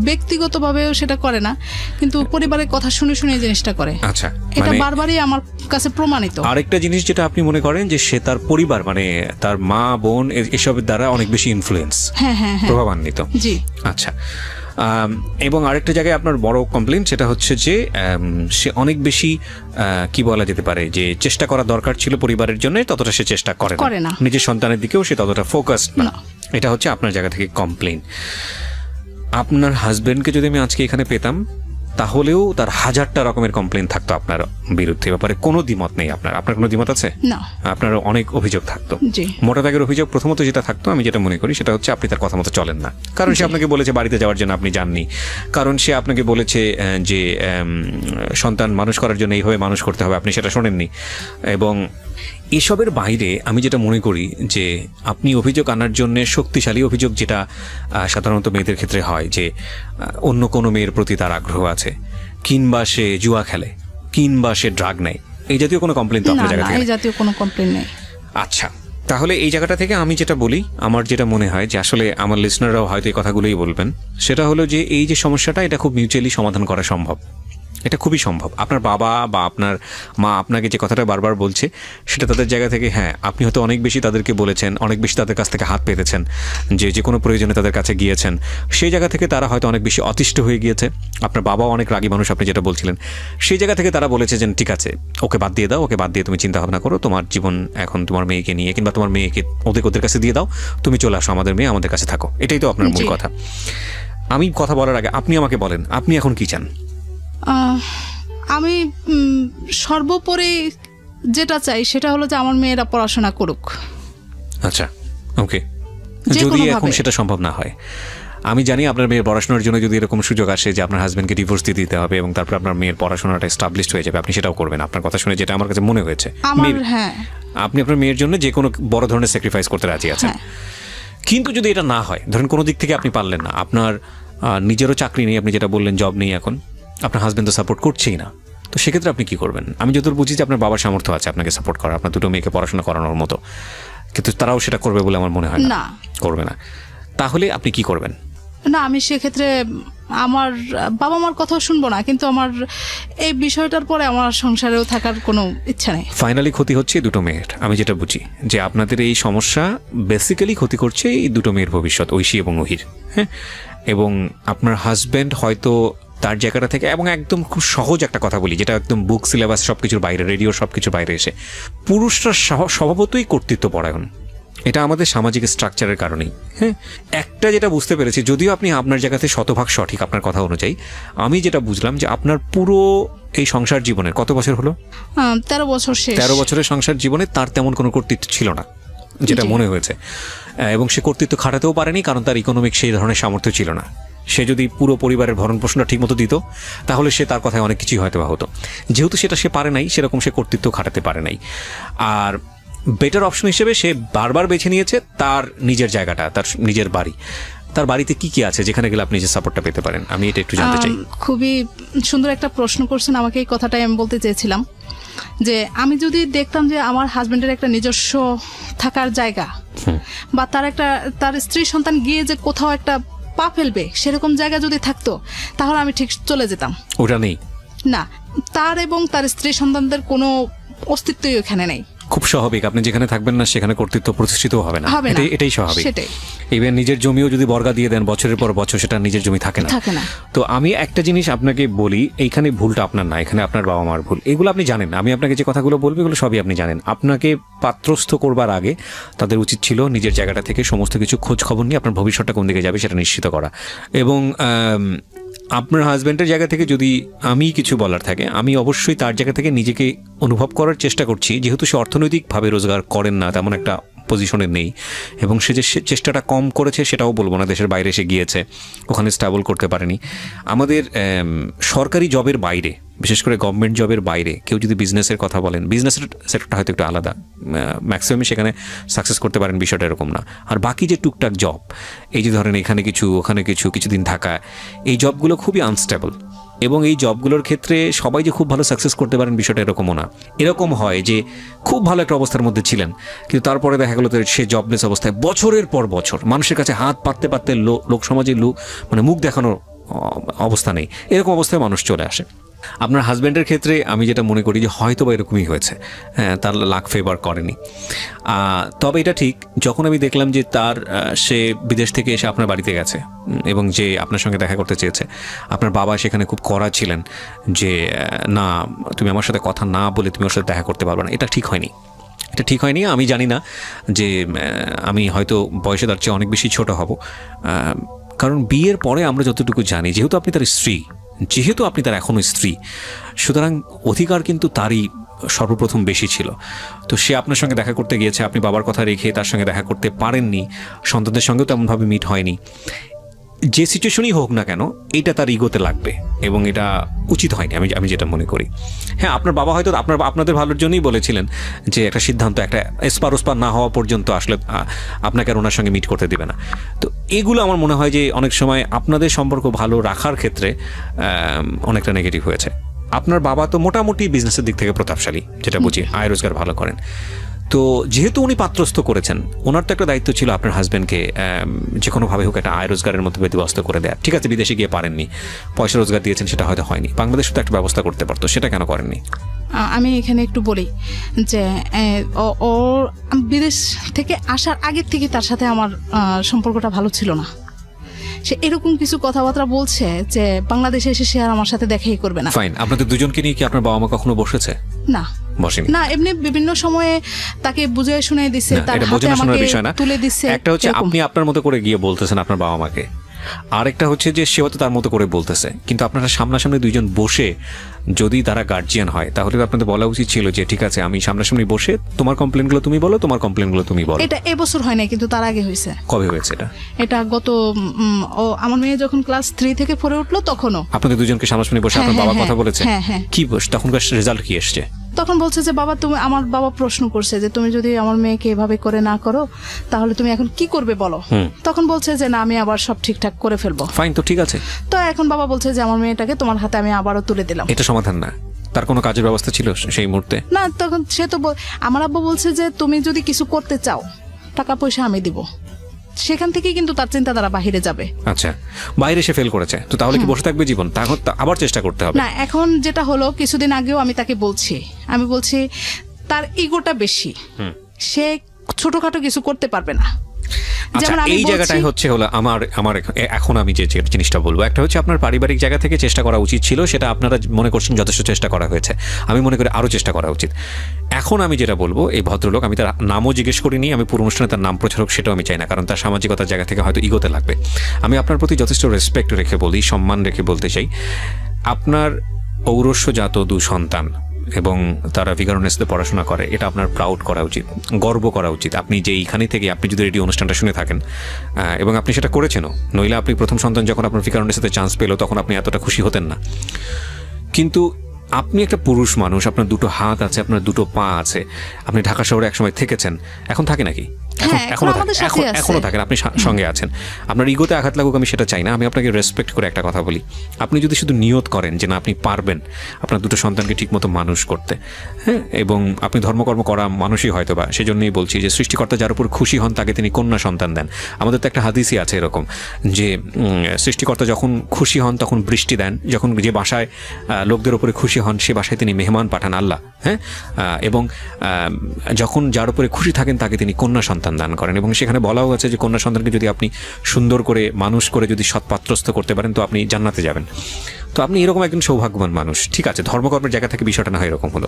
ব্যক্তিগতভাবেও সেটা করে না, কিন্তু পরিবারের কথা শুনে শুনে এই জিনিসটা করে। আচ্ছা, এটা বারবারই আমার কাছে প্রমাণিত। আরেকটা জিনিস যেটা আপনি মনে করেন যে সে তার পরিবার মানে তার মা বোন এসবের দ্বারা অনেক বেশি ইনফ্লুয়েন্স, প্রভাবান্বিত। জি, আচ্ছা। এবং আরেকটা জায়গায় আপনার বড় কমপ্লেন সেটা হচ্ছে যে সে অনেক বেশি কি বলা যেতে পারে যে চেষ্টা করা দরকার ছিল পরিবারের জন্য, ততটা সে চেষ্টা করে না, নিজের সন্তানের দিকেও সে ততটা ফোকাসড না। এটা হচ্ছে আপনার জায়গা থেকে কমপ্লেন। আপনার হাজব্যান্ডকে যদি আমি আজকে এখানে পেতাম তাহলেও তার 1000টা রকমের কমপ্লেন থাকতো আপনার বিরুদ্ধে, ব্যাপারে কোনো দ্বিমত নেই। আপনার কোনো দ্বিমত আছে? না। আপনার অনেক অভিযোগ থাকতো। মোটা দাগের অভিযোগ প্রথমত যেটা থাকতো, আমি যেটা মনে করি সেটা হচ্ছে আপনি তার কথা মতো চলেন না, কারণ সে আপনাকে বলেছে বাড়িতে যাওয়ার জন্য আপনি যাননি, কারণ সে আপনাকে বলেছে যে সন্তান মানুষ করার জন্য এইভাবে মানুষ করতে হবে, আপনি সেটা শোনেননি। এবং এসবের বাইরে আমি যেটা মনে করি যে আপনি অভিযোগ আনার জন্য শক্তিশালী অভিযোগ, যেটা সাধারণত মেয়েদের ক্ষেত্রে হয় যে অন্য কোনো মেয়ের প্রতি তার আগ্রহ আছে, কিংবা সে জুয়া খেলে, কিংবা সে ড্রাগ নেয়, এই জাতীয় কোনো কমপ্লেন তো আপনার জায়গা থেকে? এই জাতীয় কোনো কমপ্লেন নেই। আচ্ছা, তাহলে এই জায়গাটা থেকে আমি যেটা বলি, আমার যেটা মনে হয় যে আসলে আমার লিসনাররাও হয়তো এই কথাগুলোই বলবেন, সেটা হলো যে এই যে সমস্যাটা, এটা খুব মিউচুয়ালি সমাধান করা সম্ভব, এটা খুবই সম্ভব। আপনার বাবা বা আপনার মা আপনাকে যে কথাটা বারবার বলছে সেটা তাদের জায়গা থেকে, হ্যাঁ আপনি হয়তো অনেক বেশি তাদেরকে বলেছেন, অনেক বেশি তাদের কাছ থেকে হাত পেতেছেন, যে কোনো প্রয়োজনে তাদের কাছে গিয়েছেন, সেই জায়গা থেকে তারা হয়তো অনেক বেশি অতিষ্ঠ হয়ে গিয়েছে। আপনার বাবাও অনেক রাগী মানুষ, আপনি যেটা বলছিলেন, সেই জায়গা থেকে তারা বলেছে যে ঠিক আছে, ওকে বাদ দিয়ে দাও, ওকে বাদ দিয়ে তুমি চিন্তা ভাবনা করো, তোমার জীবন এখন তোমার মেয়েকে নিয়ে, কিংবা তোমার মেয়েকে ওদের কাছে দিয়ে দাও, তুমি চলে আসো, আমাদের মেয়ে আমাদের কাছে থাকো। এটাই তো আপনার মূল কথা। আমি কথা বলার আগে আপনি আমাকে বলেন, আপনি এখন কি চান? আমি সর্বোপরি যেটা চাই সেটা হলো যে আমার মেয়েরা পড়াশোনা করুক। আচ্ছা, ওকে। যদি এখন সেটা সম্ভব না হয়। আমি জানি আপনার মেয়ের পড়াশোনার জন্য যদি এরকম সুযোগ আসে যে আপনার হাজব্যান্ডকে ডিভোর্স দিয়ে দিতে হবে এবং তারপর আপনার মেয়ের পড়াশোনাটা এস্টাবলিশড হয়ে যাবে, আপনি সেটাও করবেন। আপনার কথা শুনে যেটা আমার কাছে মনে হয়েছে, আপনি আপনার মেয়ের জন্য যে কোনো বড় ধরনের স্যাক্রিফাইস করতে রাজি আছেন। কিন্তু যদি এটা না হয়, ধরেন কোনো দিক থেকে আপনি পারলেন না, আপনার নিজেরও চাকরি নেই, আপনি যেটা বললেন জব নেই, এখন আপনার হাজব্যান্ড তো সাপোর্ট করছেই না, তো সেক্ষেত্রে আপনি কি করবেন? আমি যতদূর বুঝি যে আপনার বাবার সামর্থ্য আছে আপনাকে সাপোর্ট করা, আপনার দুটো মেয়েকে পড়াশোনা করানোর মতো, কিন্তু তারাও সেটা করবে বলে আমার মনে হয় না, করবে না। তাহলে আপনি কি করবেন? না, আমি সেক্ষেত্রে আমার বাবা মার কথা শুনবো না, কিন্তু আমার এই বিষয়টার পরে আমার সংসারেও থাকার কোনো ইচ্ছা নেই। ফাইনালি ক্ষতি হচ্ছে দুটো মেয়ের। আমি যেটা বুঝি যে আপনাদের এই সমস্যা বেসিক্যালি ক্ষতি করছে এই দুটো মেয়ের ভবিষ্যৎ, ঐশী এবং ওহির। হ্যাঁ, এবং আপনার হাজব্যান্ড হয়তো তার জায়গাটা থেকে, এবং একদম খুব সহজ একটা কথা বলি যেটা একদম বুক সিলেবাস সবকিছুর বাইরে, রেডিও সবকিছুর বাইরে এসে, পুরুষরা স্বভাবতই কর্তৃত্বপরায়ণ। এটা আমাদের সামাজিক স্ট্রাকচারের কারণেই। হ্যাঁ, একটা যেটা বুঝতে পেরেছি, যদিও আপনি আপনার জায়গাতে শতভাগ সঠিক আপনার কথা অনুযায়ী, আমি যেটা বুঝলাম যে আপনার পুরো এই সংসার জীবনের কত বছর হলো? 13 বছর। 13 বছরের সংসার জীবনে তার তেমন কোনো কর্তৃত্ব ছিল না যেটা মনে হয়েছে, এবং সে কর্তৃত্ব খাটাতেও পারেনি কারণ তার ইকোনমিক সেই ধরনের সামর্থ্য ছিল না। সে যদি পুরো পরিবারের ভরণ পোষণটা ঠিক মতো দিত তাহলে সে তার কথায় অনেক কিছুই হয়তো হতো। যেহেতু সেটা সে পারে নাই, সেরকম সে কর্তৃত্ব খাটাতে পারে নাই। আর বেটার অপশন হিসেবে সে বারবার বেছে নিয়েছে তার নিজের জায়গাটা, তার নিজের বাড়ি। তার বাড়িতে কি কি আছে যেখানে গেলে আপনি যে সাপোর্টটা পেতে পারেন? আমি এটা একটু জানতে চাই। খুবই সুন্দর একটা প্রশ্ন করছেন আমাকে, এই কথাটাই আমি বলতে চেয়েছিলাম যে আমি যদি দেখতাম যে আমার হাজবেন্ডের একটা নিজস্ব থাকার জায়গা, বা তার স্ত্রী সন্তান গিয়ে যে কোথাও একটা পা ফেলবে সেরকম জায়গা যদি থাকতো, তাহলে আমি ঠিক চলে যেতাম। ওটা নেই না, তার এবং তার স্ত্রী সন্তানদের কোনো অস্তিত্বই ওখানে নেই। খুব স্বাভাবিক, আপনি যেখানে থাকবেন না সেখানে কর্তৃত্ব প্রতিষ্ঠিত হবে না, এটাই স্বাভাবিক। ইভেন নিজের জমিও যদি বর্গা দিয়ে দেন বছরের পর বছর, সেটা নিজের জমি থাকে না। তো আমি একটা জিনিস আপনাকে বলি, এইখানে ভুলটা আপনার না, এখানে আপনার বাবা মার ভুল। এগুলো আপনি জানেন, আমি আপনাকে যে কথাগুলো বলবো এগুলো সবই আপনি জানেন। আপনাকে পাত্রস্থ করবার আগে তাদের উচিত ছিল নিজের জায়গাটা থেকে সমস্ত কিছু খোঁজ খবর নিয়ে আপনার ভবিষ্যৎটা কোন দিকে যাবে সেটা নিশ্চিত করা। এবং আপনার হাজব্যান্ডের জায়গা থেকে যদি আমি কিছু বলার থাকে, আমি অবশ্যই তার জায়গা থেকে নিজেকে অনুভব করার চেষ্টা করছি, যেহেতু সে অর্থনৈতিকভাবে রোজগার করেন না, তেমন একটা পজিশনে নেই, এবং সে যে চেষ্টাটা কম করেছে সেটাও বলবো না, দেশের বাইরে এসে গিয়েছে, ওখানে স্টেবল করতে পারেনি। আমাদের সরকারি জবের বাইরে, বিশেষ করে গভর্নমেন্ট জবের বাইরে কেউ যদি বিজনেসের কথা বলেন, বিজনেসের সেক্টরটা হয়তো একটু আলাদা, ম্যাক্সিমামই সেখানে সাকসেস করতে পারেন, বিষয়টা এরকম না। আর বাকি যে টুকটাক জব, এই যে ধরেন এখানে কিছু ওখানে কিছু, কিছুদিন থাকা, এই জবগুলো খুবই আনস্টেবল, এবং এই জবগুলোর ক্ষেত্রে সবাই যে খুব ভালো সাকসেস করতে পারেন বিষয়টা এরকমও না। এরকম হয় যে খুব ভালো একটা অবস্থার মধ্যে ছিলেন, কিন্তু তারপরে দেখা গেলো সে জবলেস অবস্থায় বছরের পর বছর মানুষের কাছে হাত পাততে পাততে লোক সমাজে মানে মুখ দেখানোর অবস্থা নেই, এরকম অবস্থায় মানুষ চলে আসে। আপনার হাজব্যান্ডের ক্ষেত্রে আমি যেটা মনে করি যে হয়তো বা এরকমই হয়েছে, হ্যাঁ, তার লাক ফেভার করেনি। তবে এটা ঠিক, যখন আমি দেখলাম যে সে বিদেশ থেকে এসে আপনার বাড়িতে গেছে এবং যে আপনার সঙ্গে দেখা করতে চেয়েছে, আপনার বাবা সেখানে খুব কড়া ছিলেন যে না, তুমি আমার সাথে কথা না বলে তুমি ওর সাথে দেখা করতে পারবে না, এটা ঠিক হয়নি। এটা ঠিক হয়নি। আমি জানি না যে আমি হয়তো বয়সে তার চেয়ে অনেক বেশি ছোট হব, কারণ বিয়ের পরে আমরা যতটুকু জানি, যেহেতু আপনি তার স্ত্রী, যেহেতু আপনি তার এখনও স্ত্রী, সুতরাং অধিকার কিন্তু তারই সর্বপ্রথম বেশি ছিল। তো সে আপনার সঙ্গে দেখা করতে গিয়েছে, আপনি বাবার কথা রেখে তার সঙ্গে দেখা করতে পারেননি, সন্তানদের সঙ্গেও তেমনভাবে মিট হয়নি। যে সিচুয়েশনই হোক না কেন, এটা তার ইগোতে লাগবে এবং এটা উচিত হয়নি, আমি যেটা মনে করি। হ্যাঁ, আপনার বাবা হয়তো আপনাদের ভালোর জন্যই বলেছিলেন যে একটা সিদ্ধান্ত, একটা এসপার ওসপার না হওয়া পর্যন্ত আসলে আপনাকে আর ওনার সঙ্গে মিট করতে দেবে না। তো এগুলো আমার মনে হয় যে অনেক সময় আপনাদের সম্পর্ক ভালো রাখার ক্ষেত্রে অনেকটা নেগেটিভ হয়েছে। আপনার বাবা তো মোটামুটি বিজনেসের দিক থেকে প্রতাপশালী, যেটা বুঝি, আয় রোজগার ভালো করেন। তো যেহেতু উনি পাত্রস্থ করেছেন, ওনার তো একটা দায়িত্ব ছিল আপনার হাজব্যান্ডকে যে কোনোভাবে হোক একটা আয় রোজগারের মধ্যে ব্যবস্থা করে দেয়। ঠিক আছে, বিদেশে গিয়ে পারেননি, পয়সা রোজগার দিয়েছেন, সেটা হয়তো হয়নি, বাংলাদেশে তো একটা ব্যবস্থা করতে পারতো, সেটা কেন করেননি? আমি এখানে একটু বলি যে ও বিদেশ থেকে আসার আগের থেকে তার সাথে আমার সম্পর্কটা ভালো ছিল না। সে এরকম কিছু কথাবার্তা বলছে যে বাংলাদেশে এসে সে আর আমার সাথে দেখাই করবে না। ফাইন, আপনাদের দুজনকে নিয়ে কি আপনার বাবা মা কখনো বসেছে? না, বসেনি। না, এমনি বিভিন্ন সময়ে তাকে বুঝিয়ে শুনিয়ে দিছে, তার হাতে আমাকে তুলে দিছে। একটা হচ্ছে আপনি আপনার মতো করে গিয়ে বলতেছেন আপনার বাবা মাকে, আরেকটা হচ্ছে যে সেও তো তার মতো করে বলতেছে, কিন্তু আপনারা সামনাসামনি দুইজন বসে যদি তারা গার্জিয়ান হয় তাহলে আপনাদের বলা উচিত ছিল যে ঠিক আছে আমি সামনাসামনি বসে তোমার কমপ্লেনগুলো তুমি বলো, তোমার কমপ্লেনগুলো তুমি বলো। এটা এবছর হয় না, কিন্তু তার আগে হয়েছে। কবে হয়েছে এটা? এটা গত আমার মেয়ে যখন ক্লাস 3 থেকে 4 উঠলো তখনও আপনাদের দুজনকে সামনাসামনি বসে আপনার বাবা কথা বলেছে? কি তখনকার রেজাল্ট কি এসছে? তখন বলছে যে বাবা তুমি, আমার বাবা প্রশ্ন করছে যে তুমি যদি আমার মেয়েকে এভাবে করে না করো তাহলে তুমি এখন কি করবে বলো। তখন বলছে যে না আমি আবার সব ঠিকঠাক করে ফেলবো। ফাইন, তো ঠিক আছে। তো এখন বাবা বলছে যে আমার মেয়েটাকে তোমার হাতে আমি আবারও তুলে দিলাম। এটা সমাধান না? তার কোনো কাজের ব্যবস্থা ছিল সেই মুহূর্তে? না, তখন সে তো আমার আব্বু বলছে যে তুমি যদি কিছু করতে চাও টাকা পয়সা আমি দিব। সেখান থেকে কিন্তু তার চিন্তাধারা বাহিরে যাবে। আচ্ছা, বাইরে সে ফেল করেছে, তো তাহলে কি বসে থাকবে জীবন? তাহলে আবার চেষ্টা করতে হবে। না, এখন যেটা হলো কিছুদিন আগেও আমি তাকে আমি বলছি তার ইগোটা বেশি, সে ছোটখাটো কিছু করতে পারবে না। আচ্ছা, এই জায়গাটাই হচ্ছে হলো আমার এখন আমি যে জিনিসটা বলবো, একটা হচ্ছে আপনার পারিবারিক জায়গা থেকে চেষ্টা করা উচিত ছিল, সেটা আপনারা মনে করছেন যথেষ্ট চেষ্টা করা হয়েছে। আমি মনে করি আরও চেষ্টা করা উচিত। এখন আমি যেটা বলবো, এই ভদ্রলোক, আমি তার নামও জিজ্ঞেস করিনি, আমি পুরো অনুষ্ঠানে তার নাম প্রচারক সেটাও আমি চাই না, কারণ তার সামাজিকতার জায়গা থেকে হয়তো ইগোতে লাগবে। আমি আপনার প্রতি যথেষ্ট রেসপেক্ট রেখে বলি, সম্মান রেখে বলতে চাই, আপনার ঔরস্যজাত 2 সন্তান এবং তারা ভিগারনেসতে পড়াশোনা করে, এটা আপনার প্রাউড করা উচিত, গর্ব করা উচিত। আপনি যে এইখানে থেকে আপনি যদি রেডিও অনুষ্ঠানটা শুনে থাকেন এবং আপনি সেটা করেছেনও, নইলে আপনি প্রথম সন্তান যখন আপনার ভিগারনেসতে চান্স পেল তখন আপনি এতটা খুশি হতেন না। কিন্তু আপনি একটা পুরুষ মানুষ, আপনার 2টো হাত আছে, আপনার 2টো পা আছে, আপনি ঢাকা শহরে একসময় থেকেছেন, এখন থাকে নাকি? এখনো থাকেন, আপনি সঙ্গে আছেন। আপনার ইগোতে আঘাত লাগুক আমি সেটা চাই না। আমি আপনাকে রেসপেক্ট করে একটা কথা বলি, আপনি যদি শুধু নিয়ত করেন যে না আপনি পারবেন আপনার 2টো সন্তানকে ঠিকমতো মানুষ করতে, হ্যাঁ, এবং আপনি ধর্মকর্ম করা মানুষই হয়তো বা, সেজন্যই বলছি যে সৃষ্টিকর্তা যার উপর খুশি হন তাকে তিনি কন্যা সন্তান দেন। আমাদের তো একটা হাদিসই আছে এরকম যে সৃষ্টিকর্তা যখন খুশি হন তখন বৃষ্টি দেন, যখন যে বাসায় লোকদের উপরে খুশি হন সে বাসায় তিনি মেহমান পাঠান আল্লাহ, হ্যাঁ, এবং যখন যার উপরে খুশি থাকেন তাকে তিনি কন্যা সন্তান দান করেন। এবং সেখানে বলাও আছে যে কন্যা সন্তানকে যদি আপনি সুন্দর করে মানুষ করে যদি সৎপাত্রস্থ করতে পারেন তো আপনি জান্নাতে যাবেন। তো আপনি এরকম একজন সৌভাগ্যবান মানুষ। ঠিক আছে, ধর্মকর্মের জায়গা থেকে বিষয়টা না হয় এরকম হলো,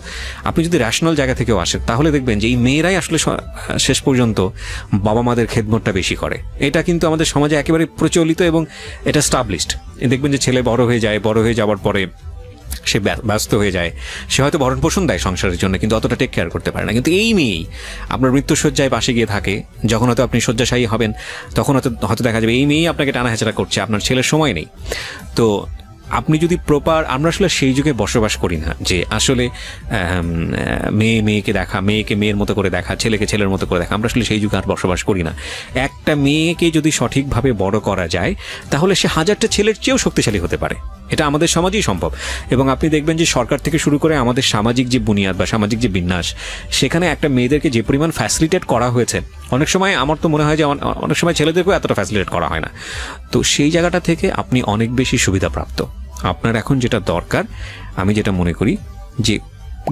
আপনি যদি র্যাশনাল জায়গা থেকেও আসেন তাহলে দেখবেন যে এই মেয়েরাই আসলে শেষ পর্যন্ত বাবা মাদের খেদমতটা বেশি করে। এটা কিন্তু আমাদের সমাজে একেবারে প্রচলিত এবং এটা স্টাবলিশড। দেখবেন যে ছেলে বড় হয়ে যায়, বড় হয়ে যাওয়ার পরে সে ব্যস্ত হয়ে যায়, সে হয়তো ভরণ পোষণ দেয় সংসারের জন্য কিন্তু অতটা টেক কেয়ার করতে পারে না। কিন্তু এই মেয়েই আপনার মৃত্যুশয্যায় পাশে গিয়ে থাকে, যখন হয়তো আপনি শয্যাশায়ী হবেন তখন হয়তো দেখা যাবে এই মেয়েই আপনাকে টানা হেঁচড়া করছে, আপনার ছেলের সময় নেই। তো আপনি যদি আমরা আসলে সেই যুগে বসবাস করি না যে আসলে মেয়েকে দেখা, মেয়েকে মেয়ের মতো করে দেখা, ছেলেকে ছেলের মতো করে দেখা, আমরা আসলে সেই যুগে আর বসবাস করি না। একটা মেয়েকে যদি সঠিকভাবে বড় করা যায় তাহলে সে 1000টা ছেলের চেয়েও শক্তিশালী হতে পারে। এটা আমাদের সমাজেই সম্ভব। এবং আপনি দেখবেন যে সরকার থেকে শুরু করে আমাদের সামাজিক যে বুনিয়াদ বা সামাজিক যে বিন্যাস, সেখানে একটা মেয়েদেরকে যে পরিমাণ ফ্যাসিলিটেট করা হয়েছে, অনেক সময় আমার তো মনে হয় যে অনেক সময় ছেলেদেরকেও এতটা ফ্যাসিলিটেট করা হয় না। তো সেই জায়গাটা থেকে আপনি অনেক বেশি সুবিধাপ্রাপ্ত। আপনার এখন যেটা দরকার, আমি যেটা মনে করি যে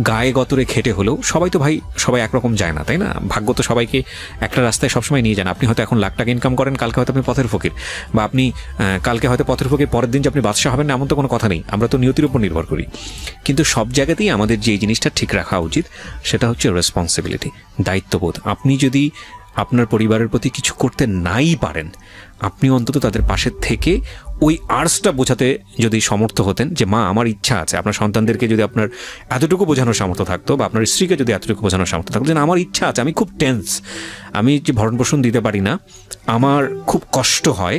গায়ে গতরে খেটে হলেও সবাই একরকম যায় না, তাই না? ভাগ্য তো সবাইকে একটা রাস্তায় সবসময় নিয়ে যান। আপনি হয়তো এখন লাখ টাকা ইনকাম করেন, কালকে হয়তো আপনি পথের ফকির, বা আপনি কালকে হয়তো পথের ফকির, পরের দিন যে আপনি বাদশা হবেন না এমন তো কোনো কথা নেই। আমরা তো নিয়তির উপর নির্ভর করি। কিন্তু সব জায়গাতেই আমাদের যে জিনিসটা ঠিক রাখা উচিত সেটা হচ্ছে রেসপন্সিবিলিটি, দায়িত্ববোধ। আপনি যদি আপনার পরিবারের প্রতি কিছু করতে নাই পারেন, আপনি অন্তত তাদের পাশে থেকে ওই আর্টসটা বোঝাতে যদি সমর্থ হতেন যে মা আমার ইচ্ছা আছে, আপনার সন্তানদেরকে যদি আপনার এতটুকু বোঝানোর সামর্থ্য থাকতো, বা আপনার স্ত্রীকে যদি এতটুকু বোঝানোর সামর্থ্য থাকতো যে আমার ইচ্ছা আছে, আমি খুব টেন্স, আমি যে ভরণ পোষণ দিতে পারি না, আমার খুব কষ্ট হয়,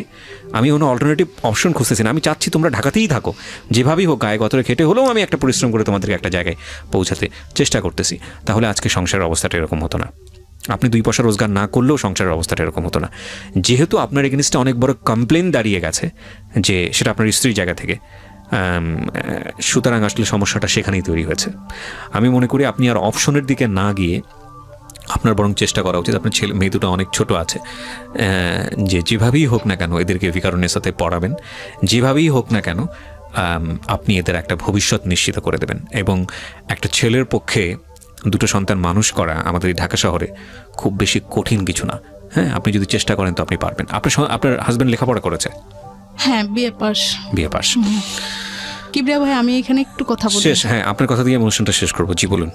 আমি কোনো অল্টারনেটিভ অপশন খুঁজতেছি না, আমি চাচ্ছি তোমরা ঢাকাতেই থাকো, যেভাবেই হোক গায়ে গতরে খেটে হলেও আমি একটা পরিশ্রম করে তোমাদেরকে একটা জায়গায় পৌঁছাতে চেষ্টা করতেছি, তাহলে আজকে সংসারের অবস্থাটা এরকম হতো না। আপনি 2 পয়সা রোজগার না করলেও সংসারের অবস্থাটা এরকম হতো না। যেহেতু আপনার এগেনস্টে অনেক বড় কমপ্লেন দাঁড়িয়ে গেছে যে সেটা আপনার স্ত্রীর জায়গা থেকে, সুতরাং আসলে সমস্যাটা সেখানেই তৈরি হয়েছে। আমি মনে করি আপনি আর অপশনের দিকে না গিয়ে আপনার বরং চেষ্টা করা উচিত, আপনার মেয়ে দুটো অনেক ছোট আছে, যে যেভাবেই হোক না কেন এদেরকে ভিকারুনের সাথে পড়াবেন, যেভাবেই হোক না কেন আপনি এদের একটা ভবিষ্যৎ নিশ্চিত করে দেবেন। এবং একটা ছেলের পক্ষে 2টো সন্তান মানুষ করা আমাদের এই ঢাকা শহরে খুব বেশি কঠিন কিছু না। হ্যাঁ, আপনি যদি চেষ্টা করেন তো আপনি পারবেন। আপনার হাজবেন্ড লেখাপড়া করেছে? হ্যাঁ, বিএ পাস। কিবরিয়া ভাই, আমি এখানে একটু কথা বলি। শেষ, হ্যাঁ, আপনার কথা দিয়ে অনুষ্ঠানটা শেষ করবো। জি বলুন।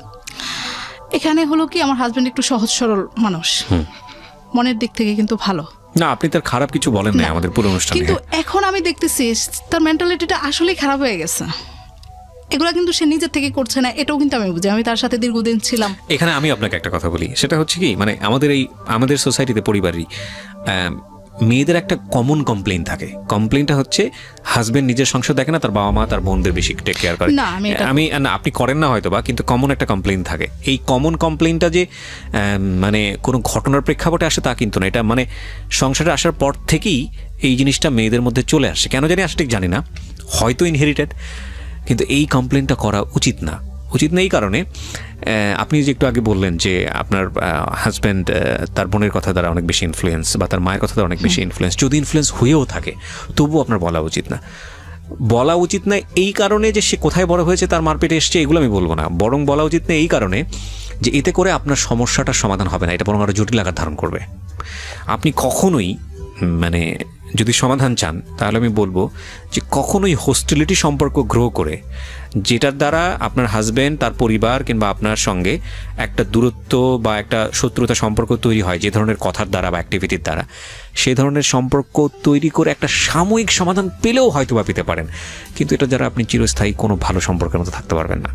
এখানে হলো কি, আমার হাজবেন্ড একটু সহজ সরল মানুষ, মনের দিক থেকে কিন্তু ভালো, না, আপনি তার খারাপ কিছু বলেন না আমাদের পুরো অনুষ্ঠানে, কিন্তু এখন আমি দেখতেছি তার মেন্টালিটিটা আসলেই খারাপ হয়ে গেছে। এগুলো কিন্তু সে নিজের থেকে করছে না, এটাও কিন্তু আমি বুঝি, আমি তার সাথে দীর্ঘদিন ছিলাম। এখানে আমি আপনাকে একটা কথা বলি, সেটা হচ্ছে কি, মানে আমাদের সোসাইটিতে, পরিবারই মেয়েদের একটা কমন কমপ্লেইন থাকে। কমপ্লেইনটা হচ্ছে হাজবেন্ড নিজের সংসার দেখে না, তার বাবা মা তার বোনদের বেশি টেক কেয়ার করে। না, আপনি করেন না হয়তো বা, কিন্তু কমন একটা কমপ্লেইন থাকে। এই কমন কমপ্লেইনটা যে মানে কোনো ঘটনার প্রেক্ষাপটে আসে তা কিন্তু না, এটা মানে সংসারে আসার পর থেকেই এই জিনিসটা মেয়েদের মধ্যে চলে আসে। কেন জানি আসলে ঠিক জানি না, হয়তো ইনহেরিটেড, কিন্তু এই কমপ্লেইনটা করা উচিত না। এই কারণে আপনি যে একটু আগে বললেন যে আপনার হাজব্যান্ড তার বোনের কথা দ্বারা অনেক বেশি ইনফ্লুয়েন্স, বা তার মায়ের কথা দ্বারা অনেক বেশি ইনফ্লুয়েন্স, যদি ইনফ্লুয়েন্স হয়েও থাকে তবুও আপনার বলা উচিত না। এই কারণে যে সে কোথায় বড় হয়েছে, তার মারপেটে এসছে, এগুলো আমি বলবো না, বরং বলা উচিত না এই কারণে যে এতে করে আপনার সমস্যাটার সমাধান হবে না, এটা বরং আরও জটিল আকার ধারণ করবে। আপনি কখনোই, মানে যদি সমাধান চান তাহলে আমি বলবো যে কখনোই হোস্টিলিটি সম্পর্ক গ্রো করে, যেটার দ্বারা আপনার হাজব্যান্ড, তার পরিবার কিংবা আপনার সঙ্গে একটা দূরত্ব বা একটা শত্রুতা সম্পর্ক তৈরি হয় যে ধরনের কথার দ্বারা বা অ্যাক্টিভিটির দ্বারা, সেই ধরনের সম্পর্ক তৈরি করে একটা সাময়িক সমাধান পেলেও হয়তো বা পেতে পারেন, কিন্তু এটা দ্বারা আপনি চিরস্থায়ী কোনো ভালো সম্পর্কের মতো থাকতে পারবেন না।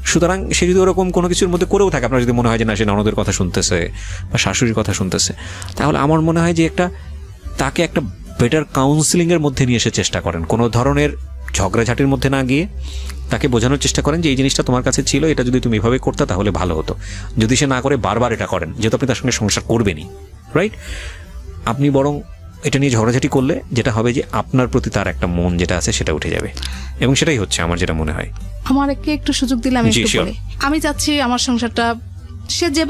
সুতরাং সে যদি ওরকম কোনো কিছুর মধ্যে করেও থাকে, আপনার যদি মনে হয় যে না সে ননদের কথা শুনতেছে বা শাশুড়ির কথা শুনতেছে, তাহলে আমার মনে হয় যে তাকে একটা বেটার কাউন্সিলিংয়ের মধ্যে নিয়ে এসে চেষ্টা করেন, কোনো ধরনের ঝগড়াঝাটির মধ্যে না গিয়ে তাকে বোঝানোর চেষ্টা করেন যে এই জিনিসটা তোমার কাছে ছিল, এটা যদি তুমি এভাবে করতে তাহলে ভালো হতো। যদি সে না করে বারবার এটা করেন, যেহেতু আপনি তার সঙ্গে সংসার করবেনই, রাইট, আপনি বরং এটা নিয়ে ঝগড়াঝাটি করলে যেটা হবে যে আপনার প্রতি তার একটা মন যেটা আছে সেটা উঠে যাবে, এবং সেটাই হচ্ছে আমার যেটা মনে হয়। আমার একটু সুযোগ দিলে আমি চাচ্ছি আমার সংসারটা সে যে